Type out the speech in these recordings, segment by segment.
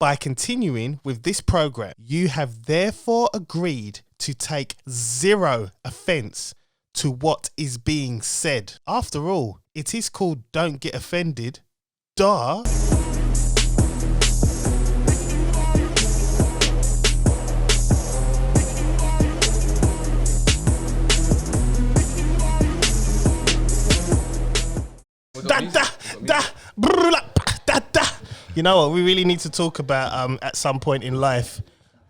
By continuing with this program, you have therefore agreed to take zero offence to what is being said. After all, it is called Don't Get Offended. Duh. You know what? We really need to talk about at some point in life.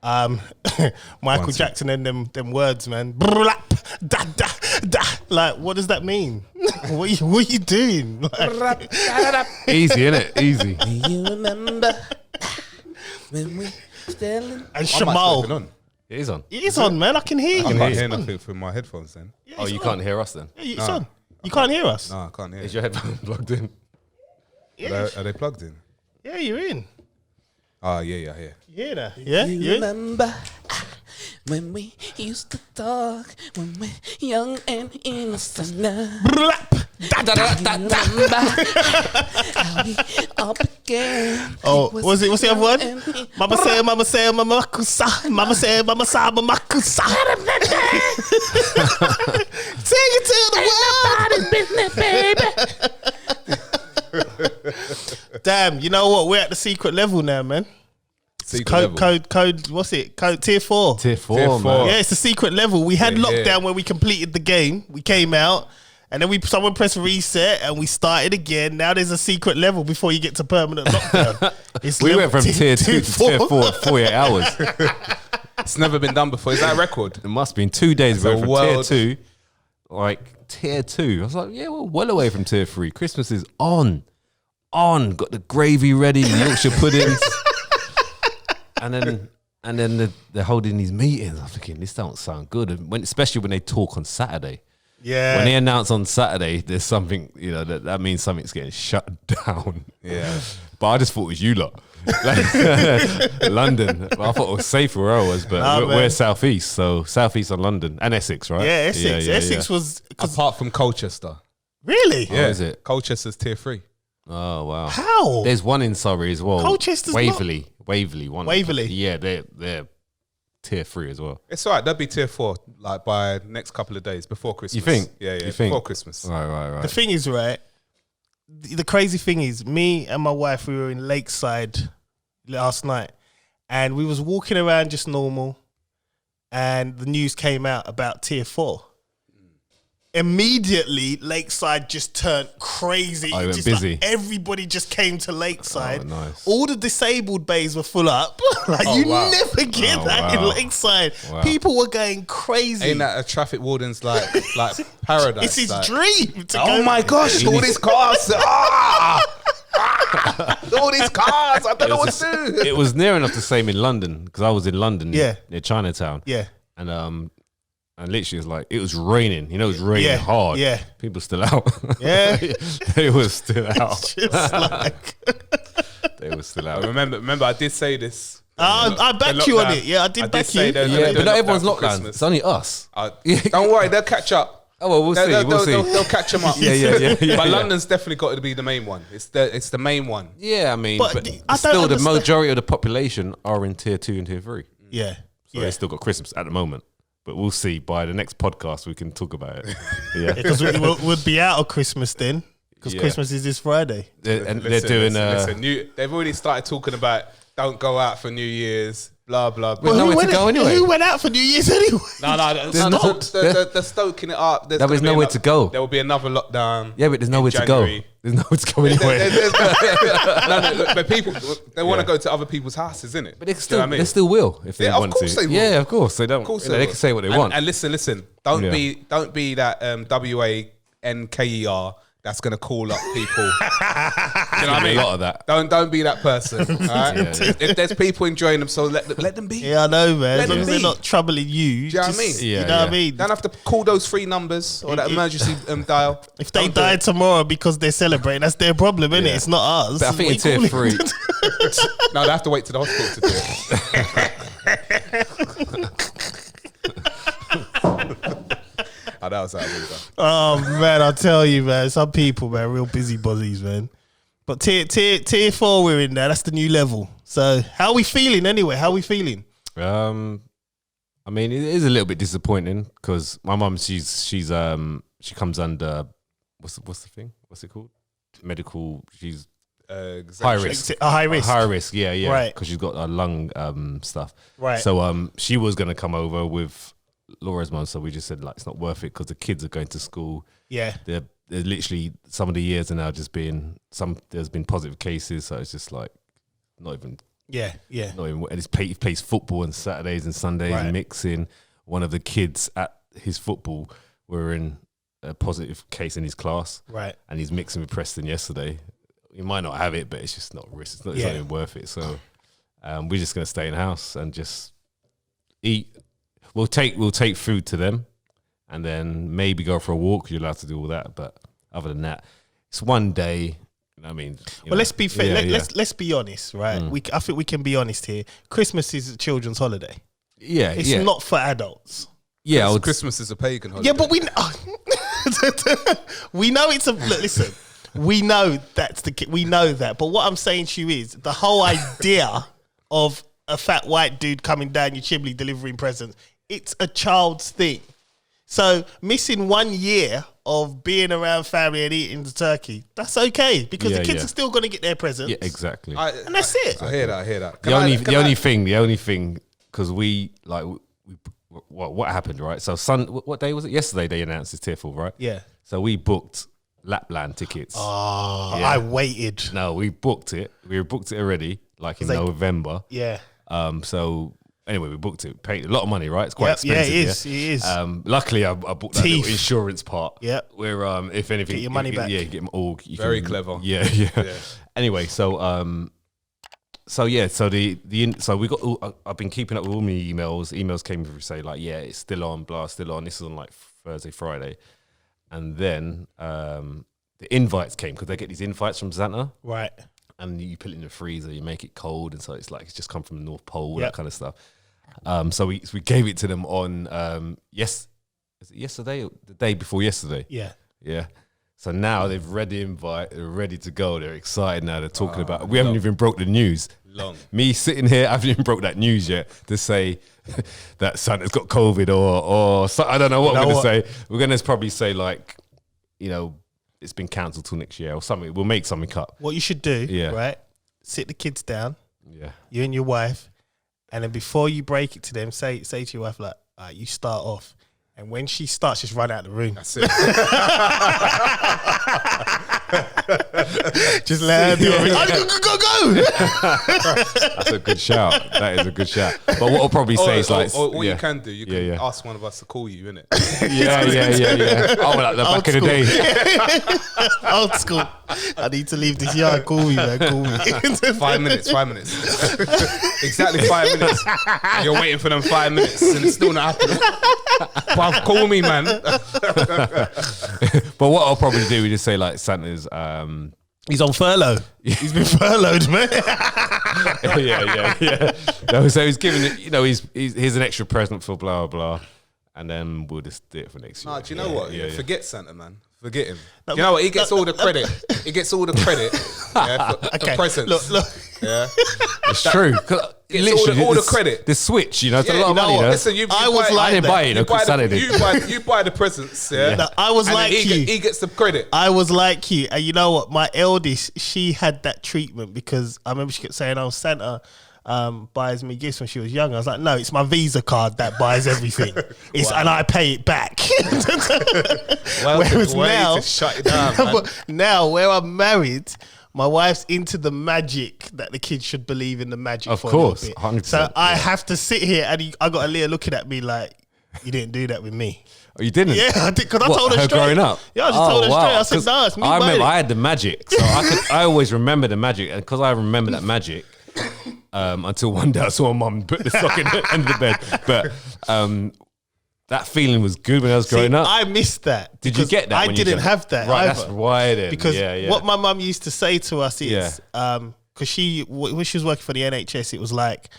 Michael Jackson and them words, man. Like, what does that mean? What are you doing? Like, easy, innit? Easy. You remember when we still and Shamal. It is on. It is on, man. I can hear you. I can't hear nothing through my headphones then. Yeah, Oh, you can't hear us then? Yeah, it's on. You can't hear us? No, I can't hear. Is your headphones plugged in? Yeah. Are they plugged in? Yeah, you're in. Oh, yeah, I hear. You hear that? Yeah, you you're in. remember when we used to talk when we're young and innocent. Remember how we all began. Oh, what's the other one? Mama say, mama kusa. Mama say, mama sa, mama kusa. Take it to the world. Damn, you know what? We're at the secret level now, man. Code, what's it? Code tier 4. Tier 4, man. Yeah, it's the secret level. We had lockdown where we completed the game. We came out. And then someone pressed reset and we started again. Now there's a secret level before you get to permanent lockdown. We went from tier 2 to tier 4 in 48 hours. It's never been done before. Is that a record? It must be in 2 days. That's We went from tier 2, like tier 2. I was like, yeah, we're well away from tier 3. Christmas is on. Got the gravy ready, Yorkshire puddings. and then they're holding these meetings. I'm thinking, this don't sound good. And especially when they talk on Saturday. Yeah. When they announce on Saturday, there's something, that means something's getting shut down. Yeah. But I just thought it was you lot. London. I thought it was safer where I was, but we're southeast, so southeast on London and Essex, right? Yeah, Essex. Essex was Apart from Colchester. Really? Yeah. Is it? Colchester's tier 3. Oh wow. How? There's one in Surrey as well. Colchester's Waverley. Waverley. Yeah, they're tier 3 as well. It's all right. They'll be tier 4 like by next couple of days before Christmas. You think? Yeah, You think? before Christmas. Right. The thing is, right, the crazy thing is, me and my wife, we were in Lakeside last night and we was walking around just normal and the news came out about tier 4. Immediately, Lakeside just turned crazy. Oh, it went just busy. Like everybody just came to Lakeside. Oh, nice. All the disabled bays were full up. Like you never get that in Lakeside. Wow. People were going crazy. Ain't that a traffic warden's like paradise? It's his like, dream. To Oh go. my gosh! All these cars! All these cars! I don't know what to do. It was near enough the same in London because I was in London, Yeah. near Chinatown. Yeah. And literally, it was like, it was raining. It was raining hard. Yeah. People still out. Yeah. They were still out. Just like They were still I out. remember, I did say this. I backed you on it. Yeah, I did back say you. they're Yeah, doing but not everyone's lockdown for lockdown. Christmas. It's only us. Don't worry, they'll catch up. Oh, well, we'll see. They'll catch them up. Yeah. But London's definitely got to be the main one. It's the main one. Yeah, I mean, But but I don't still, the understand. majority of the population are in tier 2 and tier 3. Yeah. So they still got Christmas at the moment. But we'll see. By the next podcast, we can talk about it. Yeah. Because we'll be out of Christmas then. Because Christmas is this Friday. And they're doing... they've already started talking about don't go out for New Year's, blah, blah, blah. Well, nowhere to go anyway. Who went out for New Year's anyway? They're stoking it up. There was nowhere to go. There will be another lockdown. Yeah, but there's nowhere to go. January. There's nowhere to go anyway. But people, they want to go to other people's houses, innit? But they still will if they want to. Of course they will. Yeah, of course they don't. Of course they can say what they want. And listen. Don't be that WANKER that's gonna call up people. You know what I mean? A lot of that. Don't be that person. All right? Yeah. If there's people enjoying them, so let them be. Yeah, I know, man. As Let long it as they're be. not troubling you. Do you know what I mean? You Yeah, know what I mean? Don't have to call those 3 numbers or that emergency dial. If they Don't do die it. tomorrow because they're celebrating, that's their problem, innit? Yeah. It's not us. But I think in tier 3, No, they have to wait to the hospital to do it. That was how it was. Oh man, I'll tell you, man. Some people, man, real busybodies, man. But tier 4 we're in there. That's the new level. So how are we feeling anyway? How are we feeling? I mean, it is a little bit disappointing because my mum, she comes under what's the thing? What's it called? Medical. She's high risk. High risk. High risk. Yeah. Right. Because she's got a lung stuff. Right. So she was gonna come over with Laura's mum, so we just said like it's not worth it because the kids are going to school. Yeah. They're literally some of the years are now just being there's been positive cases, so it's just like not even. Yeah. Not even, and he plays football on Saturdays and Sundays, Right. mixing. One of the kids at his football were in a positive case in his class, Right. and he's mixing with Preston yesterday. He might not have it, but it's just not risk. It's not even worth it. So we're just gonna stay in the house and just eat. We'll take food to them, and then maybe go for a walk. You're allowed to do all that, but other than that, it's one day. I mean, let's be fair. Yeah, Let's be honest, right? I think we can be honest here. Christmas is a children's holiday. Yeah, It's not for adults. Yeah, Christmas is a pagan holiday. Yeah, but we we know it's a look. Listen, we know we know that. But what I'm saying to you is the whole idea of a fat white dude coming down your chimney delivering presents. It's a child's thing. So missing 1 year of being around family and eating the turkey, that's okay because the kids are still going to get their presents. Yeah, exactly. And that's it. I hear that. The only thing, because what happened, right? So what day was it? Yesterday they announced it's tier 4, right? Yeah. So we booked Lapland tickets. Oh, I waited. No, we booked it. We booked it already, like in November. Yeah. So anyway, we booked it. Paid a lot of money, right? It's quite expensive. Yeah, it is. Luckily, I booked that little insurance part. Yeah. Where if anything, get your money back. Yeah, get them all. Very clever. Yeah. Anyway, so we got. I've been keeping up with all my emails. Emails came through say like, yeah, it's still on, still on. This is on like Thursday, Friday, and then the invites came because they get these invites from Santa, Right. and you put it in the freezer, you make it cold, and so it's like it's just come from the North Pole, that kind of stuff. So we gave it to them on is it yesterday or the day before yesterday? Yeah. So now they've read the invite, they're ready to go, they're excited now, they're talking about we haven't even broke the news. Me sitting here, I haven't even broke that news yet to say that Santa's got COVID or I don't know what we're going to say. We're going to probably say like, it's been cancelled till next year or something. We'll make something up. What you should do, right? Sit the kids down. Yeah. You and your wife, and then before you break it to them, say to your wife like, all right, you start off, and when she starts, just run out the room. That's it. Just let her do it. Go. That's a good shout. That is a good shout. But what I'll probably say is like, what you can do, you can ask one of us to call you, innit? Yeah. Oh, like the back of the day. Old school. I need to leave this yard. Call me, man. Call me. 5 minutes. Exactly 5 minutes. You're waiting for them 5 minutes and it's still not happening. Bruv, call me, man. But what I'll probably do is just say like Santa's he's on furlough. He's been furloughed, man. yeah. No, so he's giving it, here's an extra present for blah blah, and then we'll just do it for next year. No, do you know what? Forget Santa, man. Forget him. You know what? He gets all the credit. He gets all the credit for presents. Look. Yeah, it's true. Literally, all the credit. The Switch, it's a lot of money. Listen, I didn't buy it. You buy the presents. Yeah, no, I was like you. He gets the credit. I was like you, and you know what? My eldest, she had that treatment because I remember she kept saying, "Oh, Santa buys me gifts when she was young." I was like, "No, it's my Visa card that buys everything. And I pay it back." Whereas now, to shut it down, man. Now where I'm married, my wife's into the magic that the kids should believe in the magic. Of for course, a little bit. 100%. So I have to sit here, and I got Aaliyah looking at me like, "You didn't do that with me." Oh, you didn't? Yeah, I did, because I told her straight. Growing up? Yeah, I just told her straight. I said, "No, it's me." I remember I had the magic, so I always remember the magic, and because I remember that magic. Until one day I saw my mum put the sock in the end of the bed. But that feeling was good when I was growing up. I missed that. Did you get that? I didn't have that. Right, either. that's why then. Because what my mum used to say to us is, because when she was working for the NHS, it was like,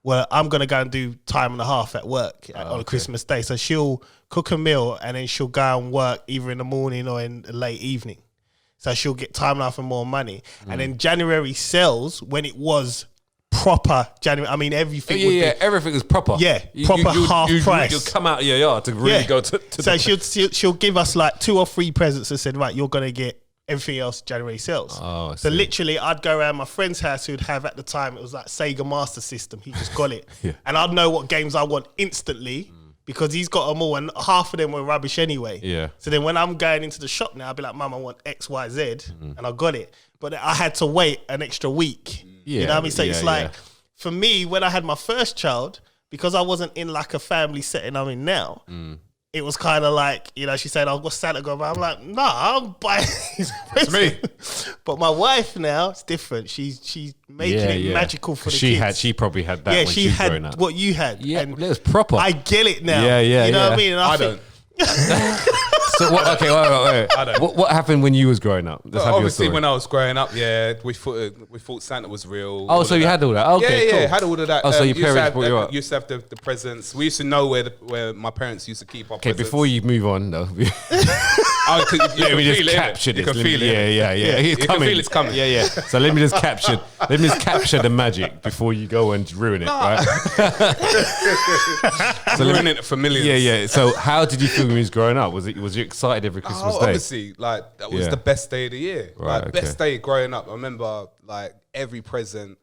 well, I'm going to go and do time and a half at work on Christmas Day. So she'll cook a meal and then she'll go and work either in the morning or in the late evening. so she'll get time off and more money. And then January sales when it was proper January. I mean, everything. Everything is proper. Yeah, proper half price. You'll come out of your yard to really go to. So she'll give us like 2 or 3 presents and said, right, you're gonna get everything else January sales. Oh, so literally, I'd go around my friend's house who'd have at the time it was like Sega Master System. He just got it, and I'd know what games I want instantly. Because he's got them all, and half of them were rubbish anyway. Yeah. So then when I'm going into the shop now, I'll be like, Mum, I want X, Y, Z, and I got it. But I had to wait an extra week. You know what I mean? So it's like, for me, when I had my first child, because I wasn't in like a family setting I'm in now, it was kind of like, you know, she said, "Oh, what's Santa going to buy?" I'm like, "Nah, I'm buying his present." But my wife now, it's different. She's making it magical for the kids. She probably had that when she was growing up. What you had. Yeah, and it was proper. I get it now. You know what I mean? And I don't. So what? Okay, wait. I don't. What happened when you was growing up? Obviously, when I was growing up, we thought Santa was real. Oh, so you had all that? Okay, cool. Had all of that. Oh, so your parents brought you up? Used to have the presents. We used to know where my parents used to keep our presents. Okay, before you move on, though. Let me just capture this. You can feel it. Yeah. You can feel it's coming. Yeah. So let me just capture the magic before you go and ruin it, right? So ruin it for millions. Yeah. So how did you feel when you was growing up? Was you excited every Christmas day? Obviously, like that was the best day of the year. Right, like best day growing up. I remember like every present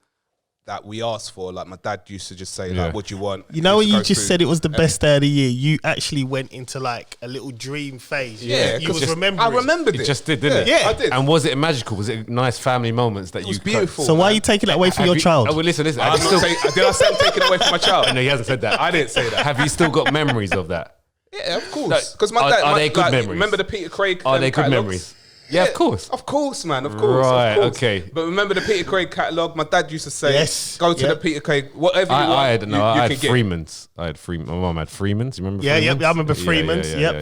that we asked for, like my dad used to just say, like, what do you want? You know when you just said it was the best day of the year, you actually went into like a little dream phase. Yeah, you was remembering. I remembered it. It just did, didn't it? Yeah, I did. And was it magical? Was it nice family moments that it was beautiful? So why are you taking that away from your child? Oh, well, listen. Did I say I'm taking it away from my child? No, he hasn't said that. I didn't say that. Have you still got memories of that? Yeah, of course. Because my dad, are they good memories? Remember the Peter Craig? Are they good catalogs? memories? Yeah, of course. Of course, man. Of course. Right, of course. okay. But remember the Peter Craig catalogue? My dad used to say, go to the Peter Craig, whatever you want. I had Freeman's. I had Freeman. My mum had Freeman's. You remember Freeman's? I remember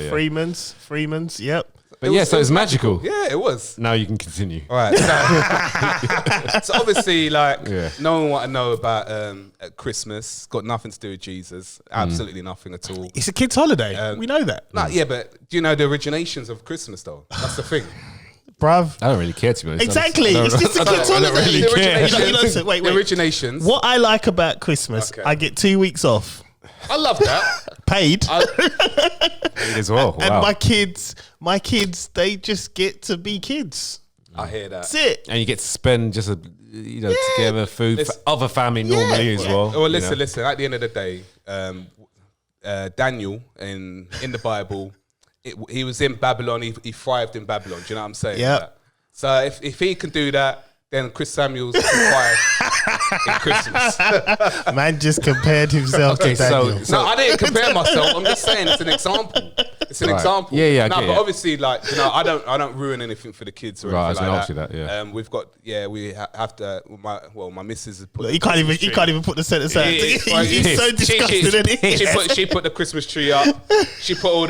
Freeman's. Freeman's. Yep. But so it's magical. Yeah, it was. Now you can continue. All right. So obviously, like, no one want to know about Christmas. Got nothing to do with Jesus. Absolutely nothing at all. It's a kid's holiday. We know that. Yeah, but do you know the originations of Christmas, though? That's the thing. Bruv. I don't really care, to be honest. Exactly. It's just a kid's holiday. I don't really care. Wait. The originations. What I like about Christmas, I get 2 weeks off. I love that. Paid. Paid as well. Wow. And my kids, they just get to be kids. I hear that. That's it. And you get to spend just together, food for other family normally as well. Well, listen. At the end of the day, Daniel in the Bible, he was in Babylon. He thrived in Babylon. Do you know what I'm saying? Yeah. So if he can do that, then Chris Samuels can thrive in Christmas. Man just compared himself to Daniel. No, I didn't compare myself. I'm just saying it's an example. It's an example. Yeah. No, but obviously, like, I don't ruin anything for the kids or anything like that. We've got we have to. My missus has put. Look, he can't even put the sentence out. He's so disgusted. She put the Christmas tree up. She's done all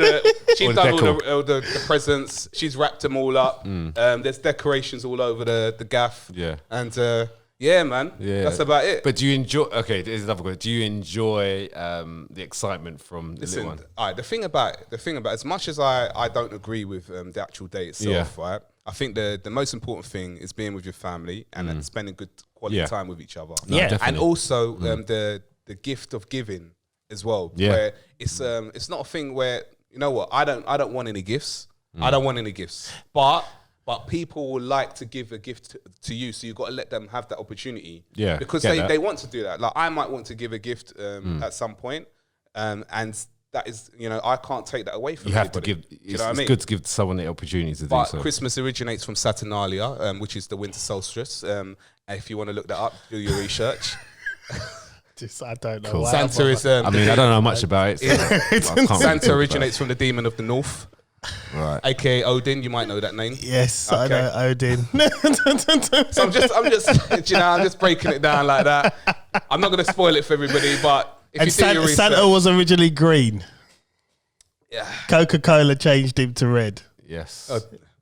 the presents. She's wrapped them all up. There's decorations all over the gaff. Yeah. And man. Yeah. That's about it. But do you enjoy? Okay, here's another question. Do you enjoy the excitement from the little one? All right. The thing about as much as I don't agree with the actual day itself, right? I think the most important thing is being with your family and spending good quality time with each other. No, definitely. And also the gift of giving as well. Yeah. Where it's not a thing where, you know what, I don't want any gifts. I don't want any gifts. But people will like to give a gift to you, so you've got to let them have that opportunity. Yeah, because they want to do that. Like, I might want to give a gift at some point, and that is, I can't take that away from you. You have to give. It's good to give someone the opportunity to do so. But Christmas originates from Saturnalia, which is the winter solstice. If you want to look that up, do your research. I don't know. Cool. Santa is. I don't know much about it. So Santa originates from the demon of the north. Right. AKA Odin, you might know that name. Yes, okay. I know Odin. So I'm just breaking it down like that. I'm not going to spoil it for everybody, but if you do your research, Santa was originally green. Yeah. Coca-Cola changed him to red. Yes.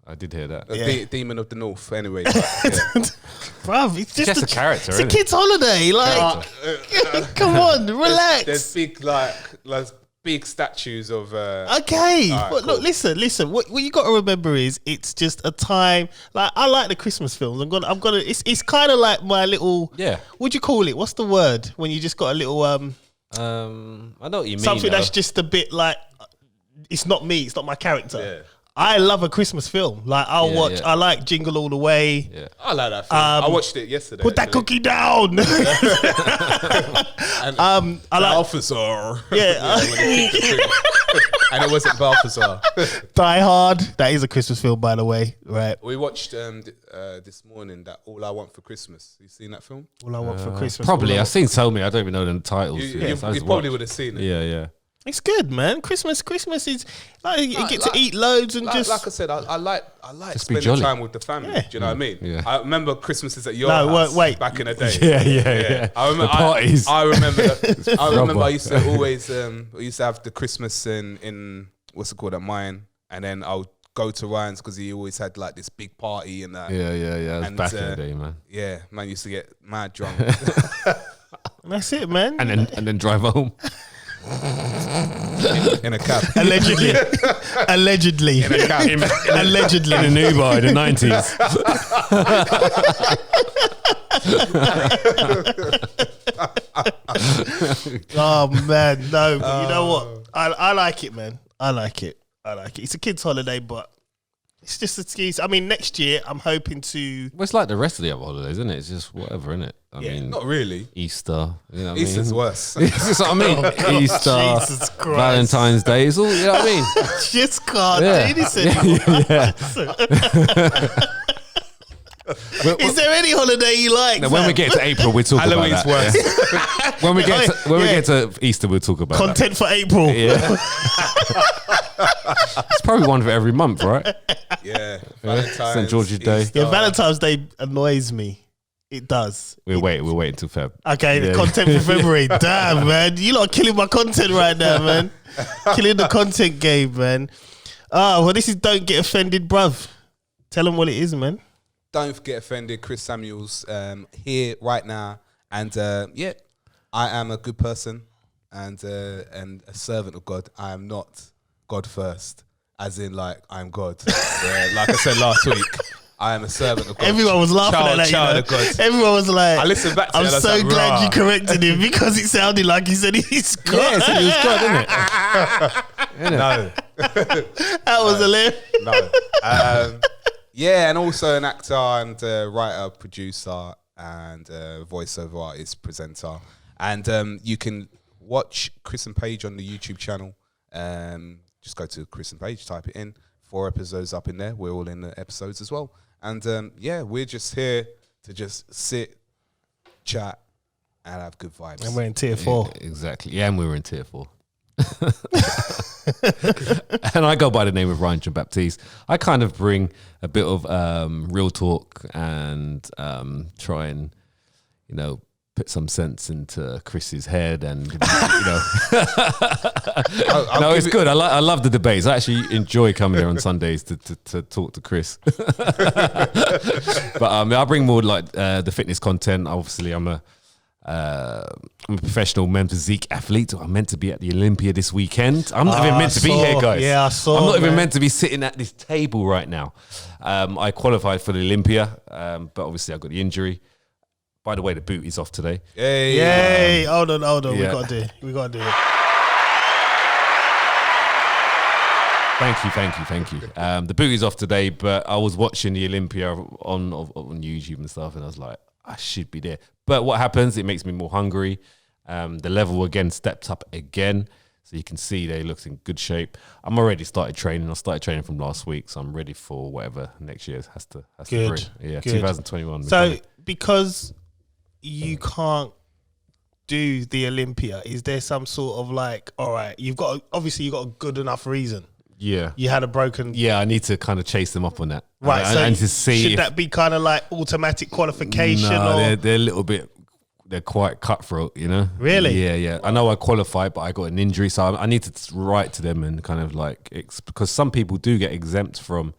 I did hear that. Demon of the North, anyway. Bruv, it's just a character. It's a kid's holiday. Like, come on, relax. There's big, big statues of. Okay, right, but look, listen. What you got to remember is it's just a time. Like I like the Christmas films. I'm gonna. It's kind of like my little. Yeah. What'd you call it? What's the word when you just got a little I know what you mean. something though. that's just a bit like. It's not me. It's not my character. Yeah. I love a Christmas film. Like I'll watch. yeah. I like Jingle All the Way. Yeah. I like that film. I watched it yesterday. Put that cookie down. And I like Balthazar. Yeah. when he kicked the thing. And it wasn't Balthazar. Die Hard. That is a Christmas film, by the way. Right. We watched this morning that All I Want for Christmas. You seen that film? All I want for Christmas. Probably. I've seen so many. I don't even know the titles. You probably would have seen it. Yeah. It's good, man. Christmas is like you get to eat loads and just. Like I said, I like Just be spending jolly. time with the family. Yeah. Do you know what I mean? Yeah. I remember Christmases at your No, house wait. back in the day. Yeah. I remember The parties. I remember. I remember. I Rubber. used to always. I used to have the Christmas in what's it called at mine, and then I'll go to Ryan's because he always had like this big party and that. Yeah. It was And, back in the day, man. Yeah, man used to get mad drunk. That's it, man. And then drive home. in a cab. Allegedly. Allegedly. In a cab. Allegedly. In an Uber in the 90s. Oh man, no. But you know what? I like it, man. I like it. It's a kids' holiday, but it's just an excuse. I mean, next year I'm hoping to. Well, it's like the rest of the other holidays, isn't it? It's just whatever, isn't it? I mean, Not really. Easter. You know what Easter's I mean? worse. That's what I mean. Easter, Jesus Christ. Valentine's Day. It's all, you know what I mean? Just can't Yeah. do this anymore. Is there any holiday you like? Now, when we get to April, we'll talk Halloween's about that. worse. When we get to Easter, we'll talk about Content for April. that. Yeah. It's probably one for every month, right? Yeah. Valentine's, St. George's Day. Easter. Yeah, Valentine's Day annoys me. It does. We'll wait until Feb. Okay, the Yeah. content for February. Damn, man. You lot are killing my content right now, man. Killing the content game, man. Oh, well, this is Don't Get Offended, bruv. Tell them what it is, man. Don't get offended. Chris Samuels here right now. And I am a good person and a servant of God. I am not God first, as in like I'm God. Like I said last week, I am a servant of God. Everyone was laughing at that. Child You of know? God. Everyone was like, I listened back to I'm it. I was so like, glad rah. you corrected him because it sounded like he said he's God. Yeah, so it was God, isn't it? No, That was hilarious. no. Yeah, and also an actor and writer, producer, and voiceover artist, presenter. And you can watch Chris and Paige on the YouTube channel. Just go to Chris and Paige, type it in. 4 episodes up in there. We're all in the episodes as well. And we're just here to just sit, chat, and have good vibes. And we're in tier 4. Yeah, exactly. Yeah, and we were in tier 4. And I go by the name of Ryan John-Baptiste. I kind of bring a bit of real talk and try and, put some sense into Chris's head, and no, it's good. I love the debates. I actually enjoy coming here on Sundays to talk to Chris. But I bring more like the fitness content. Obviously, I'm a professional men's physique athlete. I'm meant to be at the Olympia this weekend. I'm not even meant to be here, guys. Yeah, I saw. I'm not even man. meant to be sitting at this table right now. I qualified for the Olympia, but obviously I got the injury. By the way, the boot is off today. Yay! Hold on. Yeah. We gotta do it. Thank you. The boot is off today, but I was watching the Olympia on YouTube and stuff, and I was like, I should be there. But what happens? It makes me more hungry. The level again stepped up again, so you can see they looked in good shape. I'm already started training. I started training from last week, so I'm ready for whatever next year has to Good. bring. Yeah, Good. 2021. So, because you can't do the Olympia, is there some sort of like, all right, you've got a good enough reason. yeah. You had a broken. Yeah, I need to kind of chase them up on that. Right. I So need to see should if, that be kind of like automatic qualification? No, or they're a little bit. They're quite cutthroat, Really? Yeah. I know I qualified, but I got an injury, so I need to write to them and kind of like because some people do get exempt from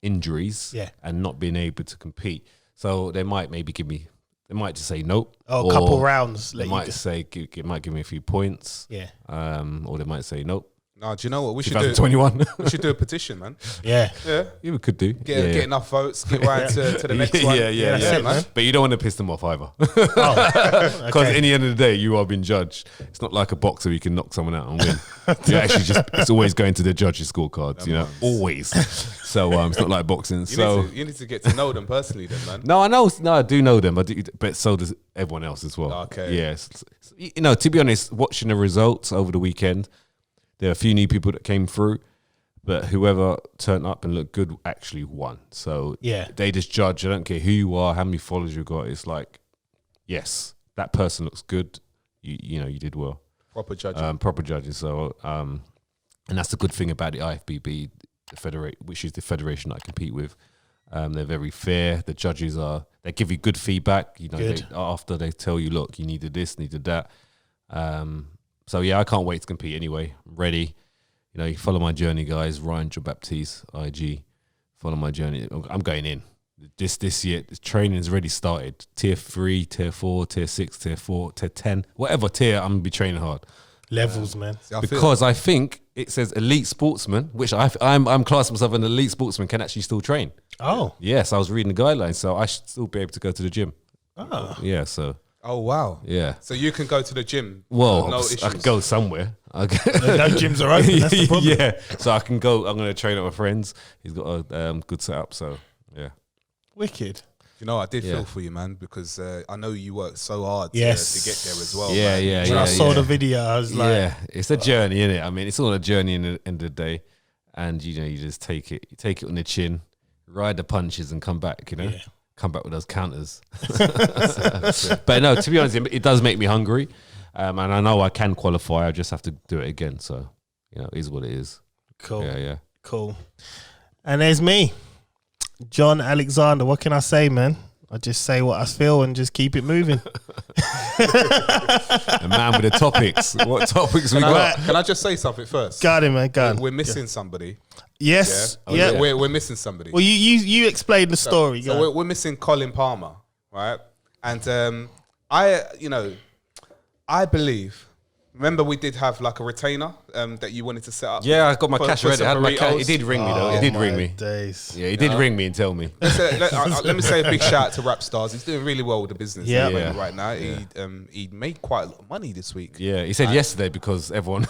injuries, Yeah. and not being able to compete. So they might maybe give me They might just say nope. Oh, a couple rounds. They might say, might give me a few points. Yeah. Or they might say nope. No, do you know what we should do? 2021. We should do a petition, man. Yeah. Yeah. Yeah, we could do. Get enough votes, get right to the next one. Yeah, man. But you don't want to piss them off either. Oh, Because at the end of the day, you are being judged. It's not like a boxer where you can knock someone out and win. You actually it's always going to the judges' scorecards, always. So it's not like boxing. You need to get to know them personally then, man. No, I know. No, I do know them, but so does everyone else as well. Okay. Yes. To be honest, watching the results over the weekend, there are a few new people that came through, but whoever turned up and looked good actually won. So they just judge. I don't care who you are, how many followers you got. It's like, yes, that person looks good. You did well. Proper judging. Proper judging. So, and that's the good thing about the IFBB, which is the federation I compete with. They're very fair. The judges they give you good feedback. After they tell you, look, you needed this, needed that. So I can't wait to compete anyway. I'm ready. You follow my journey, guys. Ryan John-Baptiste, IG. Follow my journey. I'm going in. This year, training has already started. Tier 3, Tier 4, Tier 6, Tier 4, Tier 10. Whatever tier, I'm going to be training hard. Levels, man. Because I think it says elite sportsman, which I'm classing myself an elite sportsman, can actually still train. Oh. Yes, I was reading the guidelines, so I should still be able to go to the gym. Oh. Yeah, so... Oh, wow. Yeah. So you can go to the gym. Well, no I can go somewhere. No gyms are open. That's the problem. Yeah. So I can go. I'm going to train with my friends. He's got a good setup. So, yeah. Wicked. I did feel for you, man, because I know you worked so hard to get there as well. Yeah, man. yeah, When I saw the video, I was like... Yeah, it's a journey, isn't it? I mean, it's all a journey in the end of the day. And, you just take it on the chin, ride the punches and come back, Yeah. Come back with those counters. But no, to be honest, it does make me hungry. And I know I can qualify. I just have to do it again. So, it is what it is. Cool. Yeah. Cool. And there's me, John Alexander. What can I say, man? I just say what I feel and just keep it moving. The man with the topics. What topics we got? Can I just say something first? Got him, man. Got him. We're missing somebody. Yes. Yeah. We're missing somebody. Well, you explained the story. So we're missing Colin Palmer, right? And I believe. Remember, we did have like a retainer that you wanted to set up. Yeah, I got my cash ready. I had my cash. He did ring me though. He did ring me. Days. Yeah, he did ring me and tell me. Let me say a big shout out to Rap Stars. He's doing really well with the business right now. Yeah. He made quite a lot of money this week. Yeah, he said yesterday because everyone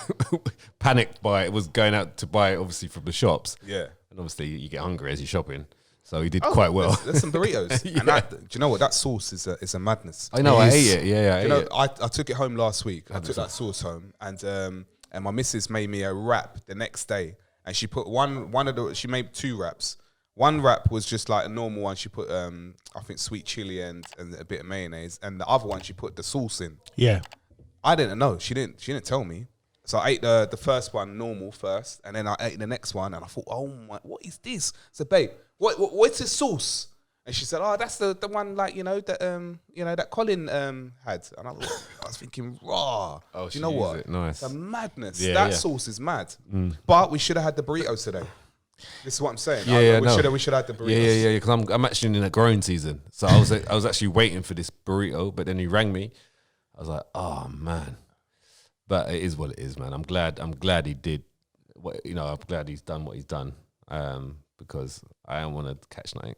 panicked was going out to buy it obviously from the shops. Yeah. And obviously you get hungry as you're shopping. So he did quite well. There's some burritos. And do you know what? That sauce is a madness. I know, I ate it. Yeah, I took it home last week. I took that sauce home and my missus made me a wrap the next day. And she put she made 2 wraps. One wrap was just like a normal one. She put, I think, sweet chili and a bit of mayonnaise. And the other one, she put the sauce in. Yeah. I didn't know. She didn't tell me. So I ate the first one normal first, and then I ate the next one, and I thought, oh my, what is this? So babe, what's this sauce? And she said, oh, that's the one like that Colin had. And I was thinking, raw. Oh, do you know what? Nice. The madness. Yeah, that sauce is mad. But we should have had the burritos today. This is what I'm saying. We should have had the burritos. Yeah. Because I'm actually in a growing season, so I was actually waiting for this burrito, but then he rang me. I was like, oh man. But it is what it is, man. I'm glad he did. I'm glad he's done what he's done. Because I don't want to catch night.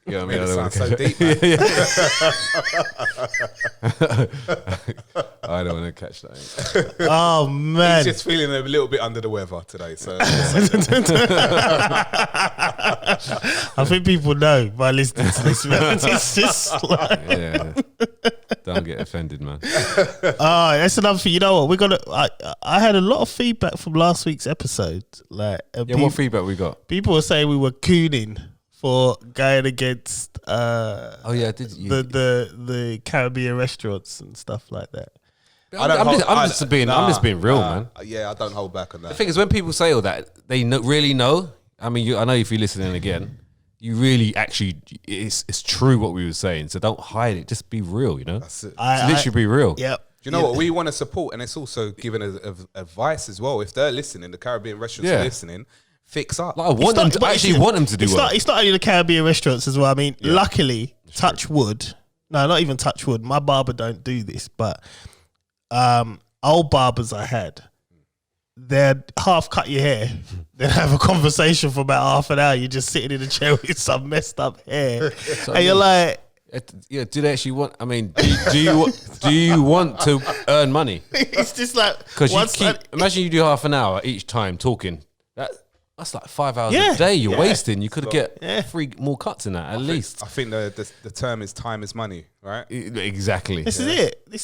You know what I mean? It sounds so deep. I don't want to catch that. Oh man, he's just feeling a little bit under the weather today. So I think people know by listening to this. Man. It's just like don't get offended, man. Oh, that's another thing. You know what? I had a lot of feedback from last week's episode. Like, what feedback we got? People were saying we were cooning for going against the Caribbean restaurants and stuff like that. I'm just being real, man. Yeah, I don't hold back on that. The thing is, when people say all that, they really know. I mean, I know if you're listening again, you really actually, it's true what we were saying. So don't hide it. Just be real, That's it. Literally be real. Yep. Do you know what? We want to support, and it's also giving advice as well. If they're listening, the Caribbean restaurants are listening, fix up. Like, I actually want them to do well. It's not only the Caribbean restaurants as well. I mean, luckily, touch wood. No, not even touch wood. My barber don't do this, but old barbers I had, they'd half cut your hair, then have a conversation for about half an hour. You're just sitting in a chair with some messed up hair, and you're like, yeah, do they actually want? I mean, do you want to earn money? It's just like, because imagine you do half an hour each time talking. That's like 5 hours a day you're wasting. You could get 3 more cuts in that at least. I think the term is time is money, right? Exactly. This is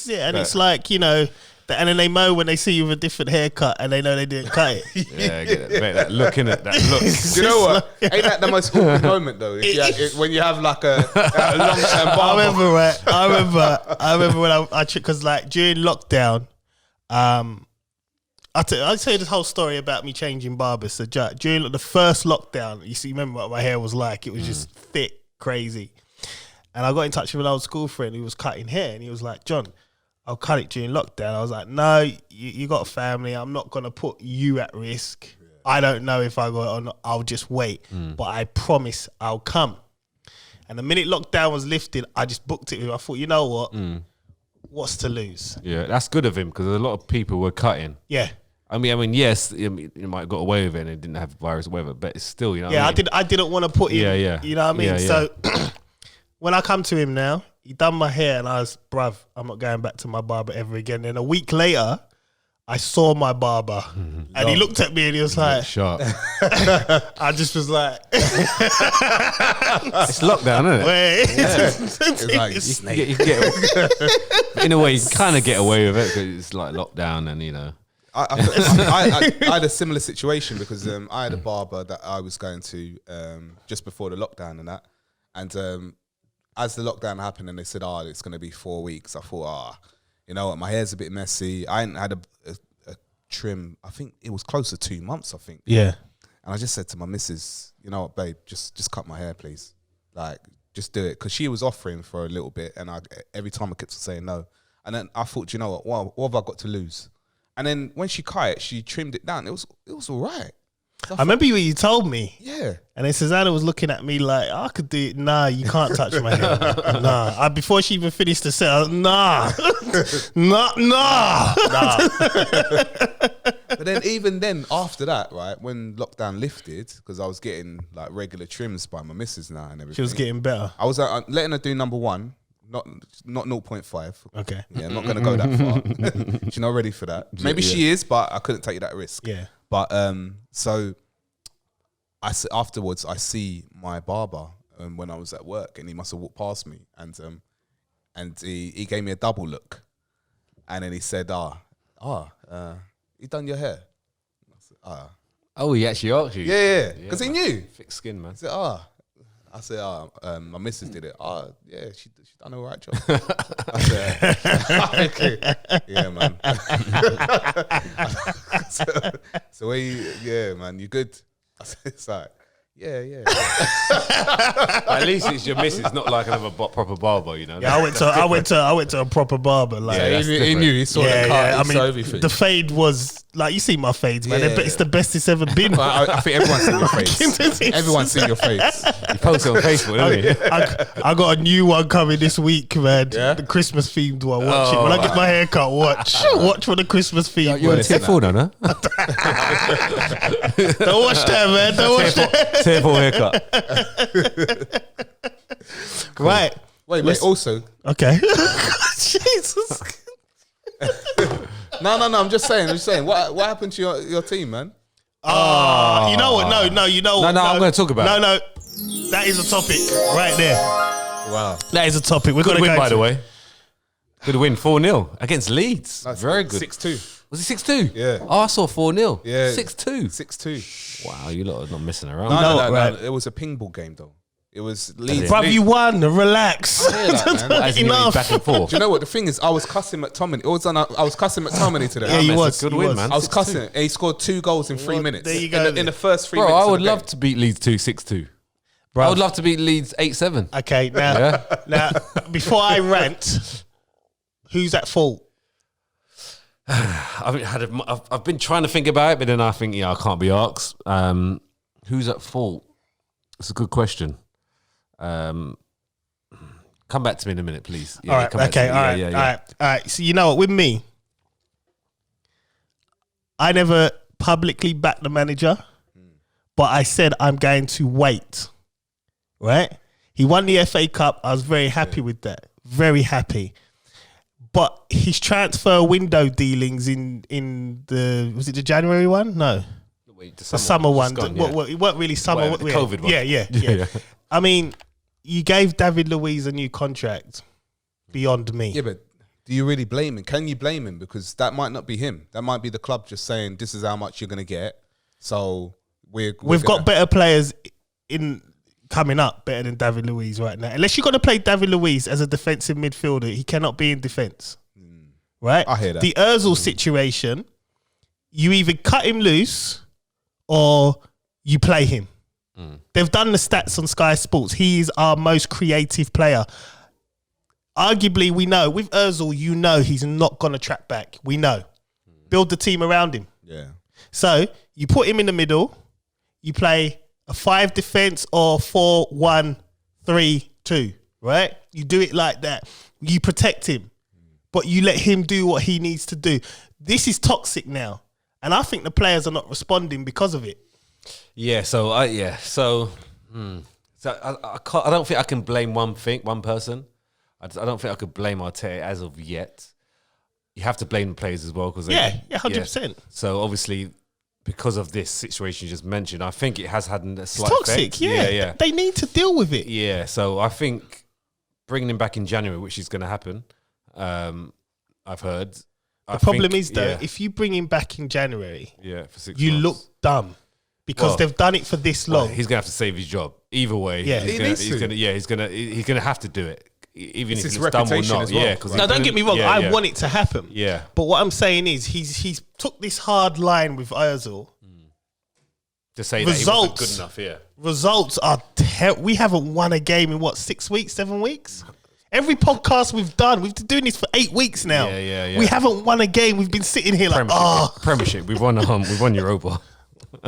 it, and it's like, you know. And then they moan when they see you with a different haircut and they know they didn't cut it. Yeah, I get it. Mate, that look in it, that look. Do you know what? Ain't that the most awkward moment though? When you have like a long-term barber. I remember when I because like during lockdown, I'll tell you this whole story about me changing barbers. So during the first lockdown, you remember what my hair was like? It was just thick, crazy. And I got in touch with an old school friend who was cutting hair, and he was like, "John, I'll cut it during lockdown." I was like, "No, you got a family. I'm not going to put you at risk. Yeah. I don't know if I got it or not. I'll just wait. But I promise I'll come." And the minute lockdown was lifted, I just booked it with him. I thought, you know what? What's to lose? Yeah, that's good of him because a lot of people were cutting. Yeah. I mean, yes, you might have got away with it and it didn't have virus or whatever, but it's still, you know. Yeah, I didn't want to put him. Yeah. You know what I mean? So when I come to him now, he done my hair and I was, bruv, I'm not going back to my barber ever again. Then a week later, I saw my barber and he looked at me and he was like, sharp. I just was like, it's lockdown, isn't it? Wait. It's like, you can get in a way, you kind of get away with it because it's like lockdown and, you know. I had a similar situation because I had a barber that I was going to just before the lockdown and that. And as the lockdown happened and they said, it's going to be 4 weeks, I thought, you know what, my hair's a bit messy. I hadn't had a trim. I think it was close to 2 months, I think. Yeah. And I just said to my missus, you know what, babe, just cut my hair, please. Like, just do it. Because she was offering for a little bit and every time I kept saying no. And then I thought, you know what have I got to lose? And then when she cut it, she trimmed it down. It was all right. So I remember when you told me. Yeah. And then Susanna was looking at me like, I could do it. Nah, you can't touch my hair. Nah. Before she even finished the set, I was, nah. Nah. But then even then, after that, right, when lockdown lifted, because I was getting like regular trims by my missus now and everything. She was getting better. I was letting her do number 1. Not 0.5. Okay. Yeah, I'm not going to go that far. She's not ready for that. Maybe she is, but I couldn't take that risk. Yeah. But so afterwards, I see my barber when I was at work, and he must have walked past me, and he gave me a double look, and then he said, you done your hair? I said, Oh, he actually asked you? Yeah, because he knew. Thick skin, man. He said, I said, my missus did it. Yeah, she done a right job. I said, okay. Yeah, man. so yeah, man, you good? I said, it's like, yeah. At least it's your missus, not like another proper barber, you know. Yeah, I went to a proper barber. Like, he knew. He saw the cut. I mean, saw everything. The fade was like, you see my fades, man. It's the best it's ever been. I think everyone's seen your face. Everyone's seen your face. You post it on Facebook, don't you? I got a new one coming this week, man. Yeah? The Christmas themed one. Watch it when I get my hair cut. Watch for the Christmas themed. You're on tip 4 now, huh? Don't watch that, man. Don't watch that. Tip 4 haircut. Cool. Right. Wait. Also, okay. Jesus. No. I'm just saying. What happened to your team, man? You know what? No. You know what? No. I'm going to talk about it. No. That is a topic right there. Wow. That is a topic. We're going to win, by the way. Good win, 4-0 against Leeds. That's very good. 6-2. Was it 6-2? Yeah. Oh, I saw 4-0. Yeah. 6-2. 6-2. Wow, you lot are not missing around. No. It was a ping ball game, though. It was Leeds. Bruv, you won. Relax. As in Enough. back and forth. Do you know what the thing is? I was cussing McTominay. I was cussing McTominay today. Yeah, he was. Good win, man. I was cussing. And he scored 2 goals in 3 minutes. There you go. In the first 3 minutes. Bro, I would love to beat Leeds 6-2. I would love to beat Leeds 8-7. Okay, now, before I rant, who's at fault? I've been trying to think about it, but then I think, I can't be asked. Who's at fault? It's a good question. Come back to me in a minute, please. Yeah, all right. Okay. All right. So you know what? With me, I never publicly backed the manager, but I said I'm going to wait. Right? He won the FA Cup. I was very happy with that. Very happy. But his transfer window dealings in the was it the January one? No. Wait, the summer one. Gone, it weren't really summer. The COVID one. Yeah. I mean, you gave David Luiz a new contract beyond me. Yeah, but do you really blame him? Can you blame him? Because that might not be him. That might be the club just saying, this is how much you're going to get. So we've got better players in coming up, better than David Luiz right now. Unless you're going to play David Luiz as a defensive midfielder, he cannot be in defence. Right? I hear that. The Ozil situation, you either cut him loose or you play him. They've done the stats on Sky Sports. He is our most creative player. Arguably, we know with Ozil, you know he's not going to track back. We know. Build the team around him. Yeah. So you put him in the middle. You play a 5 defense or 4-1-3-2. Right? You do it like that. You protect him, but you let him do what he needs to do. This is toxic now, and I think the players are not responding because of it. Yeah, so I don't think I can blame one person. I don't think I could blame Arteta as of yet. You have to blame the players as well because 100%. So obviously, because of this situation you just mentioned, I think it has had a slight toxic. effect. Yeah. They need to deal with it. Yeah, so I think bringing him back in January, which is going to happen, I've heard. The problem is though, if you bring him back in January, for 6 you months. look dumb. Because they've done it for this long. He's gonna have to save his job either way. Yeah, he's gonna have to do it, even if it's done or not. Well, yeah, no, don't get me wrong. I want it to happen. Yeah, but what I'm saying is, he's took this hard line with Ozil to say that he wasn't good enough. Yeah, results are. We haven't won a game in 6 weeks, 7 weeks. Every podcast we've done, we've been doing this for 8 weeks now. Yeah. We haven't won a game. We've been sitting here like, Premiership. We've won Europa.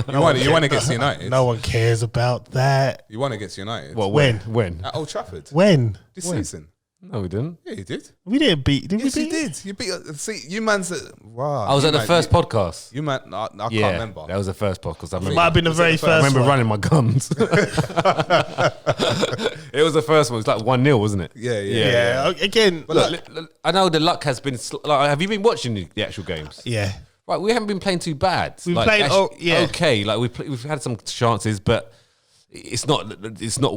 You won against United. No one cares about that. You won against United. Well, when? At Old Trafford. When? This season. No, we didn't. Yeah, you did. We didn't beat. Did Yes, we you beat? did. You beat. See, you man's. Wow. I was at the first podcast. You man. I can't Yeah, remember. that was the first podcast. I remember. Might have been the very I first remember one. running my gums. It was the first one. It was like 1-0, wasn't it? Yeah. Again, But look, I know the luck has been. Have you been watching the actual games? yeah. Right, we haven't been playing too bad. We've played okay. Like we've had some chances, but it's not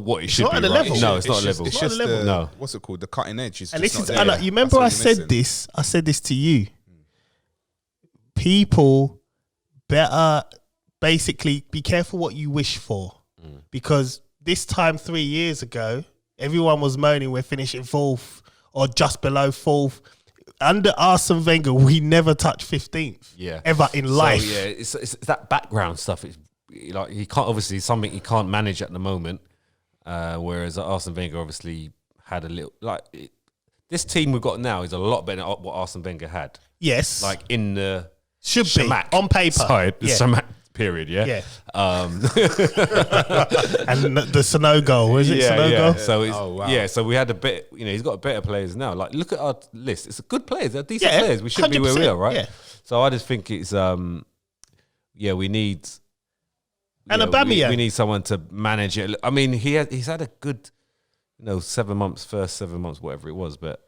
what it should not be. at the right? level. No, it's not a level. It's Not at just the level. No. What's it called? The cutting edge is. And just this is. not there. You remember I That's what you're said missing. this. I said this to you. People better basically be careful what you wish for, because this time 3 years ago, everyone was moaning we're finishing 4th or just below 4th. Under Arsene Wenger, we never touched 15th. Yeah. Ever in life. So, it's that background stuff. It's like he can't obviously something he can't manage at the moment. Whereas Arsene Wenger obviously had a little this team we've got now is a lot better than what Arsene Wenger had. Yes. Like in the should Shamak be on paper. side, the Shamak period. Yeah. Yeah. And the Sano goal, is it? Sano goal? So it's, wow. so we had a bit. He's got better players now. Like look at our list. It's good players. They're decent Yeah, players. We should be where we 100%, are, right? yeah. So I just think it's we need. And we Aubameyang. need someone to manage it. I mean, he's had a good, 7 months, first 7 months, whatever it was, but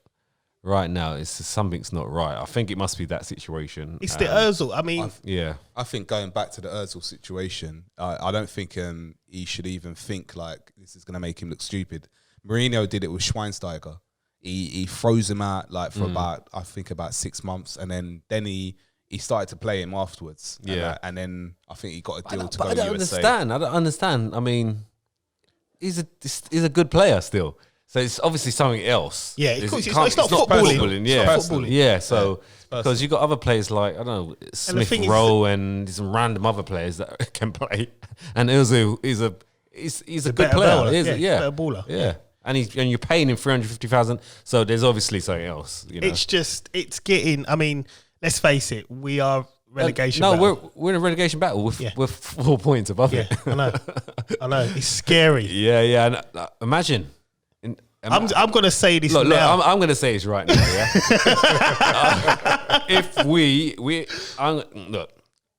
right now it's just, something's not right. I think it must be that situation. It's the Ozil. I mean, I think going back to the Ozil situation, I don't think he should even think like this is going to make him look stupid. Mourinho did it with Schweinsteiger. He froze him out like for about 6 months, and then he started to play him afterwards. Yeah. And then I think he got a deal to But go I don't USA. understand. I don't understand. I mean, he's a good player still. So it's obviously something else. Yeah, It's it's not footballing. Yeah, It's not footballing. Yeah, so because you got other players like I don't know Smith thing is Rowe and some random other players that can play, and Ozil is a good better player. baller. He's Better baller. Yeah, and you're paying him 350,000. So there's obviously something else. it's getting. I mean, let's face it. We are relegation. No, battle. we're in a relegation battle with 4 points above it. I know. It's scary. Yeah. And, imagine. I'm gonna say this look, now. Look, I'm gonna say this right now. Yeah.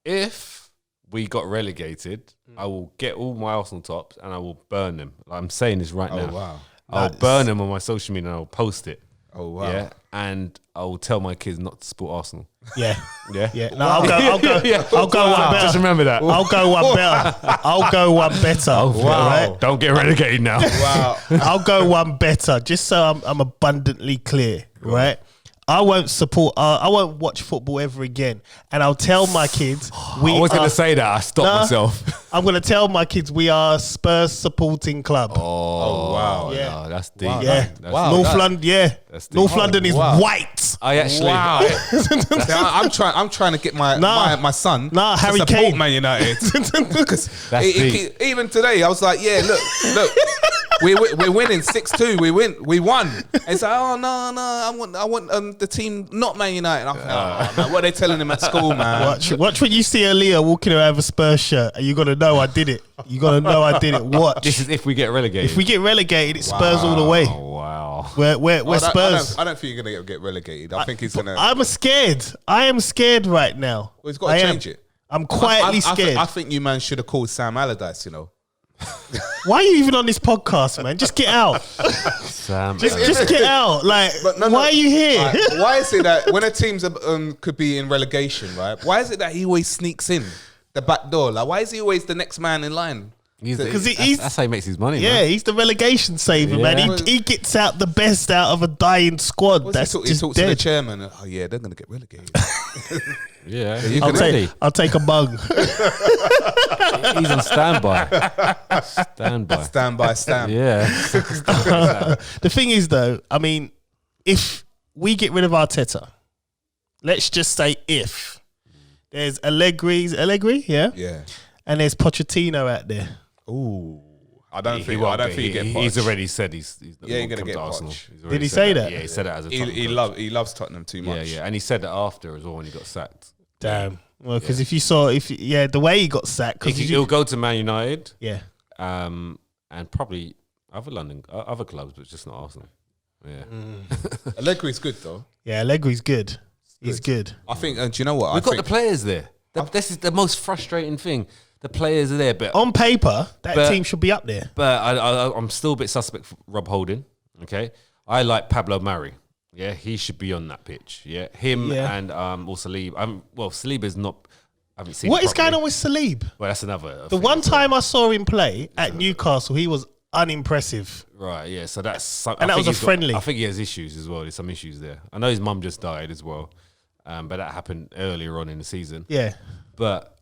If we got relegated, I will get all my Arsenal tops and I will burn them. I'm saying this right now. Wow. I'll burn them on my social media and I'll post it. Oh wow. Yeah, and I will tell my kids not to support Arsenal. Yeah. Yeah. No, I'll go one better. Just remember that. I'll go one better. I'll go one better. Wow. Right? Don't get relegated now. Wow. I'll go one better, just so I'm abundantly clear, right? I won't watch football ever again. And I'll tell my kids I was going to say that. I stopped myself. I'm going to tell my kids we are a Spurs supporting club. Oh wow. Yeah. No, that's deep. Wow. Yeah. Wow. North London, North London is white. I actually... I'm trying to get my son to Harry support Kane. Man United. Because deep. even today, I was like, yeah, look. We're winning 6-2. We won. It's like, oh no, I want the team not Man United. I'm like, oh, man, what are they telling him at school, man? Watch when you see Aaliyah walking around with a Spurs shirt, and you're gonna know I did it. You're gonna know I did it. Watch. This is if we get relegated. If we get relegated, it's Spurs all the way. Wow. We're Spurs. I don't think you're gonna get relegated. I think he's gonna. I'm scared. I am scared right now. Well, he's got to change it. I'm quietly scared. I think you man should have called Sam Allardyce. You know. Why are you even on this podcast, man? Just get out. Sam, just get out. Like, why are you here? Right, why is it that when a team's could be in relegation, right? Why is it that he always sneaks in the back door? Like, why is he always the next man in line? Because that's how he makes his money. Yeah, man. He's the relegation saver, man. He gets out the best out of a dying squad. He talks to the chairman. Oh yeah, they're gonna get relegated. Yeah, I'll take a bung. He's on standby. Stand. Yeah. The thing is, though, I mean, if we get rid of Arteta, let's just say if there's Allegri, yeah, and there's Pochettino out there. Ooh, I don't think he get. He's already said he's going to get Arsenal. Did he say that? Yeah, he said that as a he loves Tottenham too much. Yeah, and he said that after as well when he got sacked. Damn. Well, because if you saw, the way he got sacked, he'll go to Man United. Yeah. And probably other clubs, but just not Arsenal. Yeah. Allegri's good though. Yeah, Allegri's good. He's good. I think. Do you know what? We've got the players there. This is the most frustrating thing. The players are there, but on paper, that team should be up there. But I'm still a bit suspect for Rob Holding. Okay, I like Pablo Mari. Yeah, he should be on that pitch. Yeah, him and or Salib. Salib is not. I haven't seen. What is going on with Salib? Well, that's another. The one time I saw him play at Newcastle, he was unimpressive. Right. Yeah. So that's and that was a friendly. I think he has issues as well. There's some issues there. I know his mum just died as well, but that happened earlier on in the season. Yeah. But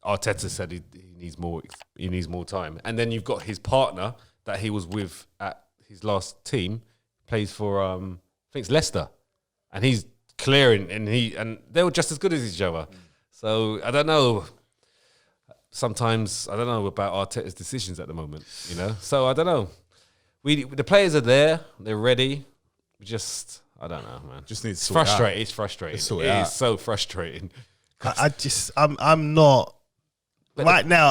Arteta said he needs more. He needs more time, and then you've got his partner that he was with at his last team, plays for I think it's Leicester, and he's clearing, and they were just as good as each other. So I don't know. Sometimes I don't know about Arteta's decisions at the moment. You know, so I don't know. The players are there, they're ready. We just I don't know, man. Just need to It's frustrating. It's frustrating. It is so frustrating. I'm not. But right now,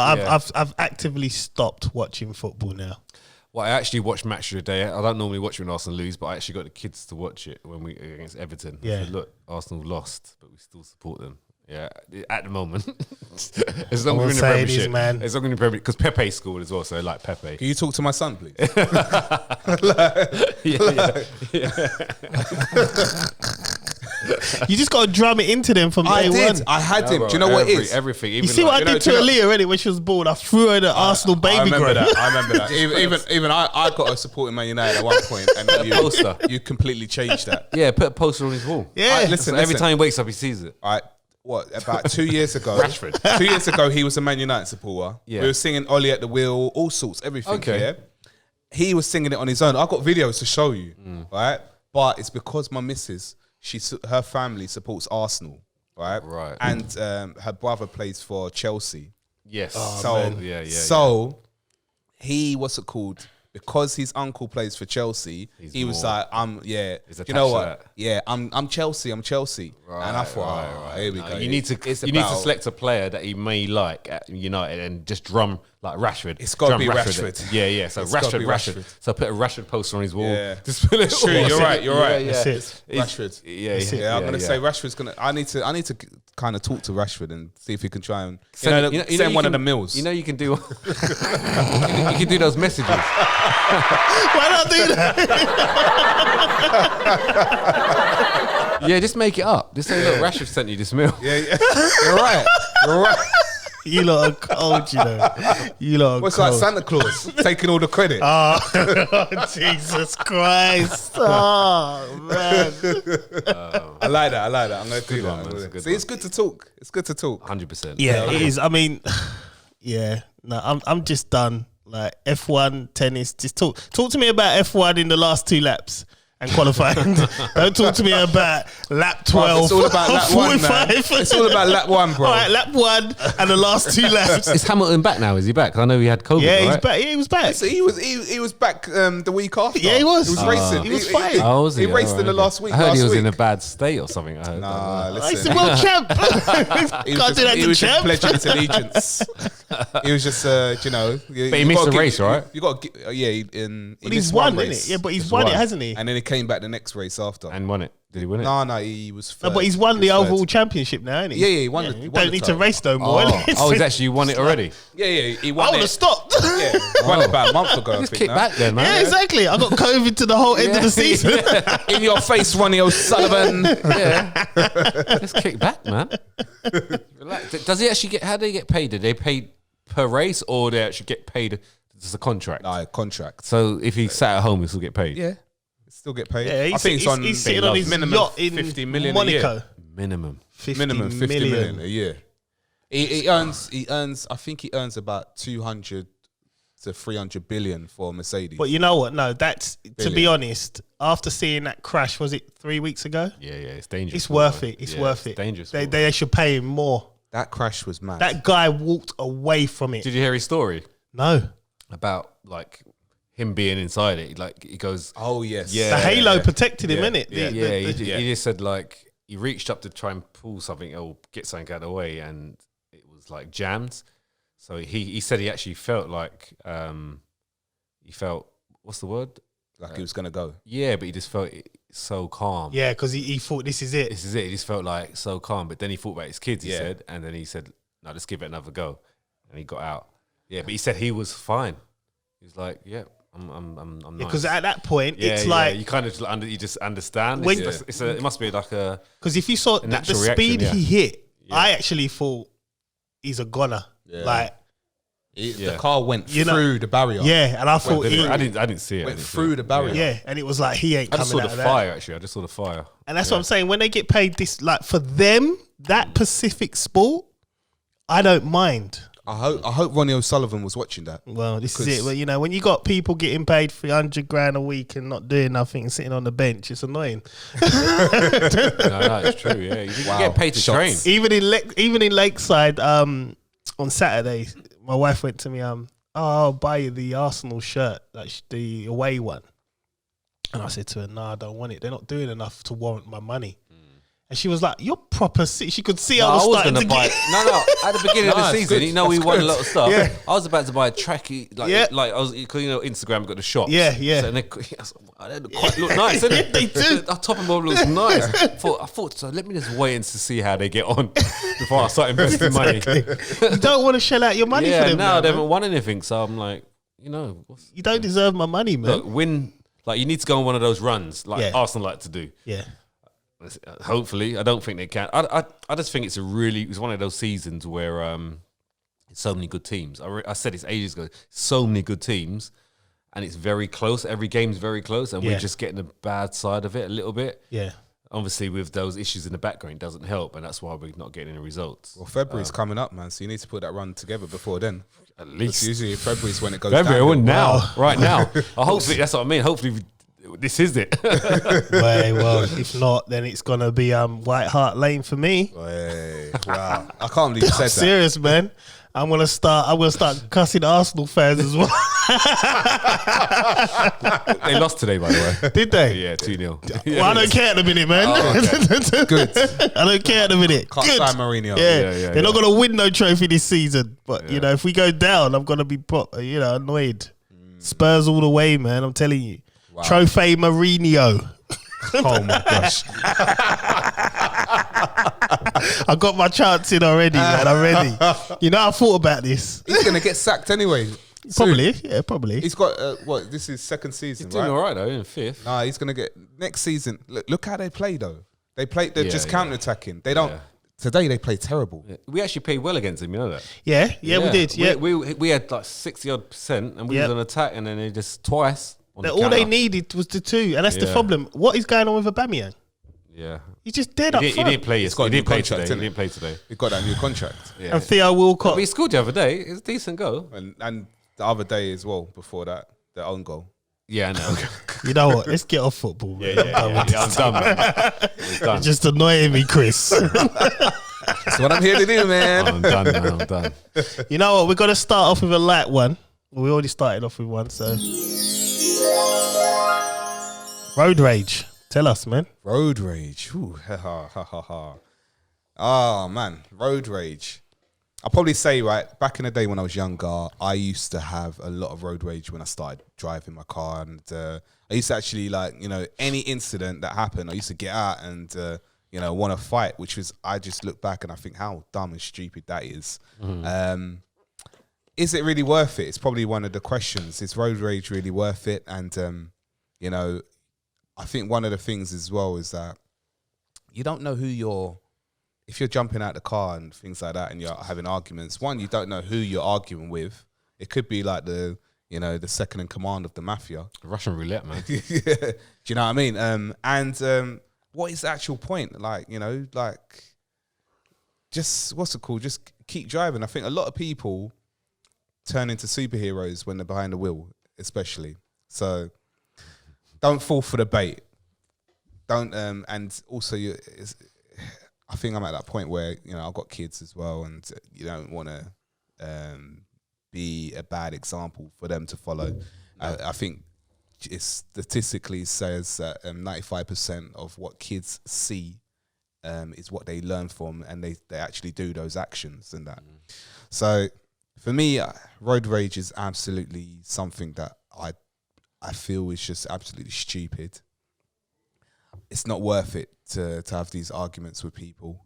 I've actively stopped watching football now. Well, I actually watched Match of the Day. I don't normally watch when Arsenal lose, but I actually got the kids to watch it when we against Everton. Yeah. I said, look, Arsenal lost, but we still support them. Yeah, at the moment. As long as we're in the Premiership, man. As long as we're in the Premiership, because Pepe scored as well, so I like Pepe. Can you talk to my son, please? You just got to drum it into them from day one. I had him. Bro, do you know what it is? Everything. You see what I did to Aaliyah already when she was born? I threw her the Arsenal baby grow. I remember that. Even I got a supporting Man United at one point, and you completely changed that. Yeah, put a poster on his wall. Yeah. Listen, every time he wakes up, he sees it. About 2 years ago, 2 years ago, he was a Man United supporter. Yeah. We were singing Ollie at the Wheel, all sorts, everything. Okay. Yeah? He was singing it on his own. I've got videos to show you, right? But it's because my missus, her family supports Arsenal, right? Right. And her brother plays for Chelsea. Yes. So he, what's it called? because his uncle plays for Chelsea, he was like, you attached know to what? that. Yeah, I'm Chelsea. I'm Chelsea. Right, And I thought, here we go. You need to select a player that he may like at United and just drum like Rashford. It's got to be Rashford. Rashford. Yeah. So Rashford. So put a Rashford poster on his wall. Yeah. Just put it True, you're right. Yeah. That's it. Rashford. Yeah. I'm gonna say Rashford's gonna. I need to kind of talk to Rashford and see if he can try and Send one of the meals. You know you can do. You can do those messages. Why not do that? Yeah, just make it up. Just say, look, Rashford sent you this meal. Yeah. You're right. You lot are cold, you know. You lot are What's cold. like Santa Claus taking all the credit? Oh, Jesus Christ. Oh, man. I like that. I'm gonna do one, man. that. It's a good See, it's good to talk. 100%. Yeah, it is. I mean, yeah. No, I'm just done. Like F1, tennis. Just talk to me about F1 in the last 2 laps and qualifying. Don't talk to me about lap 12. It's all about lap 1, man. It's all about lap 1, bro. All right, lap 1 and the last 2 laps. Is Hamilton back now? Is he back? 'Cause I know he had COVID. Yeah, he's right? back. Yeah, he was back. So he was back the week after. Yeah, he was. He was racing. He was fine. Oh, was he? He raced Oh, in the okay. last week. I heard he was in a week. bad state or something. I heard. Nah, He's listen. the world champ. He Can't do that he to was just champ. pledging his allegiance. He was just, you know. But he missed the race, right? You got, he But he's missed won, one isn't race. it? Yeah, but he's won it, hasn't he? And then he came back the next race after. And won it. Did he win it? No, he was third. No, but he's won He the was third. overall championship now, isn't he? Yeah, he won the- he You won don't the need to title. race no more. Oh, he's actually won it already. Yeah, he I won would it. have stopped. Yeah, he won it about a month ago. Just I kick think, back then, man. Yeah, exactly. I got COVID to the whole end of the season. In your face, Ronnie O'Sullivan. Yeah. Just kick back, man. Relax. Does he actually get? How do they get paid? Do they pay per race, or they actually get paid? It's a contract. Nah, contract. So if he sat at home, he still get paid. Yeah, still get paid. Yeah, I think it's on. he's sitting on his minimum yacht in 50 million Monaco. a year. Minimum. 50 Minimum 50 million. million a year. He earns. I think he earns about 200 to 300 billion for Mercedes. But you know what? No, that's to be Billion. honest. After seeing that crash, was it 3 weeks ago? Yeah, it's dangerous. It's worth it. It's worth it. Dangerous. They should pay him more. That crash was mad. That guy walked away from it. Did you hear his story No, about like him being inside it? Like he goes, oh yes, Yeah. the halo yeah. protected him, Yeah, innit? yeah. he just said like he reached up to try and pull something or get something out of the way, and it was like jammed. So he said he actually felt like he felt, what's the word? Like he was gonna go. Yeah, but he just felt so calm. Yeah, because he thought this is it. This is it. He just felt like so calm. But then he thought about his kids, he Yeah. said, and then he said, no, let's give it another go. And he got out. Yeah, but he said he was fine. He was like, yeah, I'm nice. Because at that point, Yeah, it's yeah, like you kind of you just understand. When- It must be like a because if you saw the natural speed reaction, he hit, Yeah. I actually thought he's a goner. Yeah. Like The car went You know- through the barrier. yeah, and I thought he, I didn't see it. Went through the barrier. yeah, and it was like he ain't I just coming saw out the of that. fire. Actually, I just saw the fire. And that's what I'm saying. When they get paid this, like for them, that Pacific sport, I don't mind. I hope Ronnie O'Sullivan was watching that. Well, this is 'Cause- it. Well, you know, when you got people getting paid 300 grand a week and not doing nothing and sitting on the bench, it's annoying. No, it's true. Yeah, you Wow. get paid to Shots. train. Even in Lakeside, on Saturday, my wife went to me, oh, I'll buy you the Arsenal shirt, like the away one. And I said to her, no, I don't want it. They're not doing enough to warrant my money. And she was like, you're proper sick. She could see I was starting to buy. get... No. At the beginning of the it's season, good. you know, we That's won a good. lot of stuff. Yeah. I was about to buy a tracky, like, Yeah. like I was, because you know, Instagram got the shops. Yeah. So, and they quite look nice, didn't it? They do. Our top and bottom looks nice. I thought so. Let me just wait and to see how they get on before I start investing money. You don't want to shell out your money for them. No, now, they man. haven't won anything. So I'm like, you know, You don't deserve my money, man. look, win. Like you need to go on one of those runs, like Yeah. Arsenal like to do. Yeah. Hopefully, I don't think they can. I just think it's one of those seasons where so many good teams. I said this ages ago. So many good teams, and it's very close. Every game's very close, and Yeah. we're just getting the bad side of it a little bit. Yeah. Obviously, with those issues in the background, it doesn't help, and that's why we're not getting any results. Well, February's coming up, man. So you need to put that run together before then. At It's least usually February's when it goes February, down. now, right now. Hopefully, that's what I mean. Hopefully, this is it. Well, if not, then it's gonna be White Hart Lane for me. Hey, wow. I can't believe you said that. Serious, man. I'm gonna start cussing Arsenal fans as well. They lost today, by the way. Did they? Yeah, 2-0. Well, I don't care at the minute, man. Good. I don't care at the minute. Can't Good. sign Mourinho. They're not going to win no trophy this season. But, you know, if we go down, I'm going to be, annoyed. Spurs all the way, man. I'm telling you. Wow. Trophy Mourinho. Oh, my gosh. I got my chance in already, man. I'm ready. You know, I thought about this. He's going to get sacked anyway. Probably, yeah, probably. He's got, this is second season, He's doing all right, though, in fifth. Nah, he's going to get, next season, look how they play, though. They're just counter-attacking. They don't, today they play terrible. Yeah. We actually played well against them, you know that? Yeah, we did. Yeah, we had like 60-odd%, and we was on attack, and then they just twice. All they needed was the two, and that's the problem. What is going on with Aubameyang? Yeah, he's just dead up front. He didn't play. He didn't play today. He got that new contract. And Theo Walcott. But he scored the other day. It's a decent goal. And the other day as well, before that, the own goal. Yeah, I know. You know what? Let's get off football. Man. I'm done, man. You're just annoying me, Chris. That's what I'm here to do, man. I'm done, man. I'm done. You know what? We're going to start off with a light one. We already started off with one, so. Road rage. Tell us, man. Road rage. Ooh, Oh, man. Road rage. I'll probably say, right, back in the day when I was younger, I used to have a lot of road rage when I started driving my car. And I used to actually, any incident that happened, I used to get out and, want to fight, which was, I just look back and I think how dumb and stupid that is. Mm-hmm. Is it really worth it? It's probably one of the questions. Is road rage really worth it? And, I think one of the things as well is that you don't know if you're jumping out the car and things like that and you're having arguments, one, you don't know who you're arguing with. It could be like the second in command of the mafia. Russian roulette, man. Do you know what I mean? And what is the actual point? Just, what's it called? Just keep driving. I think a lot of people turn into superheroes when they're behind the wheel, especially. So don't fall for the bait. Don't, and also I think I'm at that point where, I've got kids as well, and you don't want to be a bad example for them to follow. I think it statistically says that 95% of what kids see is what they learn from, and they actually do those actions and that. So for me, road rage is absolutely something that I feel is just absolutely stupid. It's not worth it to have these arguments with people.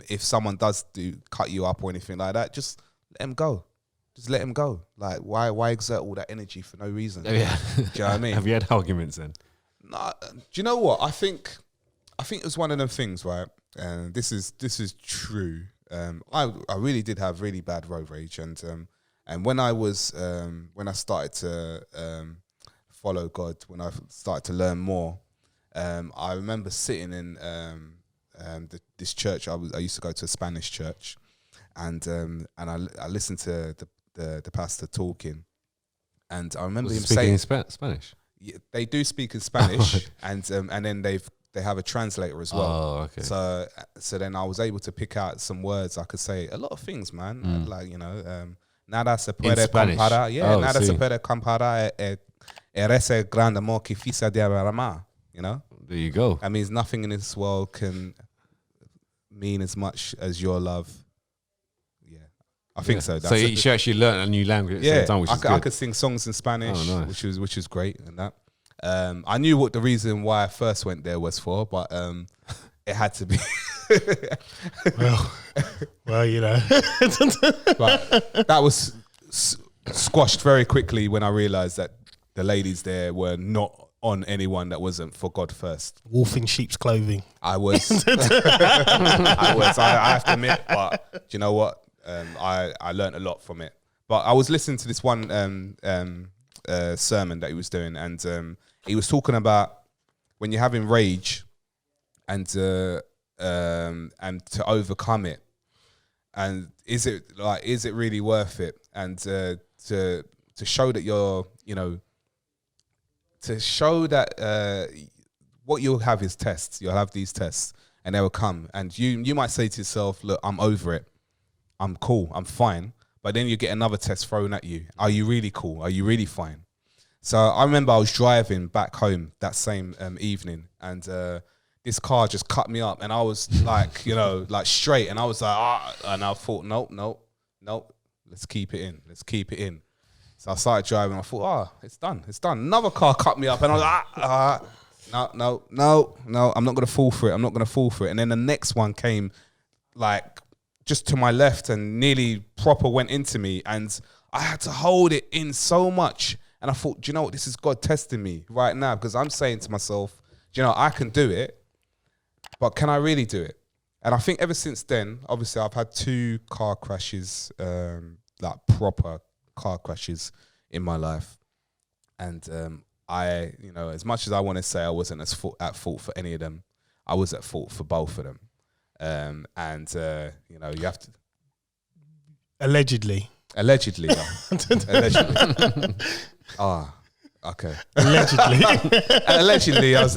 If someone does cut you up or anything like that, just let them go. Just let them go. Like, why exert all that energy for no reason? Yeah. Do you know what I mean? Have you had arguments then? No. Do you know what? I think it was one of them things, right? And this is true. I really did have really bad road rage, and when I started to follow God, when I started to learn more, I remember sitting in this church. I used to go to a Spanish church, and I listened to the pastor talking, and I remember him saying Spanish. Yeah, they do speak in Spanish, and then they have a translator as well. Oh, okay. So then I was able to pick out some words. I could say a lot of things, man. Nada se puede comparar. Yeah, nada se puede comparar. Eres el grande amor que fica de amar. There you go. That means nothing in this world can mean as much as your love. Yeah, I think so. So you actually learned a new language at the same time, which is good. I could sing songs in Spanish, nice. which was great and that. I knew what the reason why I first went there was for, but it had to be. well, But that was squashed very quickly when I realised that the ladies there were not on anyone that wasn't for God first. Wolf in sheep's clothing. I was. I have to admit, but do you know what? I learned a lot from it. But I was listening to this one sermon that he was doing, and he was talking about when you're having rage and to overcome it, and is it really worth it? And to show that you're, to show that what you'll have is tests. You'll have these tests, and they will come, and you might say to yourself, "Look, I'm over it. I'm cool. I'm fine." but then you get another test thrown at you. Are you really cool? Are you really fine? So I remember I was driving back home that same evening, and this car just cut me up, and I was like, you know, like straight, and I was like, and I thought, nope, let's keep it in. So I started driving. I thought, it's done. Another car cut me up, and I was like, no, I'm not gonna fall for it. And then the next one came, like, just to my left, and nearly proper went into me, and I had to hold it in so much. And I thought, do you know what? This is God testing me right now, because I'm saying to myself, do you know, I can do it, but can I really do it? And I think ever since then, obviously, I've had 2 car crashes, like proper car crashes in my life. And I, you know, as much as I want to say I wasn't at fault for any of them, I was at fault for both of them. You know, you have to... Allegedly. Allegedly. Okay. Allegedly, I was...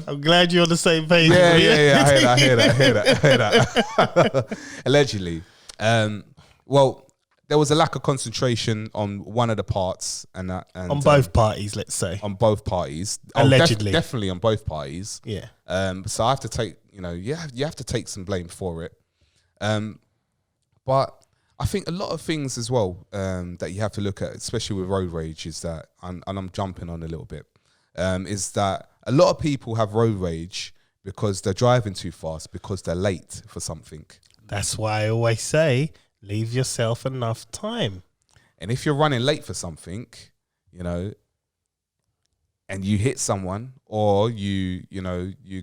I'm glad you're on the same page. Yeah. I hear that. Allegedly. Well, there was a lack of concentration on one of the parts, and on both parties, let's say. On both parties. Allegedly. Definitely on both parties. Yeah. So I have to take, you know, you have to take some blame for it. But I think a lot of things as well that you have to look at, especially with road rage, is that, and I'm jumping on a little bit, is that a lot of people have road rage because they're driving too fast, because they're late for something. That's why I always say, leave yourself enough time. And if you're running late for something, you know, and you hit someone, or you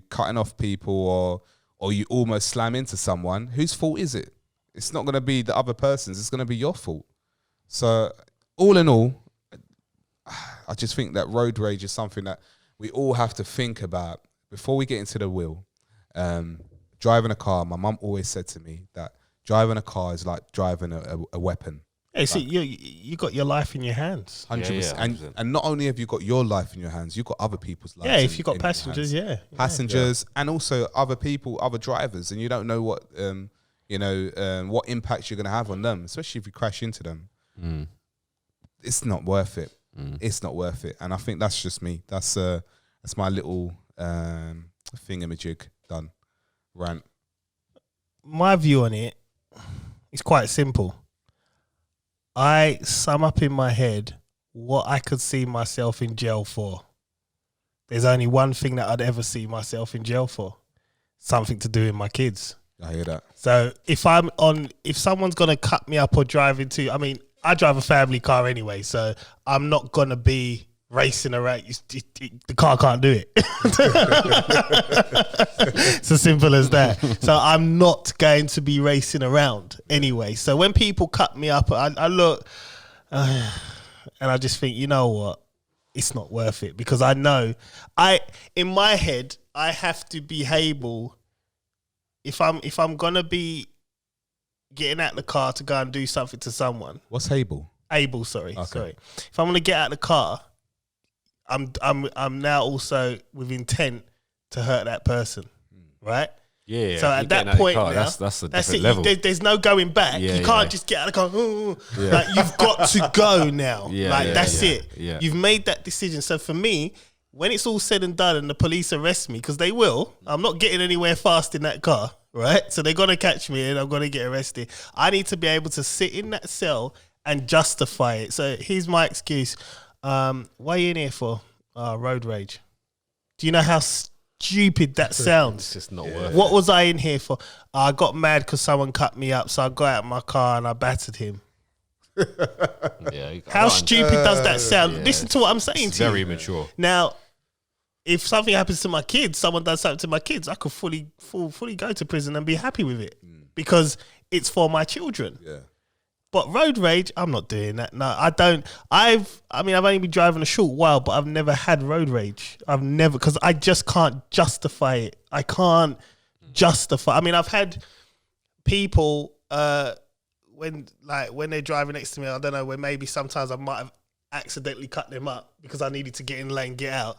cutting off people, or you almost slam into someone, whose fault is it? It's not going to be the other person's. It's going to be your fault. So all in all, I just think that road rage is something that we all have to think about before we get into the wheel. Driving a car, my mum always said to me that driving a car is like driving a weapon. Hey, see, you got your life in your hands. 100%. And not only have you got your life in your hands, you've got other people's lives. Yeah, if you've got passengers, passengers, and also other people, other drivers, and you don't know what what impact you're going to have on them, especially if you crash into them. It's not worth it. It's not worth it. And I think that's just me. That's my little thingamajig done rant. My view on it is quite simple. I sum up in my head what I could see myself in jail for. There's only one thing that I'd ever see myself in jail for. Something to do with my kids. I hear that. So if someone's going to cut me up or drive into, I mean, I drive a family car anyway, so I'm not going to be racing around. The car can't do it. It's as simple as that. So I'm not going to be racing around anyway. So when people cut me up, I look and I just think, you know what? It's not worth it, because I know in my head, I have to be able, if I'm gonna be getting out the car to go and do something to someone. What's able? Sorry. Okay. If I'm gonna get out the car, I'm now also with intent to hurt that person, right? Yeah. So at that point, now, that's a different level. There's no going back. You can't just get out of the car. Like, you've got to go now. That's it. Yeah. You've made that decision. So for me, when it's all said and done and the police arrest me, because they will, I'm not getting anywhere fast in that car, right? So they're going to catch me and I'm going to get arrested. I need to be able to sit in that cell and justify it. So here's my excuse. What are you in here for? Road rage. Do you know how stupid that sounds? It's just not worth it. What was I in here for? I got mad because someone cut me up, so I got out of my car and I battered him. How stupid does that sound? Listen to what I'm saying to you. Very immature. Now, if something happens to my kids, someone does something to my kids, I could fully go to prison and be happy with it because it's for my children. Yeah. But road rage, I'm not doing that. No, I don't. I've only been driving a short while, but I've never had road rage. I've never, because I just can't justify it. I can't justify. I mean, I've had people when they're driving next to me, I don't know, where maybe sometimes I might have accidentally cut them up because I needed to get in the lane, get out,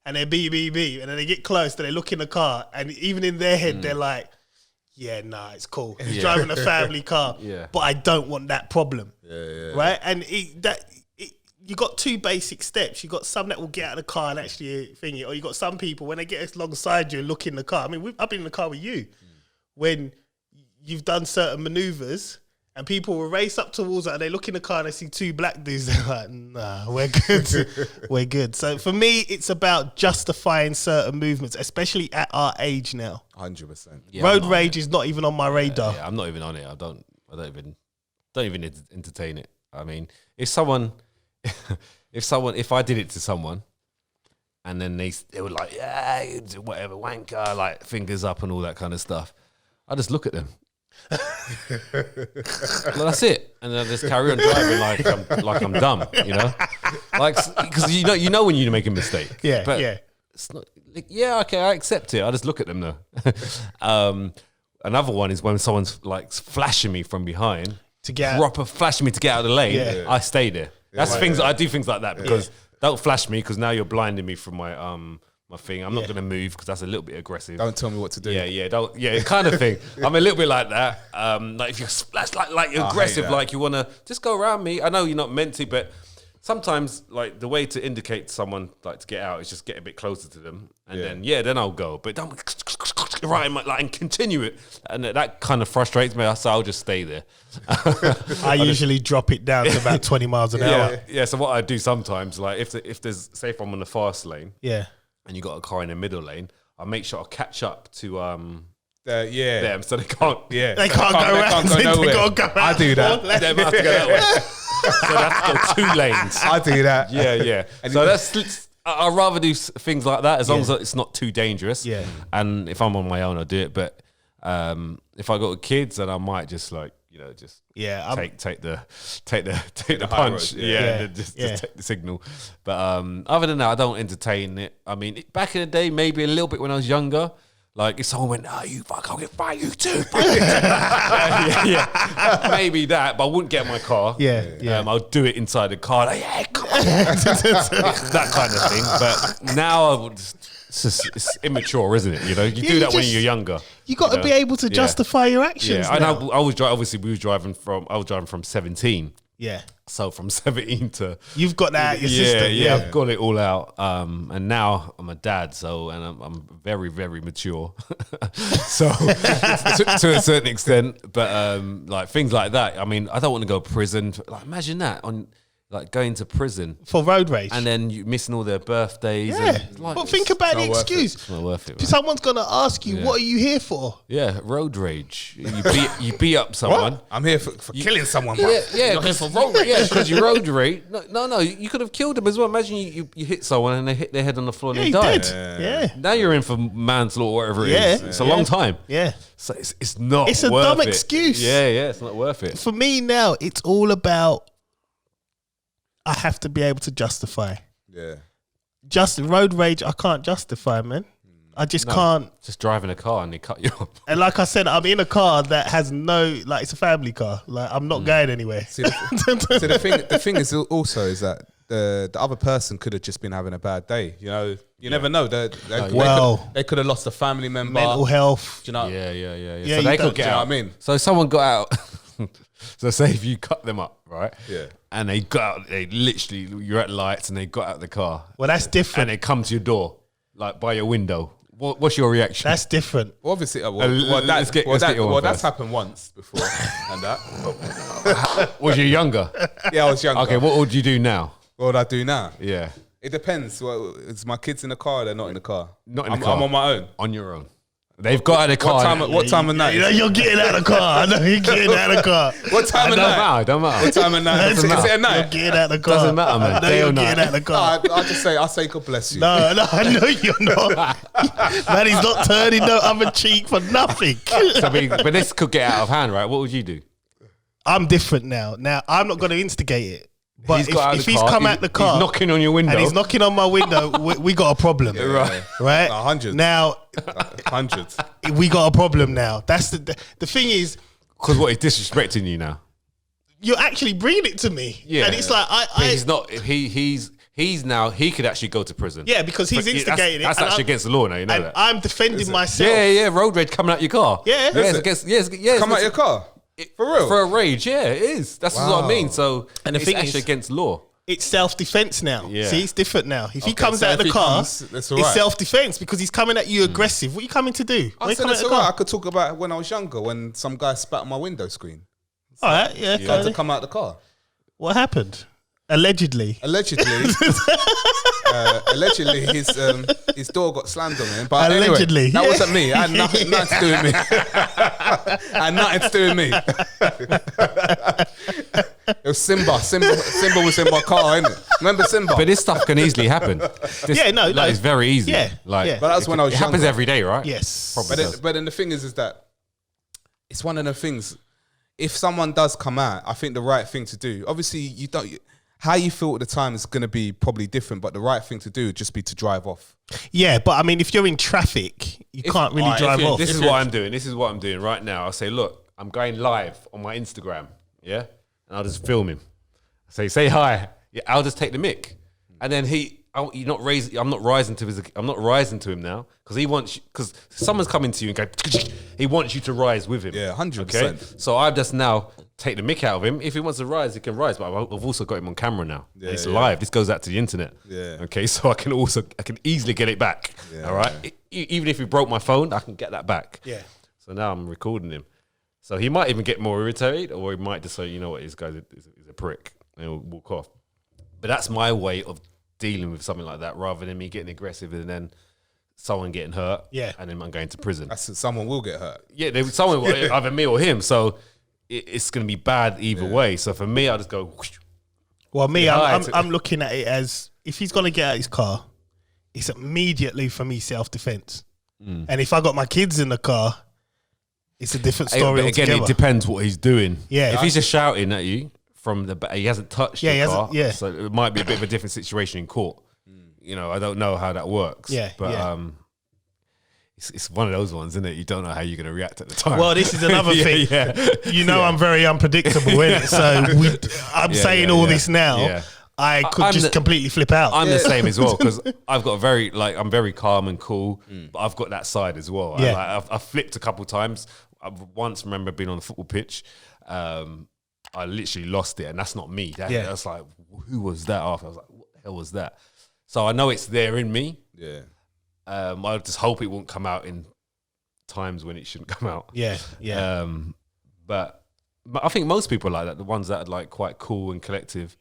and they're beep, beep, beep, and then they get close, then they look in the car, and even in their head, they're like, yeah, nah, it's cool. He's driving a family car, but I don't want that problem. Right? And you got two basic steps. You got some that will get out of the car and actually thing it, or you got some people when they get alongside you and look in the car. I mean, I've been in the car with you when you've done certain maneuvers. And people will race up towards it and they look in the car and they see two black dudes. They're like, nah, we're good. We're good. So for me, it's about justifying certain movements, especially at our age now. 100%. Yeah, road rage is not even on my radar. I'm not even on it. I don't even entertain it. I mean, if I did it to someone and then they were like, yeah, whatever, wanker, like fingers up and all that kind of stuff, I just look at them. Well, that's it, and then I just carry on driving like I'm dumb, you know, like because you know when you make a mistake, but it's not like, okay, I accept it. I just look at them though. Another one is when someone's like flashing me from behind to get proper flashing me to get out of the lane. I stay there. That's things I do things like that because don't flash me because now you're blinding me from my thing. I'm not going to move because that's a little bit aggressive. Don't tell me what to do. Kind of thing. I'm a little bit like that. Like if you're splash, like you're aggressive, like you want to just go around me. I know you're not meant to, but sometimes like the way to indicate to someone like to get out is just get a bit closer to them, and then I'll go. But don't right in my, like and continue it, and that kind of frustrates me. So I'll just stay there. I usually drop it down to about 20 miles an hour. Yeah. So what I do sometimes, like if there's say if I'm on the fast lane, and you got a car in the middle lane, I make sure I catch up to them so they can't they can't go around. They can't go nowhere. I do that. They have to go that way. So that's got 2 lanes. I do that. Yeah. So that's I'd rather do things like that as long as it's not too dangerous. Yeah. And if I'm on my own, I'll do it. But if I got kids, then I might just like just take the punch, just take the signal. But other than that, I don't entertain it. I mean, back in the day, maybe a little bit when I was younger. Like if someone went, "Oh, you fuck, I'll get by you too." Maybe that, but I wouldn't get in my car. I'll do it inside the car. Like, come on, that kind of thing. But now I would. It's immature, isn't it? You know, you do that when you're younger. You got to be able to justify your actions. Yeah, I was obviously I was driving from 17. Yeah. So from 17 to you've got that out your system. Yeah, I've got it all out. And now I'm a dad, and I'm very, very mature. So to a certain extent, but like things like that. I mean, I don't want to go to prison. Like imagine that like going to prison for road rage, and then you missing all their birthdays. Yeah, and, like, but think about the excuse. It's not worth it. Man. Someone's gonna ask you, "What are you here for?" Yeah, road rage. You beat up someone. What? I'm here for killing someone. Yeah, not here for road rage. Yeah, because you road rage. No, you could have killed them as well. Imagine you hit someone and they hit their head on the floor and they died. Yeah. Now you're in for manslaughter, whatever it is. It's a long time. Yeah. So it's not. It's a dumb excuse. Yeah, it's not worth it. For me now, it's all about. I have to be able to justify. Yeah. Just road rage, I can't justify, man. I just can't. Just driving a car and they cut you off. And like I said, I'm in a car that has it's a family car. Like I'm not going anywhere. See, the thing is also is that the other person could have just been having a bad day. You know, you never know. They could have lost a family member, mental health. Do you know? Yeah. So they could get out. Do you know what I mean? So someone got out. So say if you cut them up, right? Yeah. And they got out, you're at lights and they got out the car. Well, that's different. And they come to your door, like by your window. What's your reaction? That's different. Well, obviously, that's happened once before and that. Was you younger? Yeah, I was younger. Okay, what would you do now? What would I do now? Yeah. It depends. Well, is my kids in the car or they're not in the car? Not in the car. I'm on my own. On your own. They've got out of the car. What time of night? You're getting out of the car. I know you're getting out of the car. What time of night? Don't matter. What time of night? Is it at night? You're getting out of the car. Doesn't matter, man. Day or night. Getting out of the car. I'll say God bless you. No, I know you're not. Man, he's not turning no other cheek for nothing. But this could get out of hand, right? What would you do? I'm different now. Now, I'm not going to instigate it. But if he's come out the car, he's knocking on your window, and he's knocking on my window, we got a problem, right? Hundreds now, hundreds. We got a problem now. That's the thing is, because what, he's disrespecting you now. You're actually bringing it to me, and it's like he's not. He's he could actually go to prison. Yeah, because he's instigated that's it. That's actually against the law now, you know that. I'm defending myself. Yeah, road rage coming out your car. Yeah. Come out your car? For real? For a rage, yeah, it is. That's what I mean. So and the it's thing actually is, against law. It's self-defense now. Yeah. See, it's different now. If he comes out of the car, it's self-defense because he's coming at you aggressive. What are you coming to do? I said it's alright. I could talk about when I was younger when some guy spat on my window screen. All right, yeah. He had to come out of the car. What happened? Allegedly, allegedly, his door got slammed on him. But allegedly, anyway, that wasn't me. It had nothing to do with me. Had nothing to do with me. It was Simba. Simba was in my car, innit? Remember Simba? But this stuff can easily happen. It's very easy. Yeah, but that's when I was younger. It happens every day, right? Yes. But then the thing is that it's one of the things. If someone does come out, I think the right thing to do. Obviously, how you feel at the time is going to be probably different, but the right thing to do would just be to drive off. Yeah, but I mean, if you're in traffic, you can't really drive off. This is what I'm doing. This is what I'm doing right now. I'll say, look, I'm going live on my Instagram, yeah? And I'll just film him. Say hi. Yeah, I'll just take the mic. And then I'm not rising to him now because someone's coming to you and go, he wants you to rise with him. Yeah, 100%. Okay? So I've just now take the mick out of him. If he wants to rise, he can rise. But I've also got him on camera now. Yeah, it's live. This goes out to the internet. Yeah. Okay, so I can easily get it back. Yeah, all right. Yeah. Even if he broke my phone, I can get that back. Yeah. So now I'm recording him. So he might even get more irritated, or he might just say, you know what, this guy is a prick, and he'll walk off. But that's my way of dealing with something like that, rather than me getting aggressive and then someone getting hurt. Yeah. And then I'm going to prison. Someone will get hurt. Yeah, someone will, either me or him. So it's going to be bad either way. So for me, I'll just go. Whoosh. Well, me, I'm looking at it as if he's going to get out his car, it's immediately for me self-defense. And if I got my kids in the car, it's a different story altogether. Again, it depends what he's doing. Yeah. If he's just shouting at you from he hasn't touched the car. Yeah. So it might be a bit of a different situation in court. You know, I don't know how that works. Yeah. But it's one of those ones, isn't it? You don't know how you're going to react at the time. Well, this is another thing. You know, I'm very unpredictable, innit? So I'm saying all this now. Yeah. I could completely flip out. I'm the same as well because I've got I'm very calm and cool, but I've got that side as well. Yeah. I've flipped a couple times. I once remember being on the football pitch. I literally lost it, and that's not me. That's like, who was that after? I was like, what the hell was that? So I know it's there in me. Yeah. I just hope it won't come out in times when it shouldn't come out. Yeah. But I think most people are like that. The ones that are like quite cool and collective.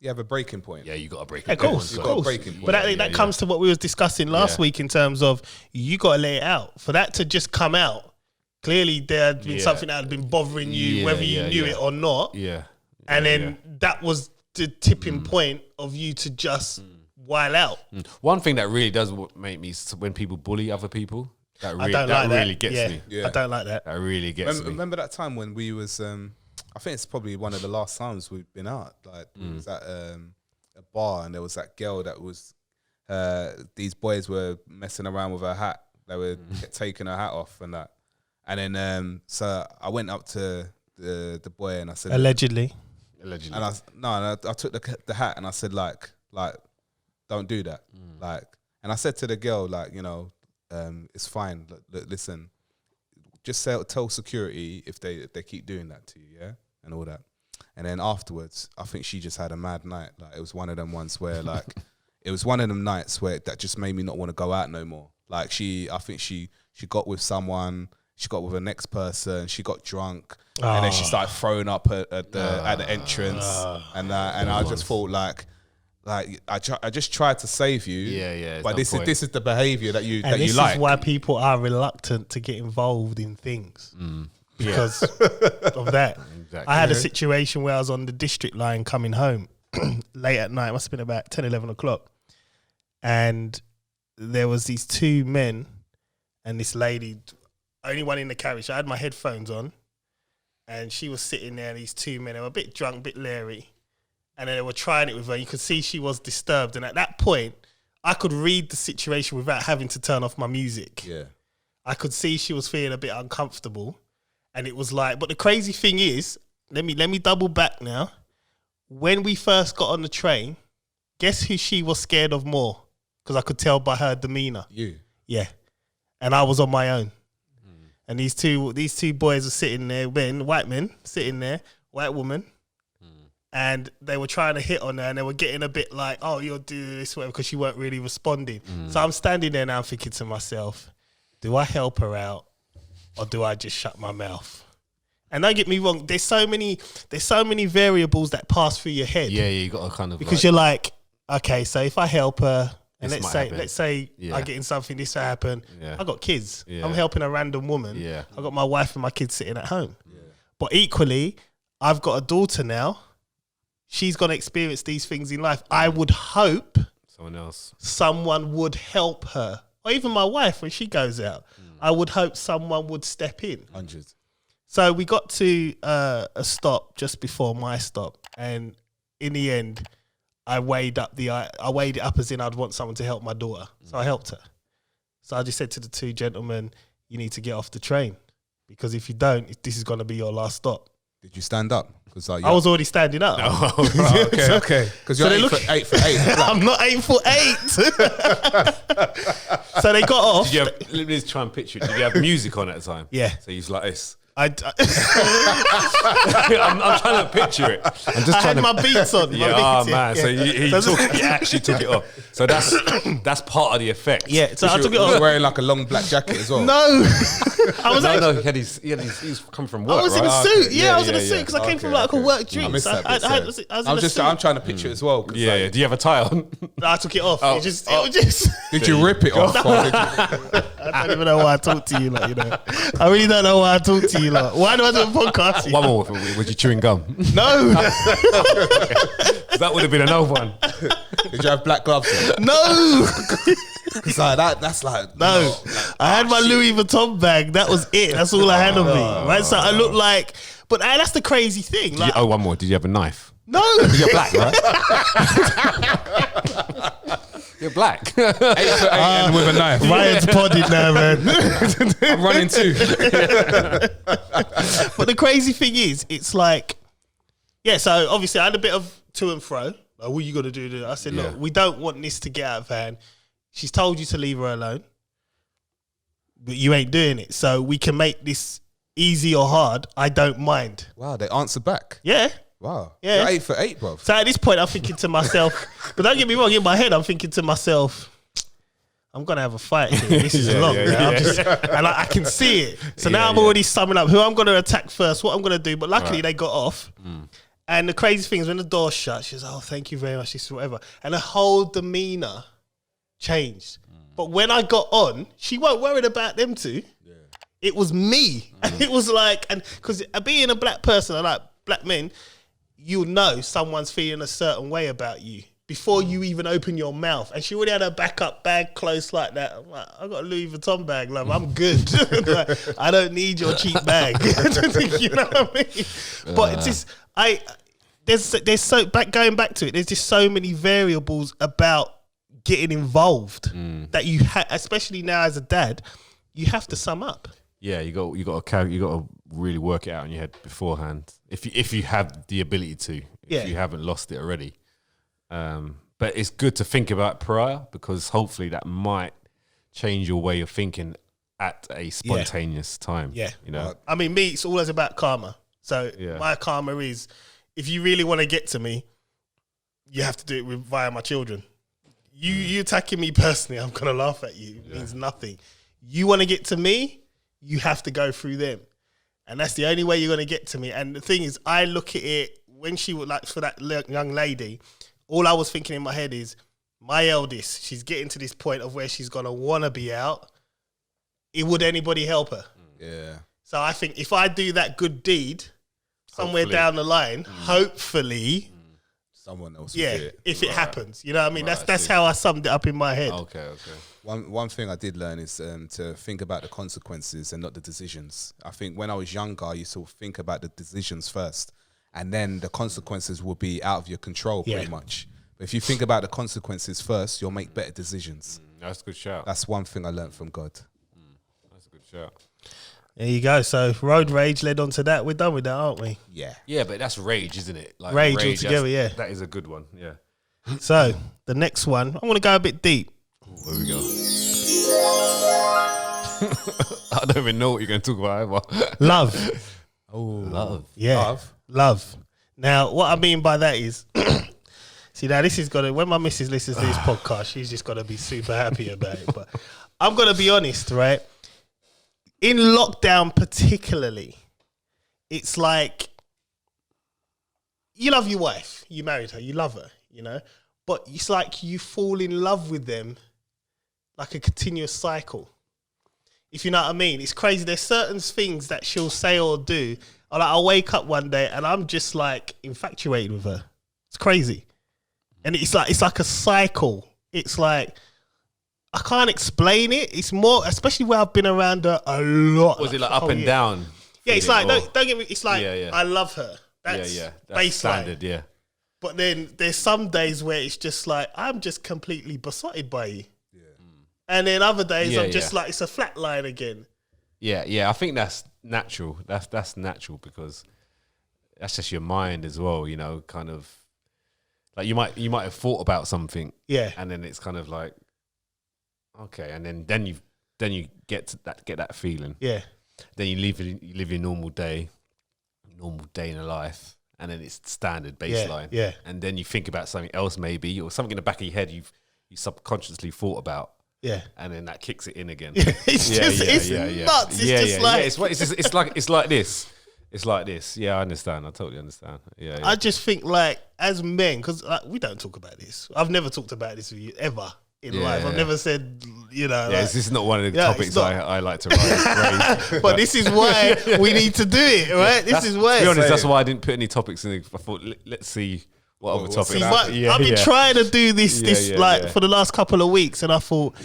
You have a breaking point. Yeah, you got a breaking point. Of course, you got a breaking point. But that comes to what we was discussing last week in terms of you got to lay it out. For that to just come out, clearly there had been something that had been bothering you, whether you knew it or not. Yeah. And then that was the tipping point of you to just while out. One thing that really does make me, when people bully other people, that really gets me. Yeah. I don't like that. That really gets me. Remember that time when we was... I think it's probably one of the last times we've been out. Like, it was at a bar, and there was that girl that was... these boys were messing around with her hat. They were taking her hat off and that. And then, so I went up to the boy and I said... Allegedly. And I took the hat and I said, like, don't do that. Like, and I said to the girl, like, you know, it's fine. Listen, just tell security if they keep doing that to you, yeah? And all that. And then afterwards, I think she just had a mad night. Like, it was one of them ones where, like, it was one of them nights where that just made me not want to go out no more. Like, I think she got with someone, she got with the next person, she got drunk, and then she started throwing up at the entrance, and I just thought like I just tried to save you, but this is the behaviour that you like. This is why people are reluctant to get involved in things because of that. Exactly. I had a situation where I was on the district line coming home late at night. It must have been about 10, 11 o'clock, and there was these two men and this lady. Only one in the carriage. I had my headphones on, and she was sitting there. And these two men, they were a bit drunk, a bit leery, and then they were trying it with her. You could see she was disturbed, and at that point, I could read the situation without having to turn off my music. Yeah, I could see she was feeling a bit uncomfortable, and it was like. But the crazy thing is, let me double back now. When we first got on the train, Guess who she was scared of more? Because I could tell by her demeanor. You. Yeah. And I was on my own. And these two boys are sitting there, white men sitting there, white woman, and they were trying to hit on her, and they were getting a bit like, "Oh, you'll do this," whatever, because she weren't really responding. So I'm standing there now, thinking to myself, "Do I help her out, or do I just shut my mouth?" And don't get me wrong, there's so many variables that pass through your head. Yeah, you got to kind of because you're like, okay, so if I help her. And let's say yeah. I get in something, this will happen. Yeah. I got kids. Yeah. I'm helping a random woman. Yeah. I got my wife and my kids sitting at home. Yeah. But equally, I've got a daughter now. She's going to experience these things in life. I would hope someone would help her. Or even my wife when she goes out. I would hope someone would step in. 100. So we got to a stop just before my stop. And in the end, I weighed it up as in I'd want someone to help my daughter. So I helped her. So I just said to the two gentlemen, you need to get off the train. Because if you don't, this is going to be your last stop. Did you stand up? I was already standing up. Oh, okay. Because you're 8 for 8. I'm not 8 for 8. So they got off. Let me just try and picture it. Did you have music on at the time? Yeah. So he's like this. I'm trying to picture it. I had my beats on. Yeah, man. So he actually took it off. So that's part of the effect. Yeah. So I took it off. off. Wearing like a long black jacket as well. No, I was he was coming from work. I was in a suit. Yeah, I was in a suit because I came from like a work drink. I missed that. I'm trying to picture it as well. Yeah. Do you have a tie on? I took it off. It was just. Did you rip it off? I don't even know why I talk to you, like, you know. I really don't know why I talk to you, like. Why do I do a podcast? One more. Was you chewing gum? No. That would have been another one. Did you have black gloves on? No. It's like that's like no. I had my Louis Vuitton bag. That was it. That's all I had on me. Right. So I look like, but that's the crazy thing. Like, one more. Did you have a knife? No. You're black, right? You're black. 8 for 8 and with a knife. Ryan's podded now, man. I'm running too. But the crazy thing is, it's like, yeah, so obviously I had a bit of to and fro. Like, what are you going to do? I said, look, we don't want this to get out of hand. She's told you to leave her alone, but you ain't doing it. So we can make this easy or hard. I don't mind. Wow, they answer back. Yeah. Wow. Yeah. You're 8 for 8, bro. So at this point, I'm thinking to myself, but don't get me wrong, in my head, I'm thinking to myself, I'm going to have a fight here. This is long. And I can see it. So now I'm already summing up who I'm going to attack first, what I'm going to do. But luckily, they got off. And the crazy thing is when the door shut, she was, oh, thank you very much, this is whatever. And her whole demeanor changed. But when I got on, she weren't worried about them two. Yeah. It was me. And it was like, and because being a black person, I like black men, you'll know someone's feeling a certain way about you before you even open your mouth. And she already had her backup bag close like that. I'm like, I got a Louis Vuitton bag, love. I'm good. Like, I don't need your cheap bag. You know what I mean? But it's just, there's so going back to it. There's just so many variables about getting involved that you especially now as a dad, you have to sum up. Yeah, you got to really work it out in your head beforehand. If you have the ability to, if you haven't lost it already. But it's good to think about prior because hopefully that might change your way of thinking at a spontaneous time. Yeah, you know. I mean, me, it's always about karma. So my karma is, if you really want to get to me, you have to do it via my children. You attacking me personally, I'm gonna laugh at you. It means nothing. You want to get to me, you have to go through them. And that's the only way you're going to get to me. And the thing is, I look at it, when she was like, for that young lady, all I was thinking in my head is, my eldest, she's getting to this point of where she's going to want to be out. Would anybody help her? Yeah. So I think if I do that good deed, somewhere down the line, hopefully... someone else will do it. If it happens. You know what I mean? That's how I summed it up in my head. Okay. One thing I did learn is to think about the consequences and not the decisions. I think when I was younger, I used to think about the decisions first, and then the consequences will be out of your control pretty much. But if you think about the consequences first, you'll make better decisions. That's a good shout. That's one thing I learned from God. That's a good shout. There you go. So road rage led on to that. We're done with that, aren't we? Yeah. Yeah, but that's rage, isn't it? Like rage altogether, That is a good one, yeah. So the next one, I'm gonna go a bit deep. Here we go. I don't even know what you're going to talk about either. Love. Love. Yeah. Love. Now, what I mean by that is, see, now this is gonna, when my missus listens to this podcast, she's just gonna be super happy about it. But I'm gonna be honest, right? In lockdown, particularly, it's like you love your wife, you married her, you love her, you know, but it's like you fall in love with them like a continuous cycle. If you know what I mean, it's crazy. There's certain things that she'll say or do. Or like I'll wake up one day and I'm just like infatuated with her. It's crazy, and it's like a cycle. It's like I can't explain it. It's more, especially where I've been around her a lot. Was it like up and down? Yeah, it's like don't get me. It's like I love her. That's baseline. Standard. Yeah. But then there's some days where it's just like I'm just completely besotted by you. And then other days I'm just like, it's a flat line again. Yeah. I think that's natural. That's natural because that's just your mind as well, you know, kind of like you might have thought about something. Yeah. And then it's kind of like, okay. And then you get that feeling. Yeah. Then you live your normal day in a life, and then it's standard baseline. Yeah. And then you think about something else maybe, or something in the back of your head you subconsciously thought about. Yeah, and then that kicks it in again. It's nuts. It's like this. It's like this. Yeah, I understand. I totally understand. Yeah. I just think like as men, because we don't talk about this. I've never talked about this with you ever in life. I've never said, you know. Yeah, this is not one of the topics I like to raise. But this is why we need to do it, right? This is why. To be honest, that's why I didn't put any topics in. I thought, let's see. What other topics? I've been trying to do this for the last couple of weeks, and I thought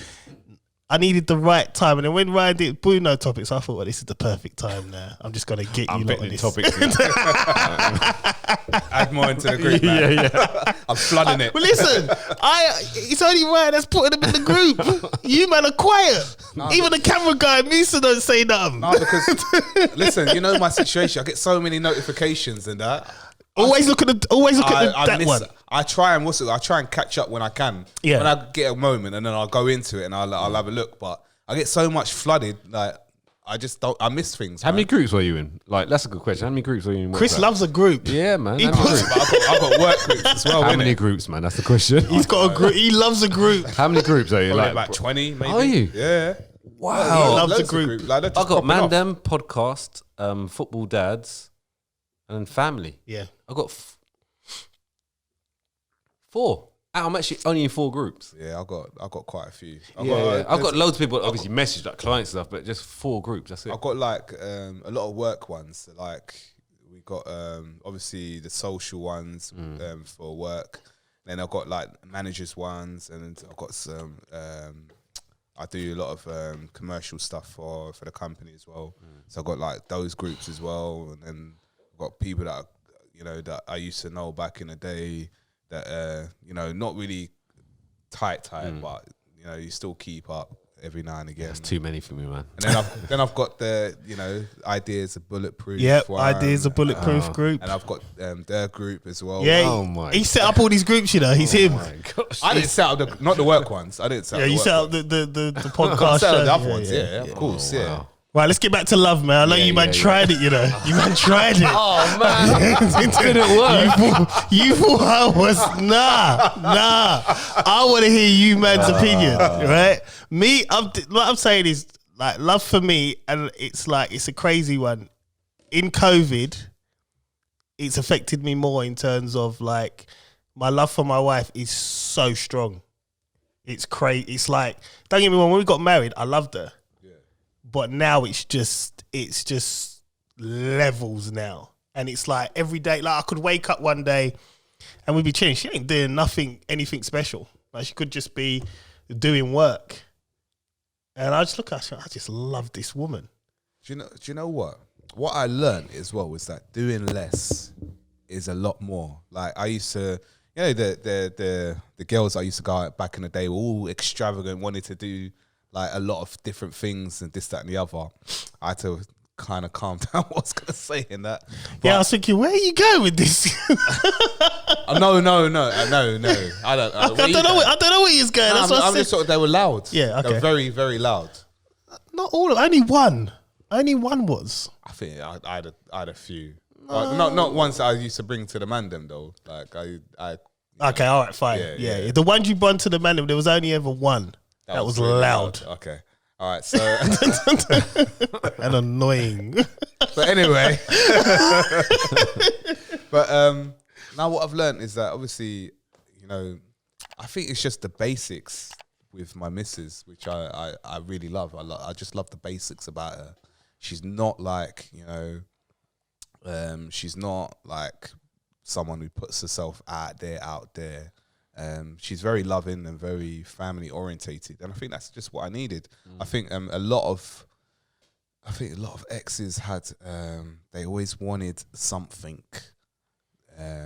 I needed the right time. And then when Ryan did Bruno topics, I thought, well, this is the perfect time now. I'm just gonna get you lot on this. Topics. Add more into the group, man. Yeah. I'm flooding it. Well, listen, it's only Ryan that's putting them in the group. You man are quiet. Even the camera guy, Mussa, don't say nothing. No, because listen, you know my situation. I get so many notifications and that. Always look at that one. I try and catch up when I can. Yeah. When I get a moment, and then I'll go into it and I'll have a look. But I get so much flooded, like I miss things. How many groups were you in? Like, that's a good question. How many groups were you in? Chris loves a group. Yeah, man. I've got work groups as well. How many groups, man? That's the question. He's got a group. He loves a group. How many groups are you? Probably like about 20, maybe. Are you? Yeah. Wow. He loves a group. Like, I got Mandem podcast, Football Dads, and Family. Yeah. I got 4. I'm actually only in 4 groups. Yeah, I got quite a few. I've got loads of people obviously message like clients stuff, but just 4 groups. That's it. I've got like a lot of work ones. Like we got obviously the social ones for work. Then I've got like managers ones, and I've got some. I do a lot of commercial stuff for the company as well. So I've got like those groups as well, and then I've got people that that I used to know back in the day. That not really tight, but you still keep up every now and again. That's too many for me, man. And then I've got the ideas of bulletproof. Yep, ideas of bulletproof group. And I've got their group as well. Yeah, he set up all these groups. He's him. My gosh. I didn't set up not the work ones. I didn't set up. Yeah, you set up the podcast. I set up the other ones. Yeah, of course. Yeah. Wow. Right, let's get back to love, man. I know you tried it, You man tried it. Oh, man. It didn't work. You thought I was, nah. I want to hear you man's opinion, right? Me, what I'm saying is, like, love for me, and it's a crazy one. In COVID, it's affected me more in terms of, like, my love for my wife is so strong. It's crazy. It's like, don't get me wrong, when we got married, I loved her. But now it's just levels now. And it's like every day, like I could wake up one day and we'd be chilling. She ain't doing anything special. Like she could just be doing work. And I just look at her, I just love this woman. Do you know what? What I learned as well was that doing less is a lot more. Like I used to, the girls I used to go out back in the day were all extravagant, wanted to do like a lot of different things and this, that, and the other. I had to kind of calm down what I was gonna say in that. But yeah, I was thinking, where are you going with this? no. I don't know. I don't know where he's going. That's what I I'm said. just sort of, they were loud. Yeah, okay. They were very, very loud. Not all of only one. Only one was. I think I had a few. Not ones that I used to bring to the mandem though. Like I Okay, all right, fine. Yeah. The ones you brought to the mandem, there was only ever one that was really loud. Okay. All right, so and annoying. but anyway, but now what I've learned is that obviously, you know, I think it's just the basics with my missus, which I really love. I just love the basics about her. She's not like, you know, she's not like someone who puts herself out there. She's very loving and very family orientated, and I think that's just what I needed. I think a lot of exes had they always wanted something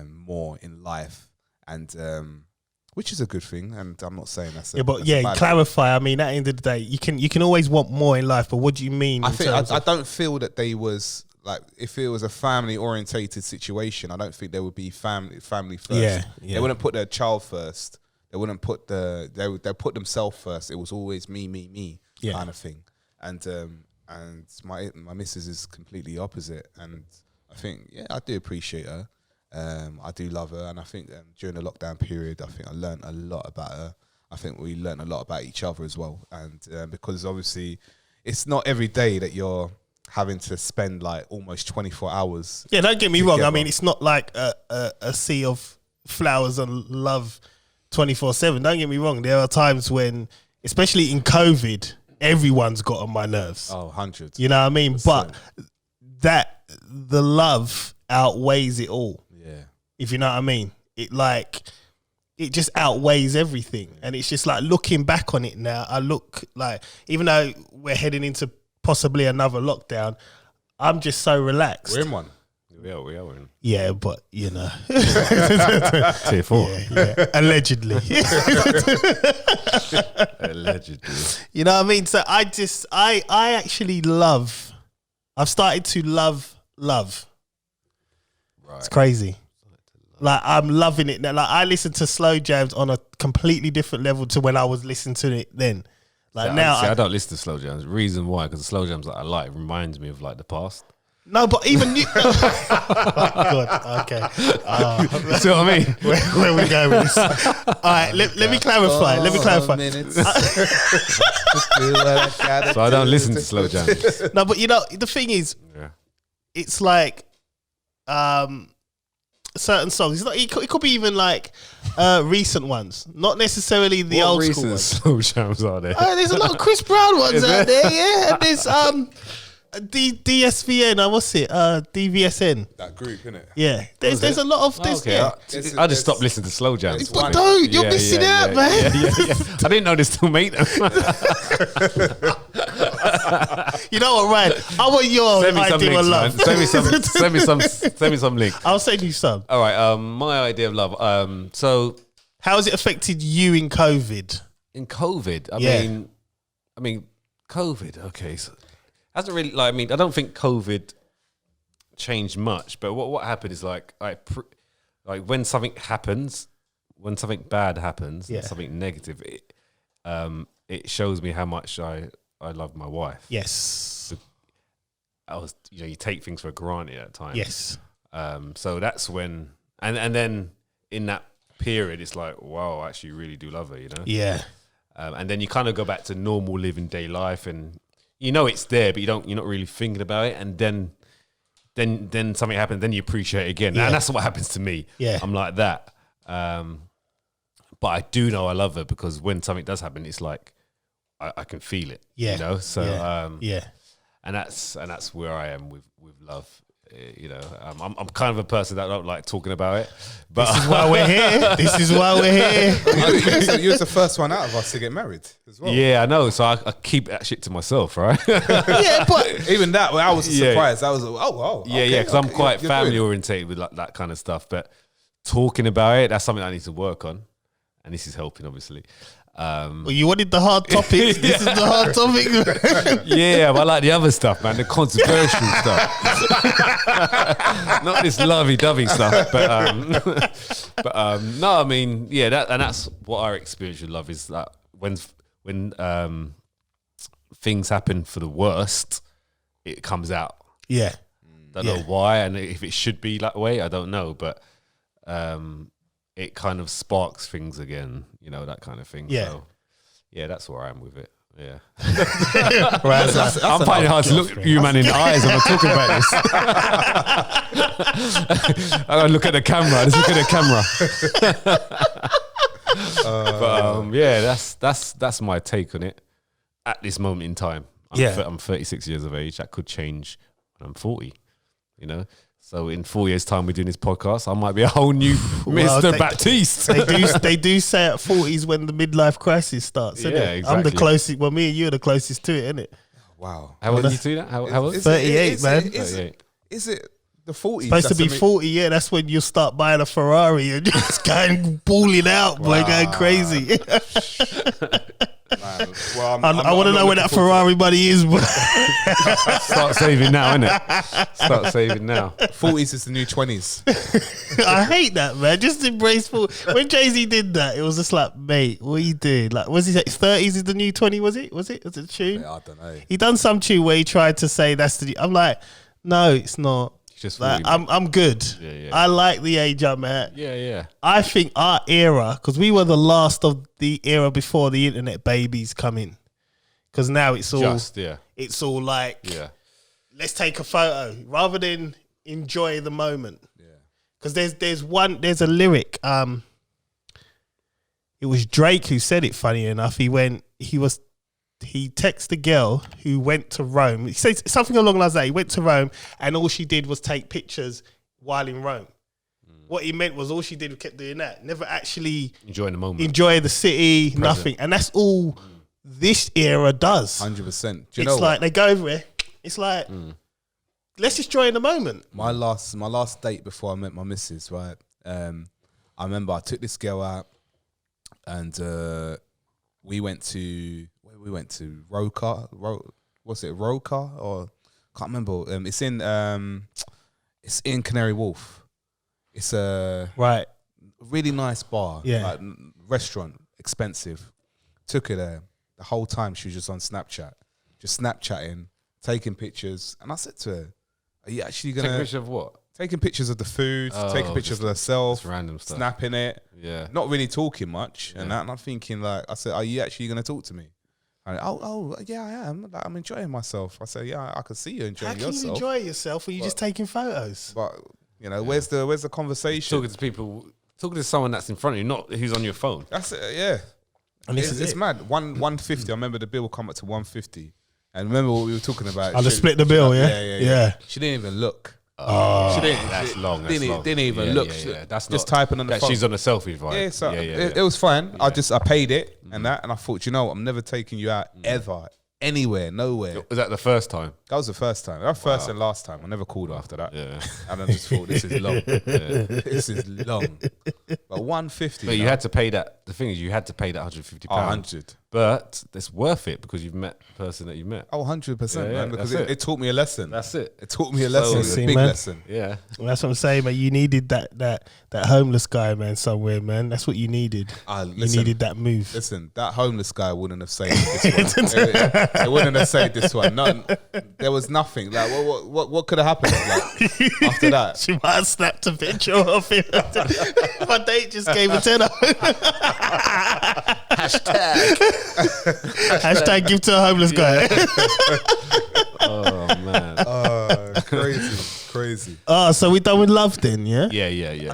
more in life, and which is a good thing. And I'm not saying that's clarify. I mean, at the end of the day, you can always want more in life, but what do you mean? I don't feel that they was. Like, if it was a family orientated situation, I don't think there would be family first. Yeah. They wouldn't put their child first. They wouldn't put they put themselves first. It was always me kind of thing. And my missus is completely opposite. And I think, I do appreciate her. I do love her. And I think during the lockdown period, I think I learned a lot about her. I think we learned a lot about each other as well. And because obviously it's not every day that you're having to spend like almost 24 hours. Yeah, don't get me wrong. I mean, it's not like a sea of flowers and love 24/7. Don't get me wrong. There are times when, especially in COVID, everyone's got on my nerves. Oh, hundreds. You know what I mean? But the love outweighs it all. Yeah. If you know what I mean. It just outweighs everything. And it's just like, looking back on it now, I look like, even though we're heading into possibly another lockdown, I'm just so relaxed. We're in one. We are in. Yeah, but you know, Tier 4. Yeah. Allegedly. Allegedly. You know what I mean? So I actually I've started to love. Right. It's crazy. Like, I'm loving it now. Like, I listen to slow jams on a completely different level to when I was listening to it then. Like, I don't listen to slow jams. Reason why, because the slow jams that I like reminds me of like the past. No, but even you. Oh, God, okay. See what I mean? Where we going with this? All right, let me clarify. So I don't listen to slow jams. No, but you know, the thing is, it's like certain songs. It's not, it could be even like recent ones, not necessarily the old school ones. Slow jams are there? There's a lot of Chris Brown ones out there, yeah. And there's DSVN, what's it? DVSN. That group, innit? Yeah. There's a lot of this. Okay. I just stopped listeing to slow jams. But don't, you're missing out, man. Yeah. I didn't know they still make them. You know what, Ryan? I want your idea of love. Send me some link. I'll send you some. All right. My idea of love. So, how has it affected you in COVID? In COVID, I mean, COVID. Okay, so hasn't really like. I mean, I don't think COVID changed much. But what happened is like when something happens, when something bad happens, something negative, it shows me how much I love my wife. Yes. I was, you take things for granted at times. Yes. So that's when, and then in that period, it's like, wow, I actually really do love her, you know? Yeah. And then you kind of go back to normal living day life, and you know it's there, but you're not really thinking about it. And then something happens, then you appreciate it again. And that's what happens to me. Yeah. I'm like that. But I do know I love her, because when something does happen, it's like I can feel it. Yeah. You know? So and that's where I am with love. You know, I'm kind of a person that don't like talking about it, but this is why we're here. This is why we're here. You was the first one out of us to get married as well. Yeah, I know. So I keep that shit to myself, right? Yeah, but even that, I was surprised. I was because I'm quite family orientated with like that kind of stuff. But talking about it, that's something I need to work on, and this is helping, obviously. Well, you wanted the hard topics. This is the hard topic. Yeah, but I like the other stuff, man. The controversial stuff, not this lovey-dovey stuff. But no, I mean, yeah, that's what our experience with love is. Like when things happen for the worst, it comes out. Yeah, don't know why, and if it should be that way, I don't know, but it kind of sparks things again, you know, that kind of thing. Yeah. So, yeah, that's where I am with it. Yeah. right. I'm finding it hard to look you man in the eyes when I'm talking about this. I gotta look at the camera. Let's look at the camera. But yeah, that's my take on it at this moment in time. I'm 36 years of age. That could change when I'm 40, you know. So in 4 years' time, we're doing this podcast. I might be a whole new Mr. Baptiste. They do say at 40s when the midlife crisis starts. Isn't it? Exactly. I'm the closest. Well, me and you are the closest to it, isn't it? Wow. How old are you to that? How old? 38, man. 38. Is it the 40s? Supposed to be 40, yeah. That's when you start buying a Ferrari and just going balling out, boy, going crazy. Man, well, I want to know where that Ferrari money is. Start saving now, innit? Start saving now. 40s is the new 20s. I hate that, man. Just embrace 40. When Jay-Z did that, it was just like, mate, what you did? Like, was he like 30s is the new 20? Was it a tune? Yeah, I don't know. He done some tune where he tried to say that's the. I'm like, no, it's not. Just like, I'm good. Yeah. I like the age I'm at. Yeah. I think our era, because we were the last of the era before the internet babies come in. Because now it's all it's all like, let's take a photo rather than enjoy the moment. Yeah. Because there's a lyric. It was Drake who said it. Funny enough, he texted a girl who went to Rome. He said something along the lines of that. He went to Rome and all she did was take pictures while in Rome. What he meant was all she did was kept doing that. Never actually enjoying the moment. Enjoy the city, present. Nothing. And that's all this era does. 100%. It's like they go over it. It's like, let's just enjoy the moment. My last date before I met my missus, right? I remember I took this girl out and we went to Roka. Was it Roka or can't remember? It's in Canary Wharf. It's a really nice bar, like restaurant, expensive. Took her there. The whole time she was just on Snapchat, just Snapchatting, taking pictures. And I said to her, "Are you actually gonna take a picture of what? Taking pictures of the food, taking pictures of herself, random stuff, snapping it, not really talking much, and that. And I'm thinking, like, I said, "Are you actually gonna talk to me?" And, yeah, I am. Like, I'm enjoying myself. I said, "Yeah, I can see you enjoying yourself." How can you enjoy yourself when you're just taking photos? But you know, where's the conversation? Talking to people, talking to someone that's in front of you, not who's on your phone. That's it. Yeah, and it's mad. 150. I remember the bill come up to 150, and remember what we were talking about. I'll just split the bill. Yeah. She didn't even look. She didn't. That's long. Didn't even look. That's just typing on the phone. She's on a selfie vibe. Yeah, so it was fine. I paid it and that, and I thought, you know, I'm never taking you out ever, anywhere, nowhere. Was that the first time? That was the first time. That was first and last time. I never called her after that. Yeah, and I just thought, this is long. This is long. But 150. But you had to pay that. The thing is, you had to pay that £150. 100. But it's worth it because you've met the person that you met. 100%, man. Because it taught me a lesson. That's it. It taught me a lesson. It's a big lesson. Yeah. Well, that's what I'm saying, man. You needed that homeless guy, man, somewhere, man. That's what you needed. You needed that move. Listen, that homeless guy wouldn't have saved this one. It wouldn't have saved this one. There was nothing. Like, what could have happened? Like, after that, she might have snapped a picture of him. My date just gave a tenner. Hashtag give to a homeless guy. Oh man. Crazy. Oh, so we done with love then, yeah? Yeah.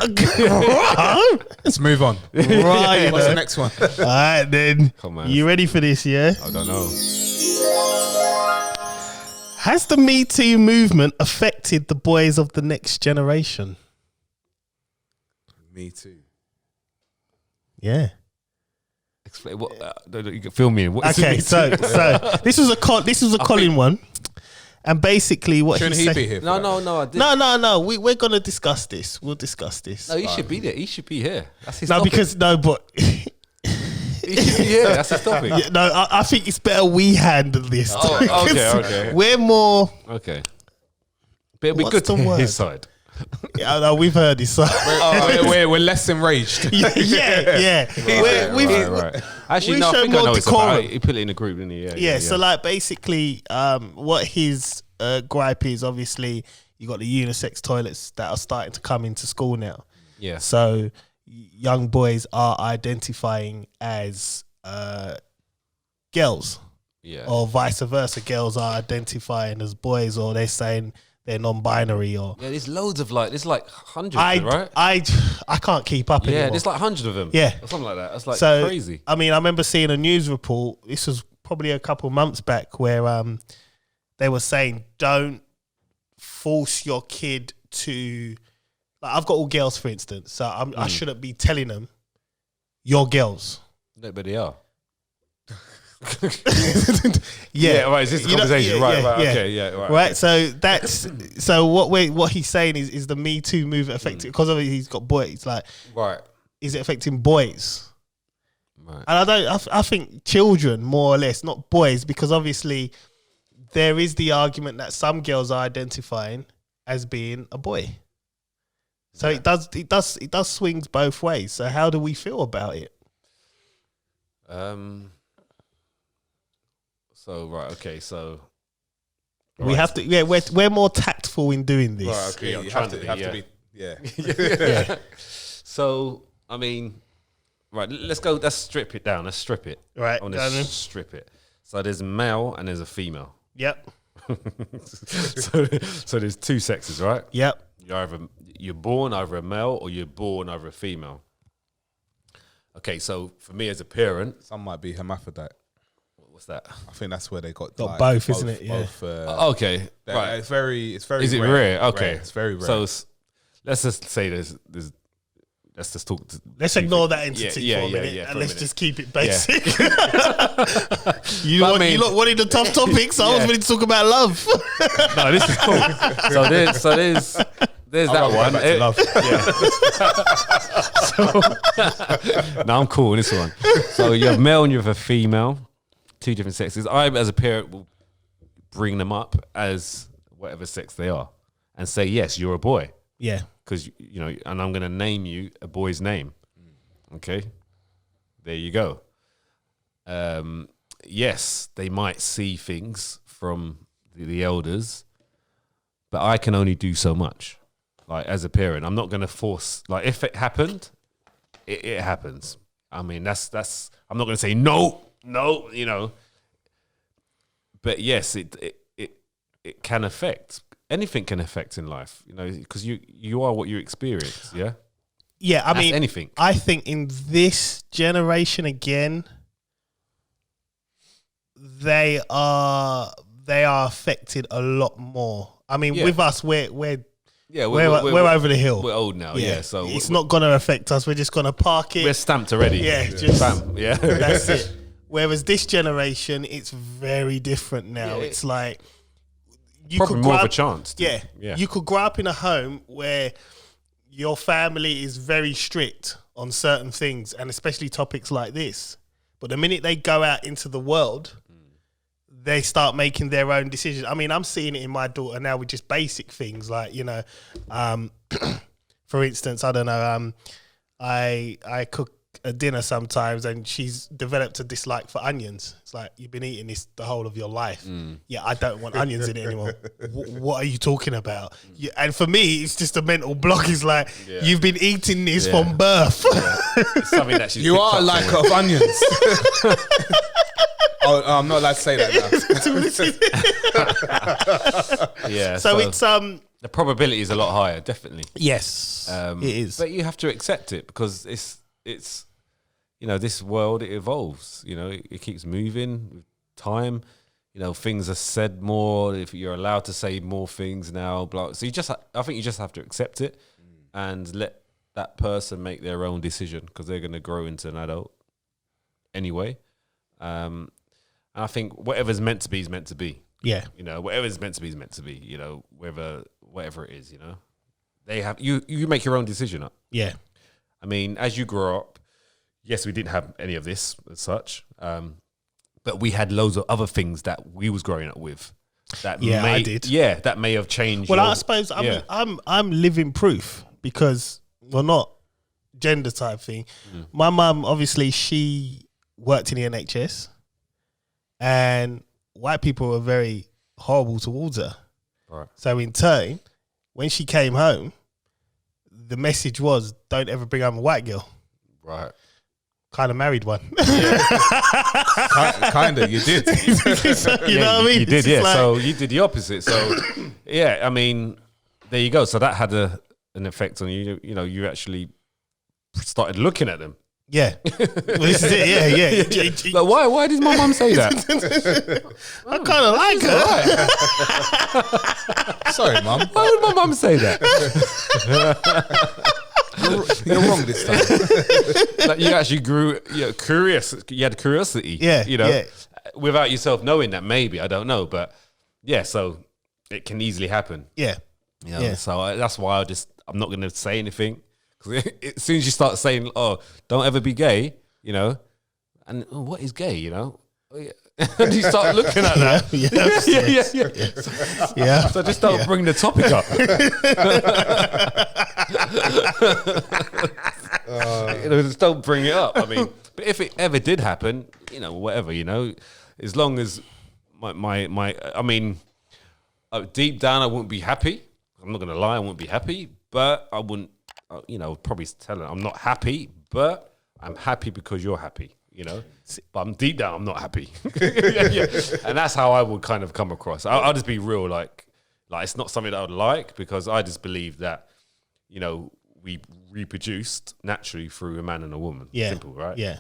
Let's move on. Right. What's the next one? All right then. Come on. You ready for this, yeah? I don't know. Has the Me Too movement affected the boys of the next generation? Me Too. Yeah. Explain what. You can fill me in. What is okay, so this was a Colin one, and basically what he said. Be here No, I didn't. No. We're gonna discuss this. We'll discuss this. No, he should be there. He should be here. That's his. No, topic. because but Yeah, that's his topic. Yeah, no, I think it's better we handle this. Oh, okay. We're more. Okay. But it'll be What's good to the hear word? his side. Yeah, no, we've heard this. We're less enraged. yeah. Right. Actually, we no, I show think I more know it's decorum. about. He put it in a group, didn't he? Yeah, so like basically, what his gripe is, obviously, you got the unisex toilets that are starting to come into school now. Yeah. So young boys are identifying as girls, or vice versa. Girls are identifying as boys, or they're saying they're non-binary, or Yeah, there's loads of there's like hundreds, right? I can't keep up anymore. Yeah, there's like 100 of them. Yeah. Or something like that. That's like So, crazy. I mean, I remember seeing a news report. This was probably a couple of months back, where they were saying, don't force your kid to. Like, I've got all girls, for instance, so I shouldn't be telling them you're girls. No, but they are. Yeah, right. Is this the conversation? Right. Okay. Yeah. Right. So that's what he's saying is the Me Too movement affecting, because obviously he's got boys. Like, Right. is it affecting boys? Right. And I think children more or less, not boys, because obviously there is the argument that some girls are identifying as being a boy. So it does swings both ways. So how do we feel about it? So right. Okay. So We have to. Yeah, we're more tactful in doing this. Right, okay, Yeah, you I'm have trying to to be. be, Yeah. So I mean, right. Let's strip it down. Let's strip it. Right. I want to strip it. So there's a male and there's a female. Yep. so there's two sexes, right? Yep. You're born either a male or you're born either a female. Okay, so for me as a parent, Some might be hermaphrodite. what's that? I think that's where they got both, isn't it? Yeah. Okay, right. It's very. Is it rare? Okay, It's very rare. So let's just say there's. Let's just talk. Let's ignore that entity for a minute, and let's just keep it basic. You lot wanted the tough topics. I was ready to talk about love. No, this is cool. So there's that one. No, I'm cool with this one. So you have male and you have a female, two different sexes. I, as a parent, will bring them up as whatever sex they are, and say, yes, you're a boy. Yeah. Because, and I'm going to name you a boy's name. Okay? There you go. Yes, they might see things from the elders, but I can only do so much. Like, as a parent, I'm not going to force, like, if it happened, it happens. I mean, that's, I'm not going to say no, but yes, it can affect. Anything can affect in life, because you are what you experience, yeah? Yeah, I mean, anything. I think in this generation again, they are affected a lot more. I mean, with us, we're over the hill. We're old now, yeah. So it's not gonna affect us. We're just gonna park it. We're stamped already. Yeah, just stamp. Yeah, that's it. Whereas this generation, it's very different now. Yeah, it's like you probably could more of a chance. Yeah, you could grow up in a home where your family is very strict on certain things, and especially topics like this. But the minute they go out into the world, they start making their own decisions. I mean, I'm seeing it in my daughter now with just basic things like, for instance, I don't know, I cook a dinner sometimes and she's developed a dislike for onions. It's like, you've been eating this the whole of your life. Yeah, I don't want onions in it anymore. What are you talking about? And for me, it's just a mental block. It's like, you've been eating this from birth. It's something that she's you are a liker of onions. Oh, I'm not allowed to say that now. Yeah. So it's the probability is a lot higher, definitely. Yes, it is. But you have to accept it because it's this world, it evolves. It keeps moving with time. Things are said more. If you're allowed to say more things now, blah. So I think you just have to accept it and let that person make their own decision because they're going to grow into an adult anyway. And I think whatever's meant to be is meant to be. Yeah. Whatever's meant to be is meant to be. Whatever it is, they have you make your own decision up. Yeah. I mean, as you grow up, yes, we didn't have any of this as such, but we had loads of other things that we was growing up with. That I did. Yeah, that may have changed. Well, I suppose I'm living proof because, well, not gender type thing. My mum, obviously, she worked in the NHS, and white people were very horrible towards her. Right. So in turn, when she came home, the message was, don't ever bring home a white girl. Right. Kind of married one. Kind of, you did. So, you know what I mean? You did, yeah. Like, so you did the opposite. So, yeah, I mean, there you go. So that had an effect on you. You know, you actually started looking at them. Yeah. Well, this is it. Yeah. Like, why did my mum say that? I kind of like her. Sorry, mum. Why would my mum say that? You're wrong this time. Like, you actually grew curious. You had curiosity. Yeah. You know, without yourself knowing that, maybe, I don't know. But yeah, so it can easily happen. Yeah. You know? So that's why I'm not going to say anything. Because as soon as you start saying, "Oh, don't ever be gay," you know, and what is gay, you know, and you start looking at that, yeah. So just don't bring the topic up. You know, just don't bring it up. I mean, but if it ever did happen, you know, whatever, you know, as long as my I mean, deep down, I wouldn't be happy. I'm not going to lie, I wouldn't be happy, but I wouldn't. You know, probably tell her I'm not happy, but I'm happy because you're happy, you know. But I'm deep down, I'm not happy. And that's how I would kind of come across. I'll just be real, like it's not something that I would like, because I just believe that, you know, we reproduced naturally through a man and a woman. Yeah. Simple, right? Yeah.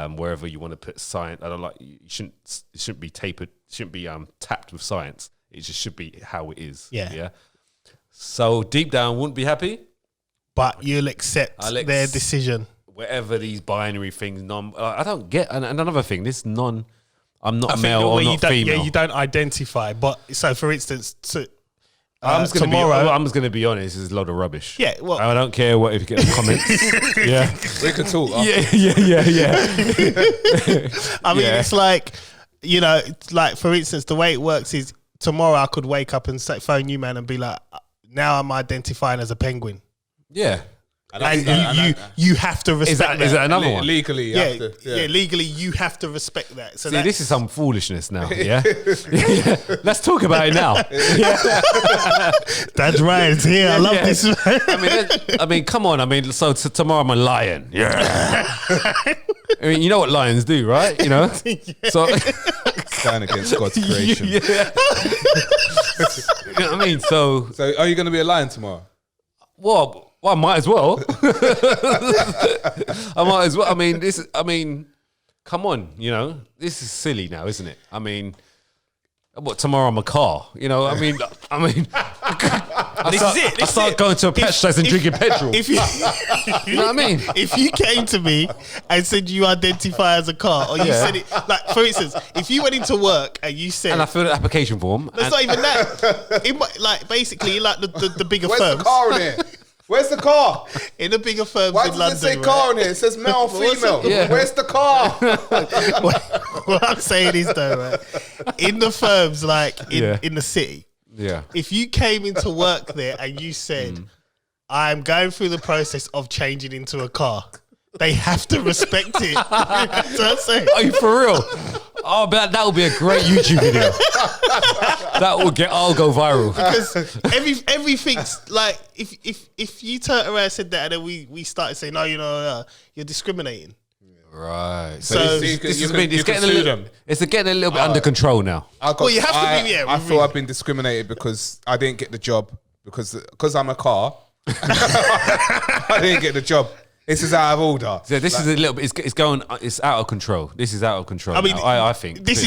Wherever you want to put science, I don't like. It shouldn't be tapered. Shouldn't be tapped with science. It just should be how it is. Yeah. Yeah. So deep down, wouldn't be happy. But you'll accept their decision. Whatever these binary things, I don't get. And another thing, I'm not male or not female. Yeah, you don't identify. But so, for instance, I'm just going to be honest. It's a load of rubbish. Yeah, well, I don't care what if you get the comments. Yeah, we can talk. Yeah. I mean, it's like, you know, it's like, for instance, the way it works is tomorrow I could wake up and phone you, man, and be like, now I'm identifying as a penguin. Yeah. And you have to respect that. Is that another one? Legally, legally you have to respect that. So see, this is some foolishness now. Yeah, let's talk about it now. That's right. It's here. I love this. I mean, come on. I mean, so tomorrow I'm a lion. Yeah. I mean, you know what lions do, right? You know. So stand against God's creation. You know what I mean? So are you going to be a lion tomorrow? Well, I might as well. I might as well. I mean, come on, you know, this is silly now, isn't it? I mean, what, tomorrow I'm a car, you know? I mean, I start going to a petrol station and drinking petrol. If you, you know what I mean? If you came to me and said you identify as a car, or you said it, like, for instance, if you went into work and you said, and I filled an application form, that's not even that. Like, basically, like the bigger Where's firms. the car in here? Where's the car? In the bigger firms Why in does London, it say right? car in here? It says male, female. Yeah. Where's the car? What I'm saying is, though, right, in the firms, like in the city, if you came into work there and you said, I'm going through the process of changing into a car, they have to respect it. That's what I'm saying. Are you for real? Oh, but that would be a great YouTube video. I'll go viral. Because everything's like, if you turned around and said that, and then we started saying, no, you know, you're discriminating. Right. So it's getting a little bit under control now. Well, you have to be. I feel I've been discriminated because I didn't get the job because I'm a car. I didn't get the job. This is out of order. Yeah, this is a little bit. It's out of control. This is out of control. I mean, I think this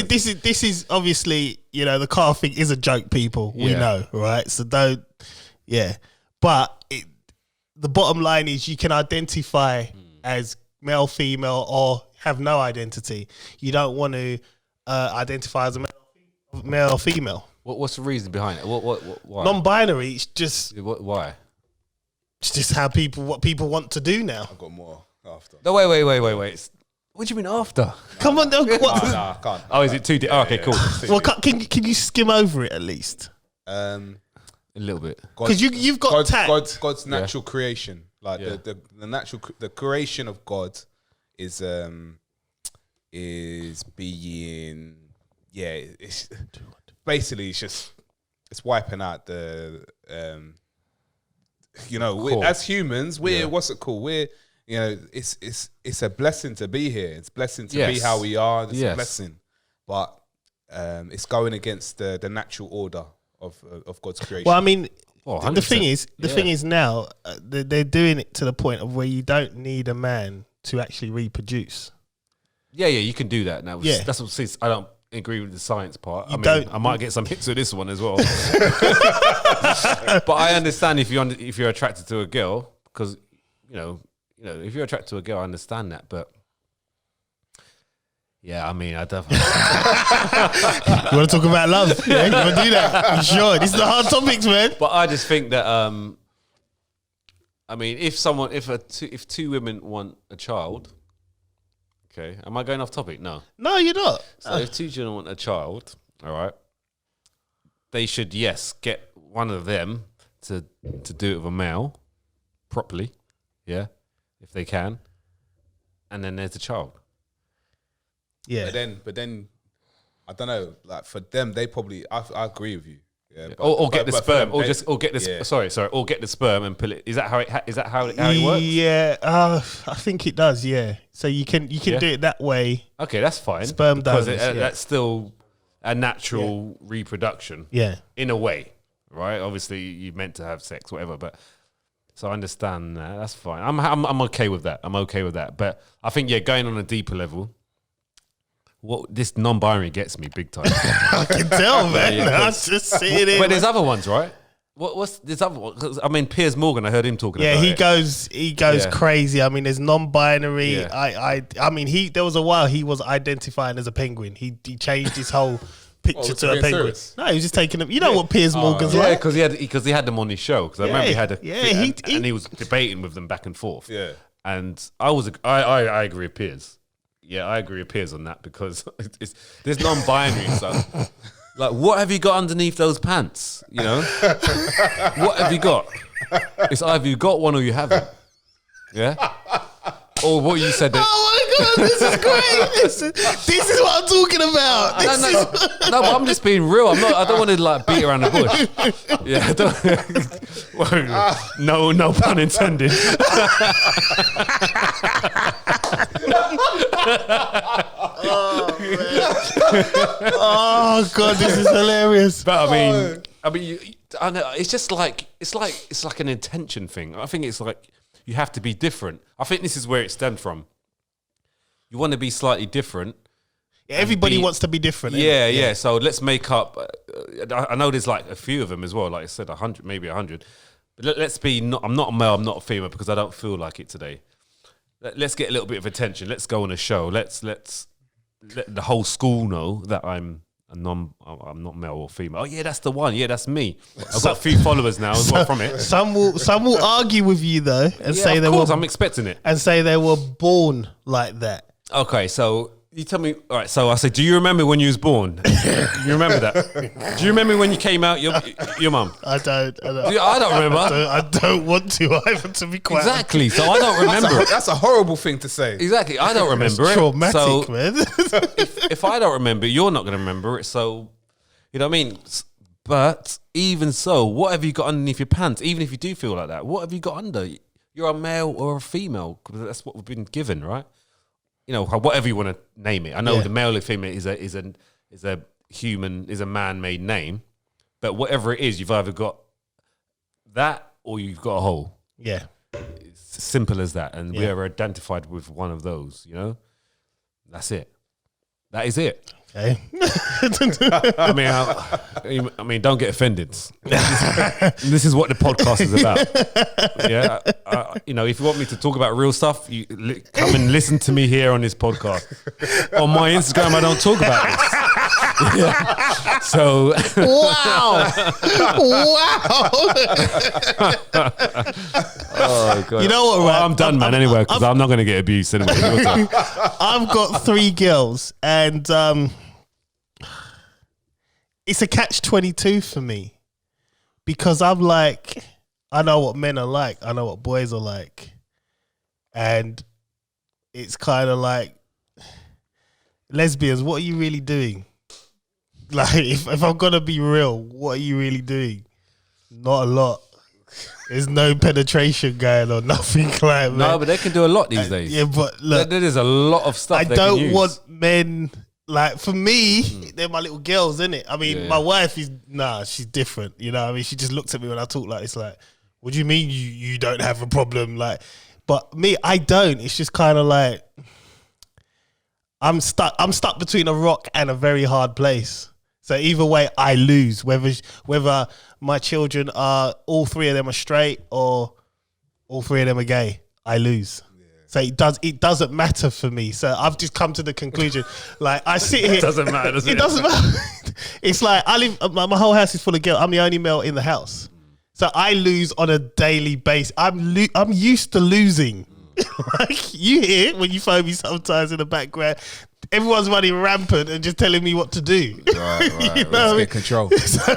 is obviously, you know, the car thing is a joke. People, we know, right? So don't, But the bottom line is, you can identify as male, female, or have no identity. You don't want to identify as a male or female. What's the reason behind it? Why? Non-binary. It's just why? It's just what people want to do now. I've got more. After. No, wait. What do you mean after? Come on, no, what? Nah, can't. Oh, is it too deep? Okay, cool. Well, can you skim over it at least? A little bit. Because you've got God's natural creation, like the natural the creation of God is being it's basically it's wiping out the as humans we're what's it called, we're it's a blessing to be here, it's a blessing to be how we are, it's a blessing, but it's going against the natural order of God's creation. Well, I mean, the thing is now they're doing it to the point of where you don't need a man to actually reproduce. Yeah, you can do that now. Yeah. That's what I don't agree with the science part. I might get some hits with this one as well. But I understand if you're attracted to a girl, because if you're attracted to a girl, I understand that. But yeah, I mean, I definitely. You want to talk about love? Yeah, you want to do that? I'm sure. These are the hard topics, man. But I just think that I mean, if two women want a child. Okay, am I going off topic? No, you're not. So if two children want a child, all right, they should get one of them to do it with a male properly, if they can, and then there's the child. Yeah, but then I don't know. Like for them, they probably I agree with you. Yeah, or get the sperm, or get the or get the sperm and pull it. Is that how it works? Yeah, I think it does. Yeah, so you can do it that way. Okay, that's fine. Sperm donors, that's still a natural reproduction. Yeah, in a way, right? Obviously, you're meant to have sex, whatever. But so I understand that. That's fine. I'm okay with that. I'm okay with that. But I think going on a deeper level. What this non-binary gets me big time. I can tell, man. I just see it. But there's other ones, right? What's this other one? 'Cause, I mean, Piers Morgan. I heard him talking. Yeah, about it. he goes crazy. I mean, there's non-binary. Yeah. I mean, there was a while he was identifying as a penguin. He changed his whole picture to a penguin. Serious? No, he was just taking them. You know what Piers Morgan's like? because he had them on his show. Because I remember he had and he was debating with them back and forth. Yeah, and I agree with Piers. Yeah, I agree with Piers on that because there's non-binary stuff. Like, what have you got underneath those pants? What have you got? It's either you got one or you haven't. Yeah? Or what you said. Oh my God, this is great. This is what I'm talking about. No, but I'm just being real. I don't want to beat around the bush. Yeah, I don't. No pun intended. Oh man! Oh God, this is hilarious. But I mean, I know it's just it's like an intention thing. I think it's like you have to be different. I think this is where it stemmed from. You want to be slightly different. Yeah, everybody wants to be different. Yeah. So let's make up. I know there's a few of them as well. Like I said, 100, maybe 100. But let's be. I'm not a male. I'm not a female because I don't feel like it today. Let's get a little bit of attention. Let's go on a show. Let's let the whole school know that I'm not male or female. Oh yeah, that's the one. Yeah, that's me. I've got a few followers now as well from it. Some will argue with you though and say I'm expecting it and say they were born like that. Okay, so you tell me. All right, so I said, do you remember when you was born? You remember that? Do you remember when you came out? Your mum? I don't. I don't remember. I don't want to either. To be quite exactly. So I don't remember. That's a horrible thing to say. Exactly. I don't remember it. Traumatic, man. if I don't remember, you're not going to remember it. So you know what I mean. But even so, what have you got underneath your pants? Even if you do feel like that, what have you got under? You're a male or a female. That's what we've been given, right? Whatever you want to name it. I know the male or female is a human, is a man-made name, but whatever it is, you've either got that or you've got a hole. Yeah, it's simple as that, and we are identified with one of those. That's it. That is it. Okay. I mean, don't get offended. This is what the podcast is about. Yeah, if you want me to talk about real stuff, you come and listen to me here on this podcast. On my Instagram, I don't talk about this. So Wow. oh god, You know what, right? I'm done, man. Anyway, because I'm not going to get abused anyway. Your turn. I've got 3 girls, and it's a catch-22 for me because I'm like, I know what men are like, I know what boys are like, and it's kind of like, lesbians, what are you really doing? Like, if I'm gonna be real, what are you really doing? Not a lot. There's no penetration going on, nothing like that. No, but they can do a lot these days. Yeah, but look, there's a lot of stuff. I they don't can use. want men. Like, for me, they're my little girls, innit? I mean, Yeah. my wife is, she's different. You know what I mean? She just looks at me when I talk like, it's like, what do you mean you don't have a problem? Like, but me, I don't. It's just kind of like, I'm stuck between a rock and a very hard place. So either way, I lose. Whether my children are, all 3 of them are straight or all 3 of them are gay, I lose. So it doesn't matter for me. So I've just come to the conclusion. Like, I sit here. It doesn't matter, does it? It doesn't matter. It's like, I live. My whole house is full of girls. I'm the only male in the house. So I lose on a daily basis. I'm used to losing. Like, you hear when you phone me sometimes in the background, everyone's running rampant and just telling me what to do. Right. You know Let's what I mean? get control. So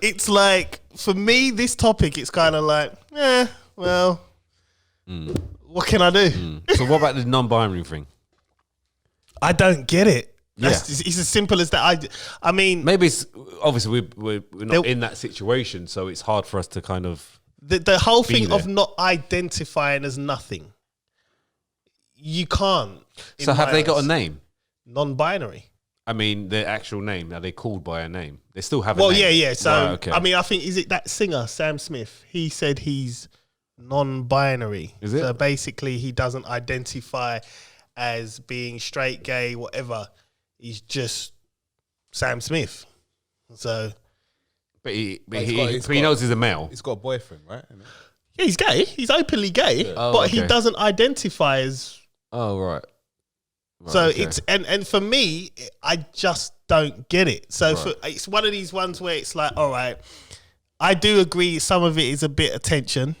it's like for me, this topic, it's kind of like, well, what can I do? So what about the non-binary thing? I don't get it. Yeah. It's as simple as that. I mean, Maybe it's obviously we're not in that situation, so it's hard for us to kind of. the whole thing there. of not identifying as nothing, you can't. So have they got a name? Non-binary. I mean, their actual name. Are they called by a name? They still have a Well, name. yeah. So, Right, okay. I mean, I think, is it that singer, Sam Smith? He said he's non-binary. Is it? So basically, he doesn't identify as being straight, gay, whatever. He's just Sam Smith. So, But he he's knows he's a male. He's got a boyfriend, right? yeah, he's gay. He's openly gay, Oh, but he okay. doesn't identify as. Oh, right. So okay. it's and for me, I just don't get it. So it's one of these ones where it's like, all right, I do agree some of it is a bit attention.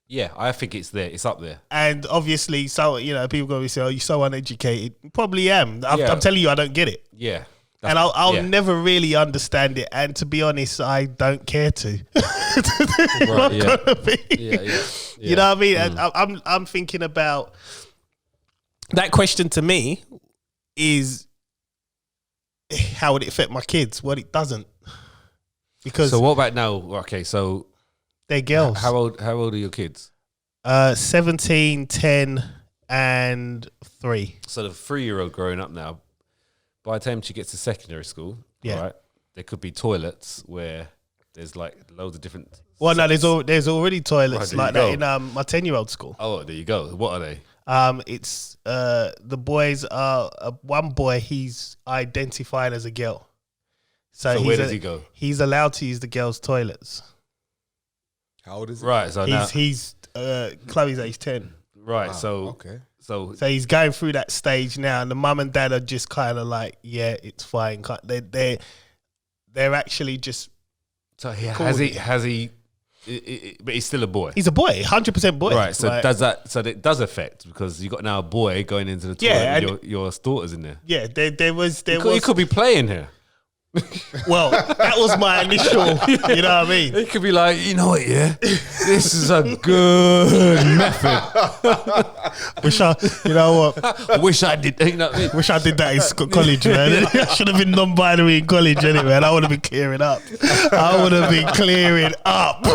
Yeah, I think it's there. It's up there. And obviously, so people going to say, "Oh, you're so uneducated." Probably am. Yeah. I'm telling you, I don't get it, Yeah. and I'll yeah. never really understand it. And to be honest, I don't care to. Right, yeah. Gonna be. Yeah. You know what I mean? And I'm thinking about that question. To me, is how would it affect my kids? Well, it doesn't, because So what about now? Okay, so they're girls. how old are your kids? 17, 10, and 3. So the 3-year-old growing up now, by the time she gets to secondary school, Yeah. right, there could be toilets where there's like loads of different. Well, no, there's already toilets Right, like there that you in my 10-year-old school. Oh, there you go. What are they? It's the boys are one boy. He's identified as a girl, So where does he go? He's allowed to use the girls' toilets. How old is he? Right. So now, He's Chloe's age 10, right. Wow, So okay. so so he's going through that stage now, and the mum and dad are just kind of like, yeah, it's fine. They're actually just. so he, Cool. has he? But he's still a boy. He's a boy, 100% boy. Right, so Like, it does affect because you got now a boy going into the toilet Yeah, with your daughter's in there. yeah, there was You could be playing here. well, that was my initial. You know what I mean? It could be like, you know what, yeah, this is a good method. You know what? I wish I did. You know what I mean? Wish I did that in college, man. I should have been non-binary in college anyway, and I would have been clearing up.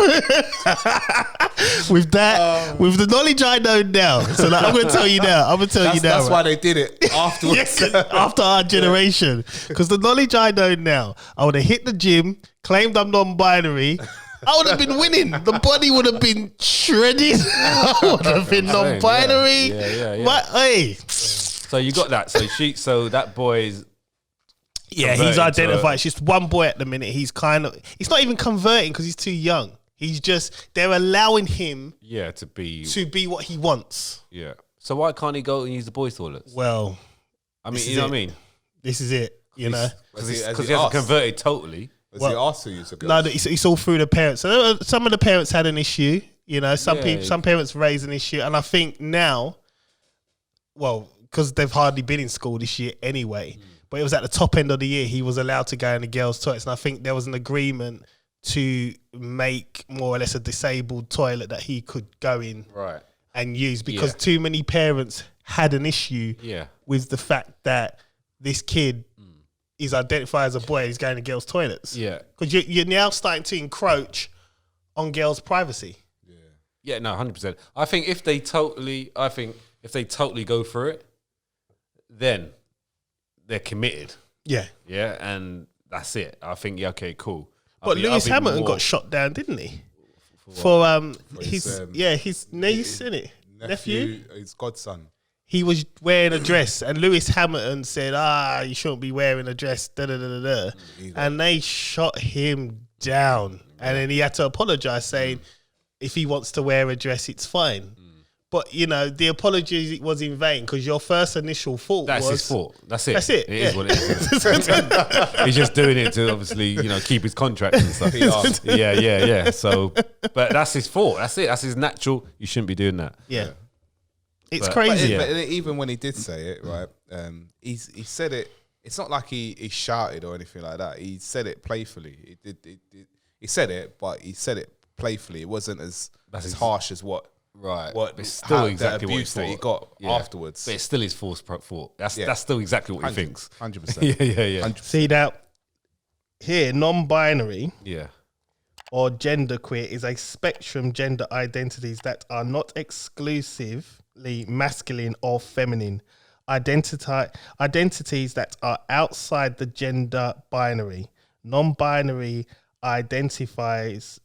With that, with the knowledge I know now. So like, I'm going to tell you now. That's why they did it afterwards. Yes, after our generation. Because the knowledge I know now, I would have hit the gym, claimed I'm non-binary. I would have been winning. The body would have been shredded. I would have been non-binary. Yeah. But hey, So you got that. So that boy's. yeah, he's identified. It's just one boy at the minute. He's not even converting because he's too young. They're allowing him to be. to be what he wants. Yeah. So why can't he go and use the boys' toilets? Well, I mean, this you is know it. what I mean? This is it. you know. Because he hasn't converted totally. Has he asked to use a girl? No, it's all through the parents. So some of the parents had an issue, you know. Some parents raised an issue, and I think now, well, because they've hardly been in school this year anyway. But it was at the top end of the year he was allowed to go in the girls' toilets, and I think there was an agreement to make more or less a disabled toilet that he could go in and use, because too many parents had an issue with the fact that this kid is identified as a boy and he's going to girls' toilets. Yeah. Because you're now starting to encroach on girls' privacy. Yeah, no, 100%. I think if they totally go for it, then they're committed. Yeah. Yeah, and that's it. I think, okay, cool. But Lewis Hamilton got shot down, didn't he? For his niece, innit? Nephew? His godson. He was wearing a dress, and Lewis Hamilton said, you shouldn't be wearing a dress, da-da-da-da-da. And they shot him down. And then he had to apologise, saying, if he wants to wear a dress, it's fine. But, you know, the apology was in vain, because your first initial thought was... That's his fault. That's it. That's it. It is what it is. He's just doing it to, obviously, you know, keep his contract and stuff. Yeah. So, but that's his fault. That's it. That's his natural... You shouldn't be doing that. Yeah. It's crazy. But even when he did say it, right, he said it... It's not like he shouted or anything like that. He said it playfully. He said it, but he said it playfully. It wasn't as harsh as what... Right, but it's still exactly the abuse what that he got afterwards. But it's still his fault. That's still exactly what he thinks. 100%. Yeah. 100%. See that here, non-binary, or genderqueer is a spectrum gender identities that are not exclusively masculine or feminine. Identities that are outside the gender binary. Non-binary identities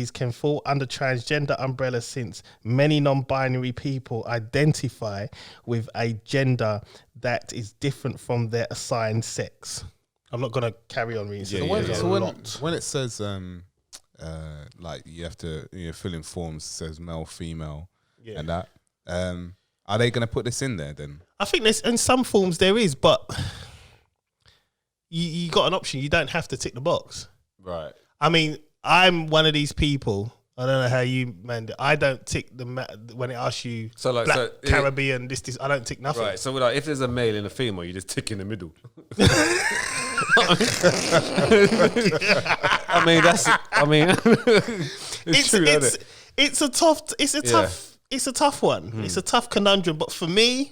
can fall under transgender umbrella, since many non-binary people identify with a gender that is different from their assigned sex. I'm not going to carry on reading. So when it says like you have to fill in forms, it says male, female, and that, are they going to put this in there then? I think there's, in some forms there is, but you got an option. You don't have to tick the box. Right. I mean, I'm one of these people. I don't know how you man. I don't tick when it asks you Black, Caribbean. This. I don't tick nothing. Right. So if there's a male and a female, you just tick in the middle. It's true, isn't it? It's a tough one. It's a tough conundrum. But for me,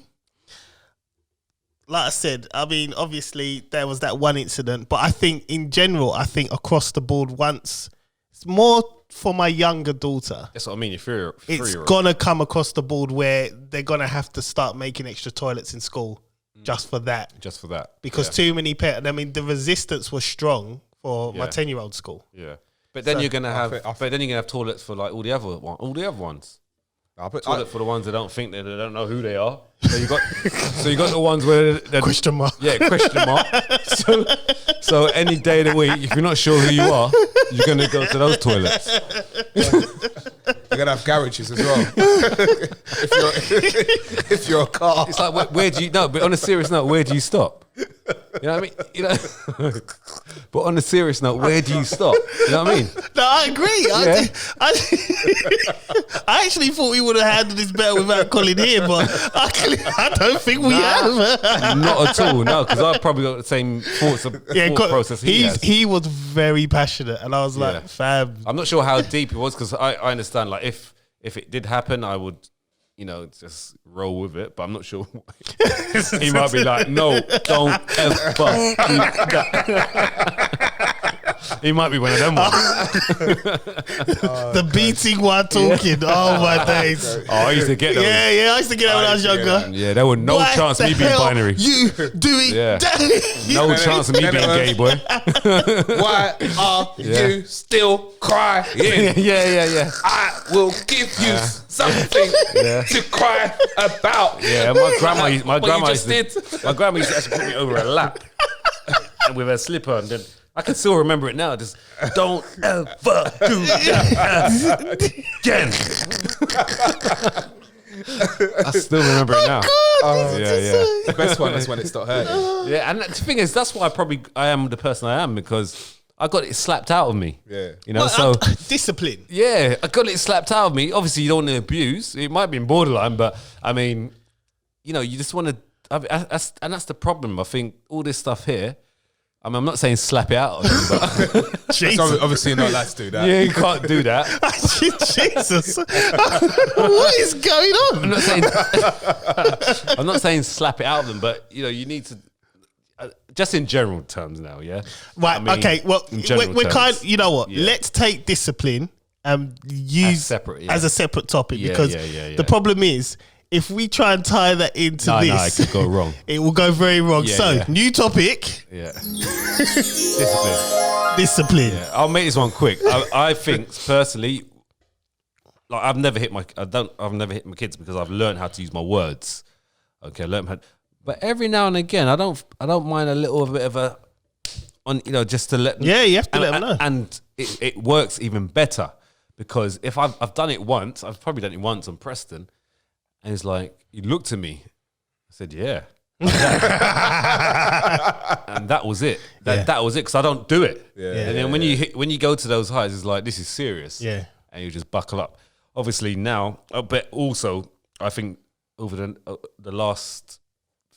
like I said, I mean, obviously there was that one incident, but I think in general, across the board, once it's more for my younger daughter. That's what I mean. It's gonna come across the board where they're gonna have to start making extra toilets in school just for that. Because too many parents. I mean, the resistance was strong for my 10-year-old school. Yeah, but then you're gonna have toilets for like all the other ones. Toilet for the ones that don't think they don't know who they are. So you got the ones where question mark. Yeah, question mark. So any day of the week, if you're not sure who you are, you're gonna go to those toilets. You're gonna have garages as well. if you're a car, it's like where do you but on a serious note, where do you stop? You know what I mean? But on a serious note, where do you stop? You know what I mean? No, I agree. I actually thought we would have handled this better without Colin here, but I don't think we have. Not at all, no, because I've probably got the same thought process he has. He was very passionate, and I was like, fam. I'm not sure how deep it was, because I understand, like, if it did happen, I would... just roll with it, but I'm not sure. He might be like, no, don't ever do that. He might be one of them ones. The beating while talking. Oh, my days. I used to get that. Yeah, I used to get that when I was younger. Yeah, there was no chance of me being binary. You doing that? No chance of me being gay, boy. Why are you still crying? Yeah. I will give you something to cry about. Yeah, my grandma used to actually put me over a lap and with her slipper, and then I can still remember it now. Just don't ever do that again. I still remember it now. The best one is when it stopped hurting. Yeah, and the thing is, that's why I am the person I am, because I got it slapped out of me. Yeah. You know, so discipline. Yeah, I got it slapped out of me. Obviously, you don't want to abuse. It might be borderline, but I mean, you know, you just want to. And that's the problem. I think all this stuff here. I mean, I'm not saying slap it out of them, but Jesus. So obviously you're not allowed to do that. Yeah, you can't do that. Jesus, what is going on? I'm not saying slap it out of them, but you know, you need to. Just in general terms now, yeah. Right. I mean, okay. Well, we're kind. You know what? Yeah. Let's take discipline and use as a separate topic because the problem is if we try and tie that into this, it could go wrong. It will go very wrong. New topic. Yeah. Discipline. Yeah. I'll make this one quick. I think personally, like I've never hit my kids because I've learned how to use my words. Okay, but every now and again, I don't mind a little bit of a, just to let them. Yeah, you have to let them know. And it works even better because if I've done it once, I've probably done it once on Preston, and it's like he looked at me, I said, yeah, and that was it. That was it because I don't do it. Yeah. And then when you go to those heights, it's like this is serious. Yeah, and you just buckle up. Obviously now, but also I think over the last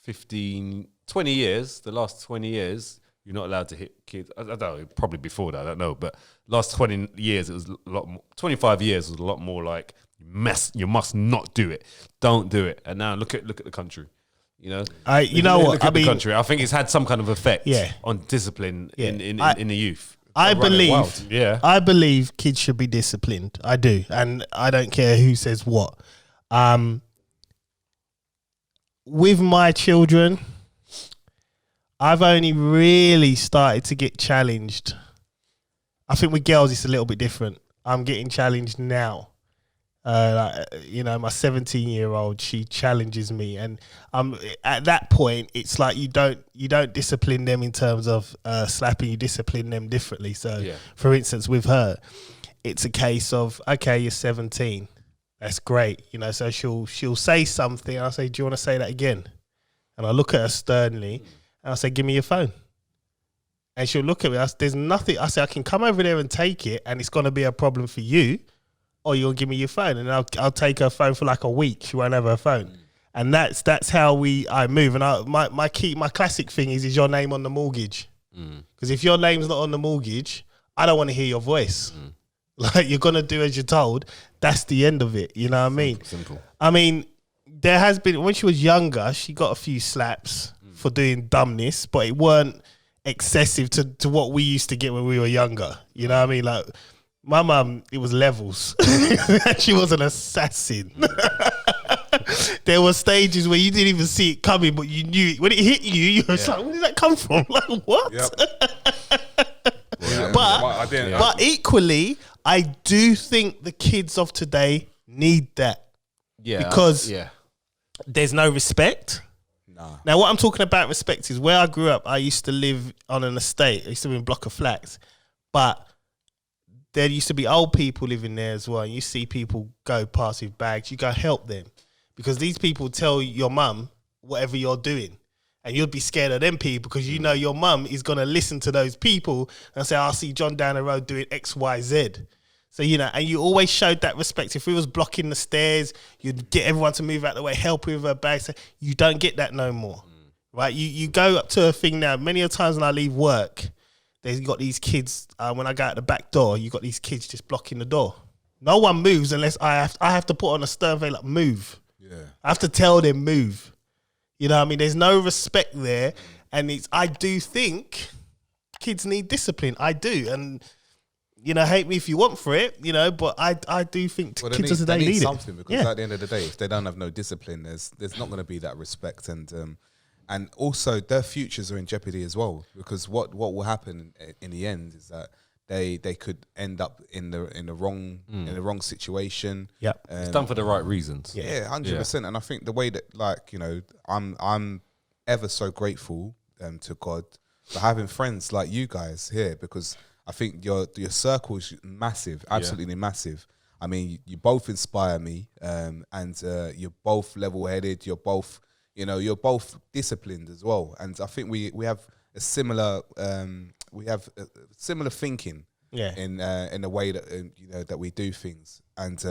15, 20 years, you're not allowed to hit kids. I don't know, probably before that, I don't know. But last 20 years, it was a lot more, 25 years was a lot more like, you must not do it. Don't do it. And now look at the country. You know? The country. I think it's had some kind of effect on discipline in the youth. I believe kids should be disciplined. I do. And I don't care who says what. With my children, I've only really started to get challenged. I think with girls, it's a little bit different. I'm getting challenged now. My 17-year-old, she challenges me, and at that point, it's like you don't discipline them in terms of slapping. You discipline them differently. So, for instance, with her, it's a case of okay, you're 17. That's great, so she'll say something, and I'll say, do you want to say that again? And I look at her sternly, and I'll say, give me your phone. And she'll look at me, there's nothing, I say, I can come over there and take it, and it's going to be a problem for you, or you'll give me your phone, and I'll take her phone for like a week, she won't have her phone. And that's how I move. And my classic thing is your name on the mortgage? Because if your name's not on the mortgage, I don't want to hear your voice. Like, you're going to do as you're told. That's the end of it. You know what I mean? Simple. I mean, there has been, when she was younger, she got a few slaps for doing dumbness, but it weren't excessive to what we used to get when we were younger. You know what I mean? Like, my mum, it was levels. She was an assassin. There were stages where you didn't even see it coming, but you knew it. When it hit you, you were like, where did that come from? Like, what? Yep. But equally, I do think the kids of today need that. Yeah. Because there's no respect. Nah. Now, what I'm talking about respect is where I grew up, I used to live on an estate. I used to live in a block of flats. But there used to be old people living there as well. And you see people go past with bags. You go help them. Because these people tell your mum whatever you're doing. And you'll be scared of them people because you know your mum is going to listen to those people and say, I'll see John down the road doing X, Y, Z. So, and you always showed that respect. If we was blocking the stairs, you'd get everyone to move out the way, help with her bag. So you don't get that no more, right? You go up to a thing now. Many of the times when I leave work, they've got these kids, when I go out the back door, you got these kids just blocking the door. No one moves unless I have to put on a stern veil, like, move. Yeah. I have to tell them, move. You know what I mean? There's no respect there. And I do think kids need discipline. I do. And, hate me if you want for it, but I do think kids of today need something it. Because at the end of the day, if they don't have no discipline, there's not going to be that respect. And also their futures are in jeopardy as well. Because what will happen in the end is that they could end up in the wrong situation. Yeah, it's done for the right reasons. Yeah, 100%. And I think the way that I'm ever so grateful to God for having friends like you guys here, because I think your circle is massive, absolutely massive. I mean, you both inspire me, and you're both level-headed. You're both, You know, you're both disciplined as well, and I think we have a similar similar thinking. Yeah. In the way that you know that we do things, and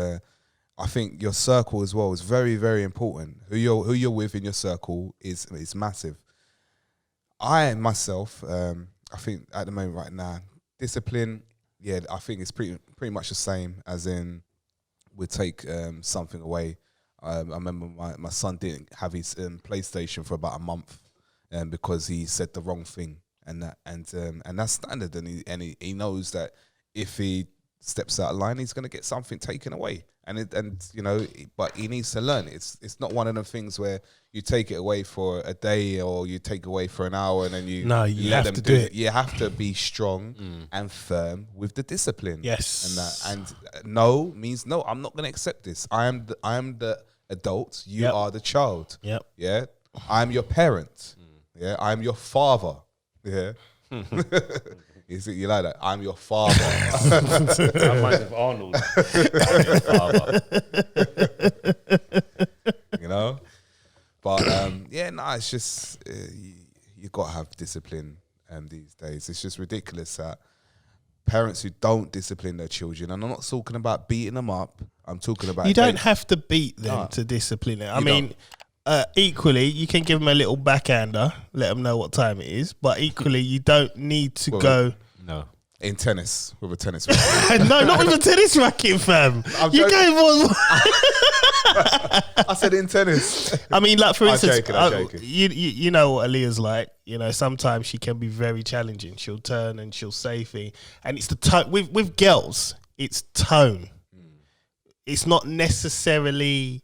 I think your circle as well is very, very important. Who you're with in your circle is massive. I myself, I think at the moment right now, discipline. Yeah, I think it's pretty much the same. As in, we take something away. I remember my son didn't have his PlayStation for about a month, because he said the wrong thing. And that's standard, and he knows that if he steps out of line, he's going to get something taken away, and you know, but he needs to learn. It's not one of the things where you take it away for a day or you take away for an hour and then you have to do it. You have to be strong and firm with the discipline. Yes, and no means no. I'm not going to accept this. I am the adult. You are the child. Yep. Yeah. I'm your parent. Yeah. I'm your father. Yeah. You like that? I'm your father. I reminds me of Arnold. I'm your father. You know? But it's just you got to have discipline these days. It's just ridiculous that parents who don't discipline their children, and I'm not talking about beating them up, I'm talking about... You don't have to beat them to discipline it. I mean... equally, you can give them a little backhander, let them know what time it is. But equally, you don't need to go. No, in tennis with a tennis racket. No, not with a tennis racket, fam. You go more. I said in tennis. I mean, like for instance, I'm joking. You know what Aaliyah's like. You know, sometimes she can be very challenging. She'll turn and she'll say things, and it's the tone. With girls, it's tone. It's not necessarily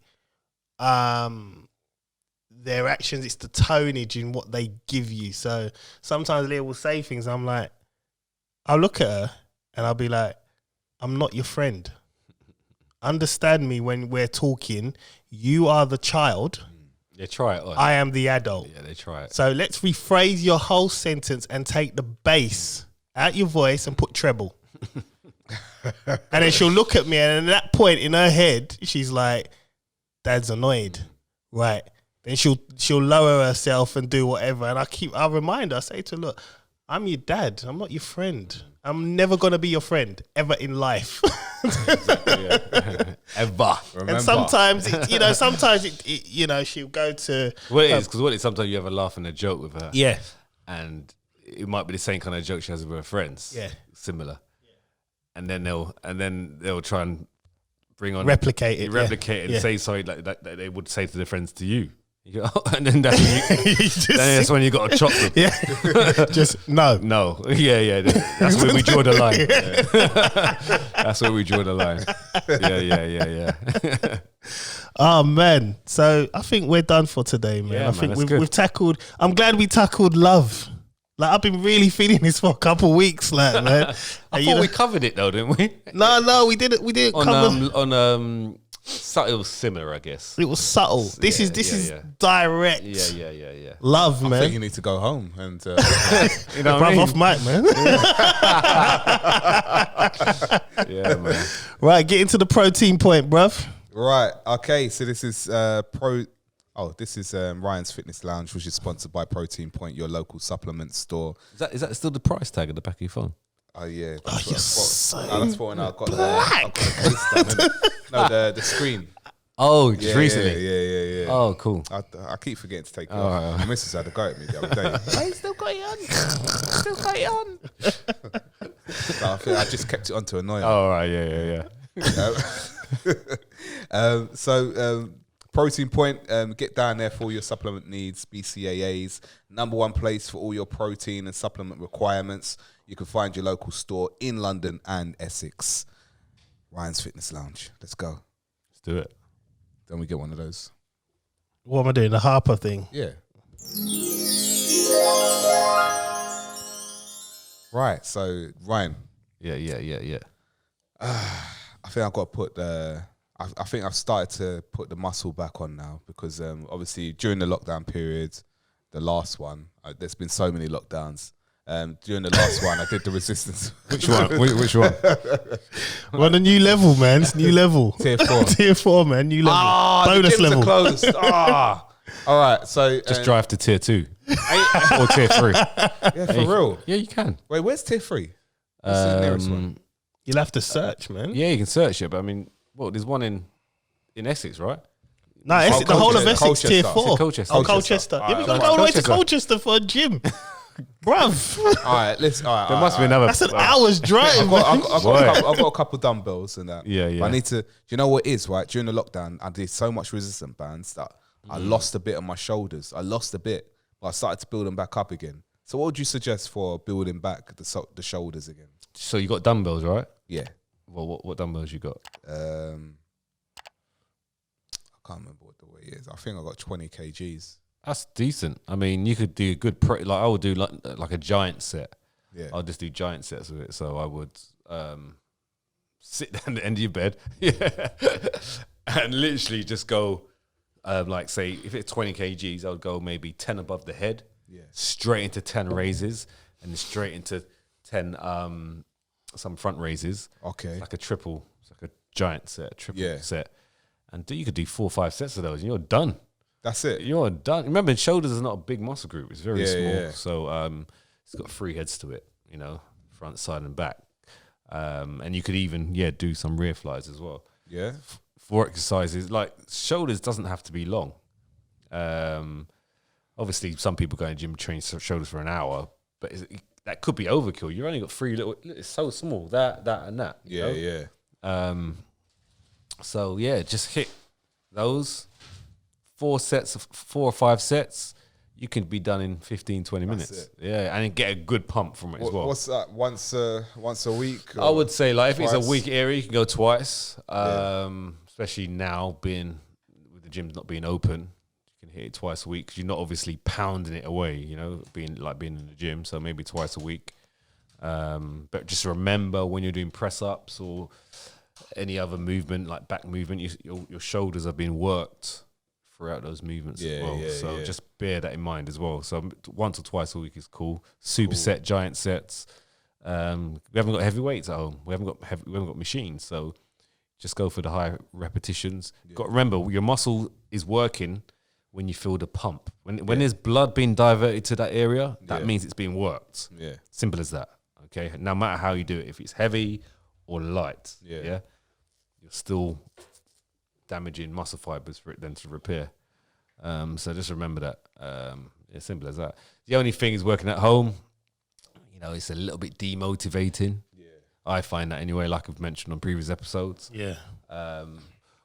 their actions, it's the tonage in what they give you. So sometimes Leah will say things, I'm like, I'll look at her and I'll be like, I'm not your friend. Understand me when we're talking. You are the child. Yeah, try it on. I am the adult. Yeah, they try it. So let's rephrase your whole sentence and take the bass out your voice and put treble. And then she'll look at me, and at that point in her head, she's like, Dad's annoyed. Right. Then she'll lower herself and do whatever. And I'll remind her, I say to her, look, I'm your dad. I'm not your friend. I'm never going to be your friend ever in life. Ever. Remember. And sometimes she'll go to... Well, it is, because sometimes you have a laugh and a joke with her. Yeah. And it might be the same kind of joke she has with her friends. Yeah. Similar. And then they'll try and bring on... Replicate it and say something like that they would say to their friends to you. And then that's when you got to chop them. Yeah. Just no. Yeah. That's where we draw the line. That's where we draw the line. Yeah. Oh man. So I think we're done for today, man. Yeah, I think man, we've tackled. I'm glad we tackled love. Like, I've been really feeling this for a couple of weeks, like, man. I thought we covered it though, didn't we? No, we didn't. We didn't cover. It was similar, I guess. It was subtle. This is direct. Yeah. Love, man. I think you need to go home and you know what I mean? Off mic, man. Yeah, man. Right, get into the protein point, bruv. Right. Okay. So this is Ryan's Fitness Lounge, which is sponsored by Protein Point, your local supplement store. Is that still the price tag at the back of your phone? Oh yeah. That's that's what I've got the screen. Oh, just recently. Yeah. Oh, cool. I keep forgetting to take it off. My missus had a go at me the other day. I still got it on. So I think I just kept it on to annoy her. Oh, right. Yeah. Protein Point, get down there for all your supplement needs, BCAAs, #1 place for all your protein and supplement requirements. You can find your local store in London and Essex. Ryan's Fitness Lounge. Let's go. Let's do it. Then we get one of those. What am I doing? The Harper thing? Yeah. Right, so Ryan. Yeah. I think I've got to put I think I've started to put the muscle back on now because obviously during the lockdown period, the last one, there's been so many lockdowns. During the last one, I did the resistance. Which one? Which one? We're on a new level, man. It's new level. Tier 4. Tier 4, man. New level. Bonus the gyms level. are closed. All right, so Just drive to tier 2 or tier 3. Yeah, for real. Yeah, you can. Wait, where's tier 3? What's the nearest one? You'll have to search, man. Yeah, you can search it, but I mean, there's one in Essex, right? No, the whole of Essex tier 4. Colchester. Oh, Colchester. Yeah, we got to go all the way to Colchester for a gym. Bruv. All right, listen. All right, There must be another. That's an hour's drive. I've got a couple dumbbells and that. Yeah, yeah. But I need to. Do you know what it is, right? During the lockdown, I did so much resistance bands that I lost a bit of my shoulders. I lost a bit, but I started to build them back up again. So, what would you suggest for building back the shoulders again? So you got dumbbells, right? Yeah. Well, what dumbbells you got? I can't remember what the weight is. I think I got 20 kgs. That's decent. I mean, you could do a good like I would do like a giant set. Yeah. I'll just do giant sets of it. So I would sit down the end of your bed, yeah, and literally just go like say if it's 20 kgs, I would go maybe 10 above the head, straight into 10 raises, and then straight into 10 some front raises. Okay. It's like a triple. It's like a giant set, triple set, and you could do 4 or 5 sets of those, and you're done. That's it. You're done. Remember, shoulders is not a big muscle group. It's very small. Yeah. So it's got 3 heads to it, front, side, and back. And you could even, do some rear flies as well. Yeah. For exercises, like shoulders doesn't have to be long. Obviously, some people go in the gym and train shoulders for an hour, but that could be overkill. You've only got 3 little, it's so small, that, and that. Yeah. So, just hit those. 4 or 5 sets, you can be done in 15, 20 minutes. Yeah, and get a good pump from it as well. What's that? Once a week? I would say, like, if twice? it's a week area, you can go twice. Especially now, with the gyms not being open, you can hit it twice a week because you're not obviously pounding it away. Being in the gym. So maybe twice a week. But just remember when you're doing press ups or any other movement, like back movement, your shoulders have been worked throughout those movements as well. So just bear that in mind as well. So once or twice a week is cool. Superset, giant sets. We haven't got heavy weights at home. We haven't got machines. So just go for the high repetitions. Got to remember, your muscle is working when you feel the pump. When there's blood being diverted to that area, that means it's being worked. Yeah. Simple as that. Okay. No matter how you do it, if it's heavy or light, you're still damaging muscle fibers for it then to repair. So just remember that. It's simple as that. The only thing is working at home, it's a little bit demotivating. Yeah. I find that anyway, like I've mentioned on previous episodes. Yeah.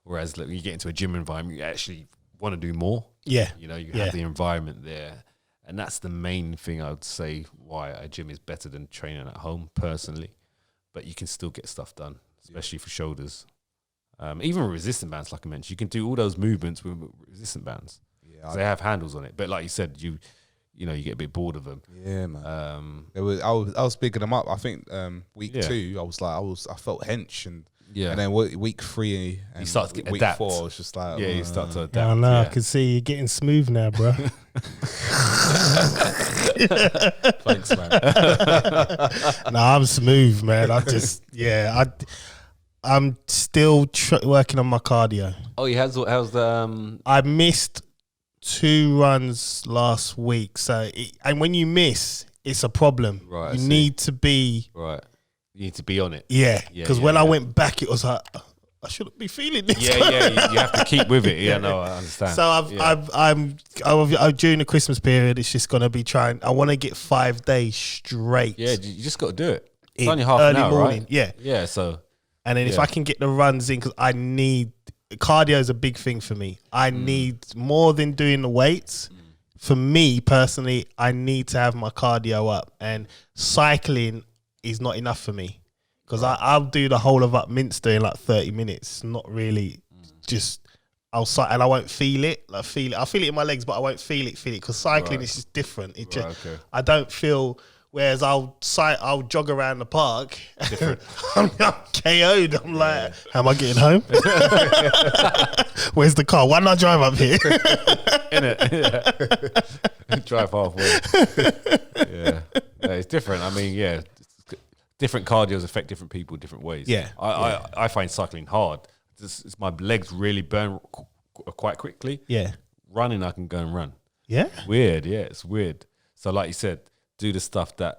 Whereas when you get into a gym environment, you actually want to do more. Yeah. You have the environment there. And that's the main thing I would say why a gym is better than training at home, personally. But you can still get stuff done, especially for shoulders. Even with resistant bands, like I mentioned, you can do all those movements with resistant bands. Yeah, they have handles on it, but like you said, you get a bit bored of them. Yeah, man. I was picking them up. I think week 2, I felt hench, and then week 3, and you start to week adapt. 4, it's just like you start to adapt. I know. I can see you getting smooth now, bro. Thanks, man. I'm smooth, man. I'm still working on my cardio. Oh, how's the? I missed 2 runs last week, and when you miss, it's a problem. Right, you need to be You need to be on it. Yeah, because when I went back, it was like I shouldn't be feeling this. Yeah. You have to keep with it. Yeah, no, I understand. So I'm during the Christmas period. It's just gonna be trying. I want to get 5 days straight. Yeah, you just got to do it. It's only half an hour, morning, right? Yeah. So. And then if I can get the runs in, because I need cardio is a big thing for me. I need more than doing the weights. For me personally, I need to have my cardio up, and cycling is not enough for me because I'll do the whole of Upminster in like 30 minutes. Not really, just I'll cycle and I won't feel it. I'll feel it in my legs, but I won't feel it because cycling is just different. I don't feel. Whereas I'll jog around the park. I'm KO'd. I'm like, how am I getting home? Where's the car? Why not drive up here? Drive halfway. Yeah. It's different. I mean, different cardios affect different people different ways. Yeah. I find cycling hard. My legs really burn quite quickly. Yeah. running, I can go and run. Yeah. Weird, yeah, it's weird. So like you said, do the stuff that's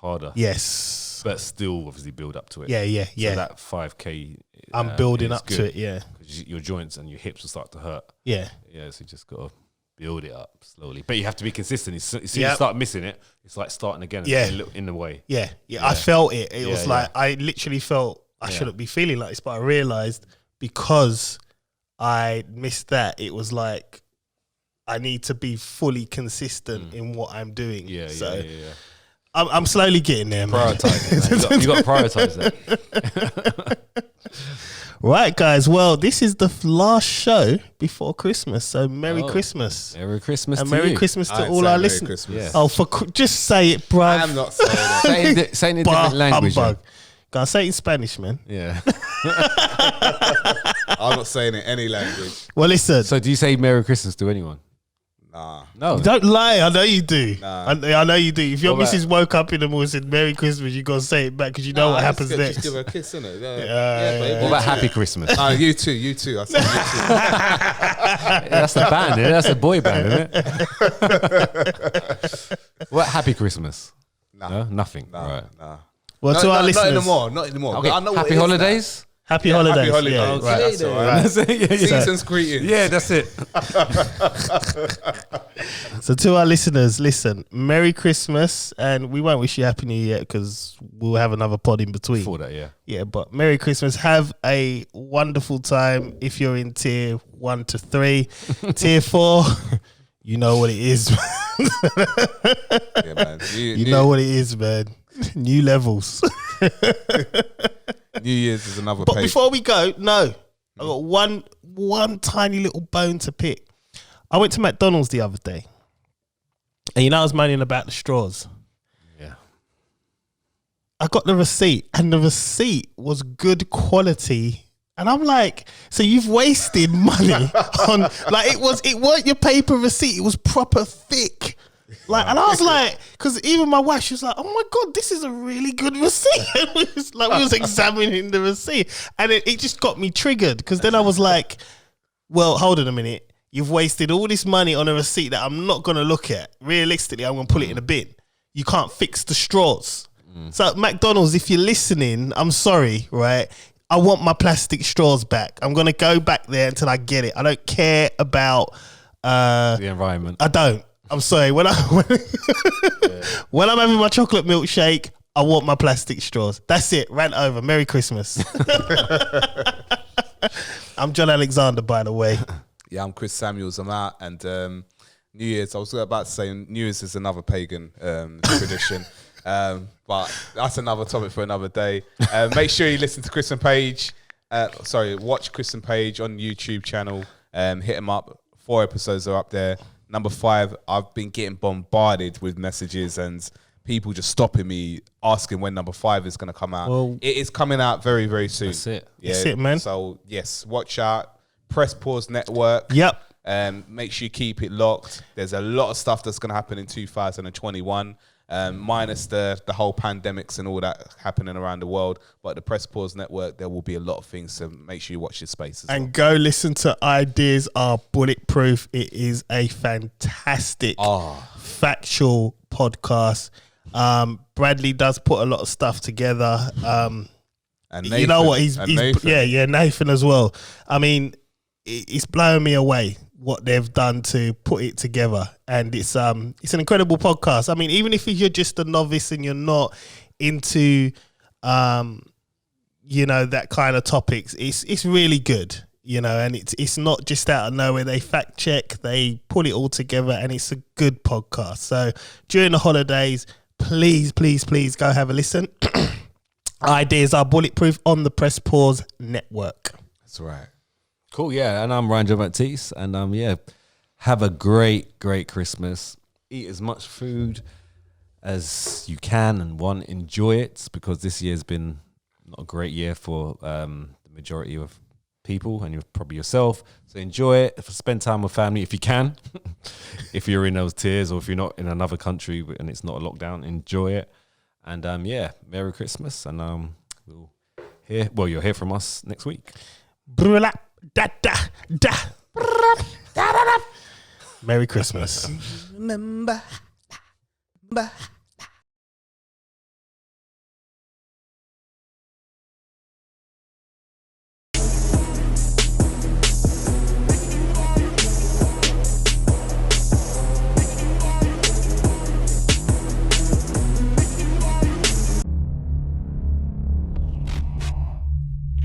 harder. Yes. But still obviously build up to it. Yeah. So that 5K. I'm building up good, to it, yeah. Because your joints and your hips will start to hurt. Yeah. Yeah, so you just got to build it up slowly. But you have to be consistent. As soon as you start missing it, it's like starting again in the way. Yeah. I felt it. It was like, I literally felt I shouldn't be feeling like this, but I realised because I missed that, it was like, I need to be fully consistent in what I'm doing. Yeah. I'm slowly getting there, man. Prioritize. You got to prioritize that. Right, guys. Well, this is the last show before Christmas, so Merry Christmas. Merry Christmas and to Merry you. Christmas to all our listeners. Yeah. Oh, just say it, bruv. I am not saying it. Say it in a different language. Go on, say it in Spanish, man. Yeah. I'm not saying it any language. Well, listen. So do you say Merry Christmas to anyone? Nah. No. Don't lie. I know you do. Nah. I know you do. If your What missus woke up in the morning and said Merry Christmas, you got to say it back because you know what happens next. Just give her a kiss, innit? What about Happy Christmas? No, you too. I said you too. That's the band, isn't it? That's a boy band, isn't it? What Happy Christmas? Nah. No? Nothing. Nah, Right. nah. Well, to our listeners. Not anymore. Okay. I know what Happy it is holidays? Happy holidays. Happy holidays. Yeah, Right, that's all right. That's it. Season's greetings. Yeah, that's it. So to our listeners, listen, Merry Christmas, and we won't wish you Happy New Year because we'll have another pod in between. For that, yeah. Yeah, but Merry Christmas. Have a wonderful time if you're in tier 1 to 3. Tier 4, you know what it is. Yeah, man. You know what it is, man. New levels. New Year's is another But page. before we go, I got one tiny little bone to pick. I went to McDonald's the other day, and I was moaning about the straws. Yeah. I got the receipt, and the receipt was good quality. And I'm like, so you've wasted money on it weren't your paper receipt, it was proper thick. Like, and I was like, because even my wife, she was like, "Oh my god, this is a really good receipt." we was examining the receipt, and it just got me triggered because then I was like, "Well, hold on a minute, you've wasted all this money on a receipt that I'm not gonna look at. Realistically, I'm gonna put it in a bin. You can't fix the straws." So McDonald's, if you're listening, I'm sorry, right? I want my plastic straws back. I'm gonna go back there until I get it. I don't care about The environment. I don't. I'm sorry. When I'm having my chocolate milkshake, I want my plastic straws. That's it. Rant over. Merry Christmas. I'm John Alexander, by the way. Yeah, I'm Chris Samuels. I'm out. And New Year's, I was about to say New Year's is another pagan tradition. But that's another topic for another day. Make sure you listen to Chris and Paige. Watch Chris and Paige on YouTube channel. Hit them up. 4 episodes are up there. Number 5, I've been getting bombarded with messages and people just stopping me, asking when number 5 is going to come out. Well, it is coming out very, very soon. That's it. Yeah, that's it, man. So, yes, watch out. Press Pause Network. Yep. Make sure you keep it locked. There's a lot of stuff that's going to happen in 2021. Minus the whole pandemics and all that happening around the world, but the Press Pause Network, there will be a lot of things, so make sure you watch this space as and go listen to Ideas Are Bulletproof. It is a fantastic factual podcast. Bradley does put a lot of stuff together. And Nathan, you know what, he's Nathan as well. I mean, it's blowing me away what they've done to put it together, and it's an incredible podcast. I mean, even if you're just a novice and you're not into that kind of topics, it's really good, and it's not just out of nowhere. They fact check, they put it all together, and it's a good podcast. So during the holidays, please go have a listen. Ideas Are Bulletproof on the Press Pause Network. That's right. Cool, yeah, and I'm John-Baptiste, and have a great Christmas. Eat as much food as you can and want. Enjoy it, because this year's been not a great year for the majority of people, and you're probably yourself. So enjoy it. Spend time with family if you can. If you're in those tiers, or if you're not in another country and it's not a lockdown, enjoy it. And Merry Christmas, and you'll hear from us next week. Merry Christmas. Remember.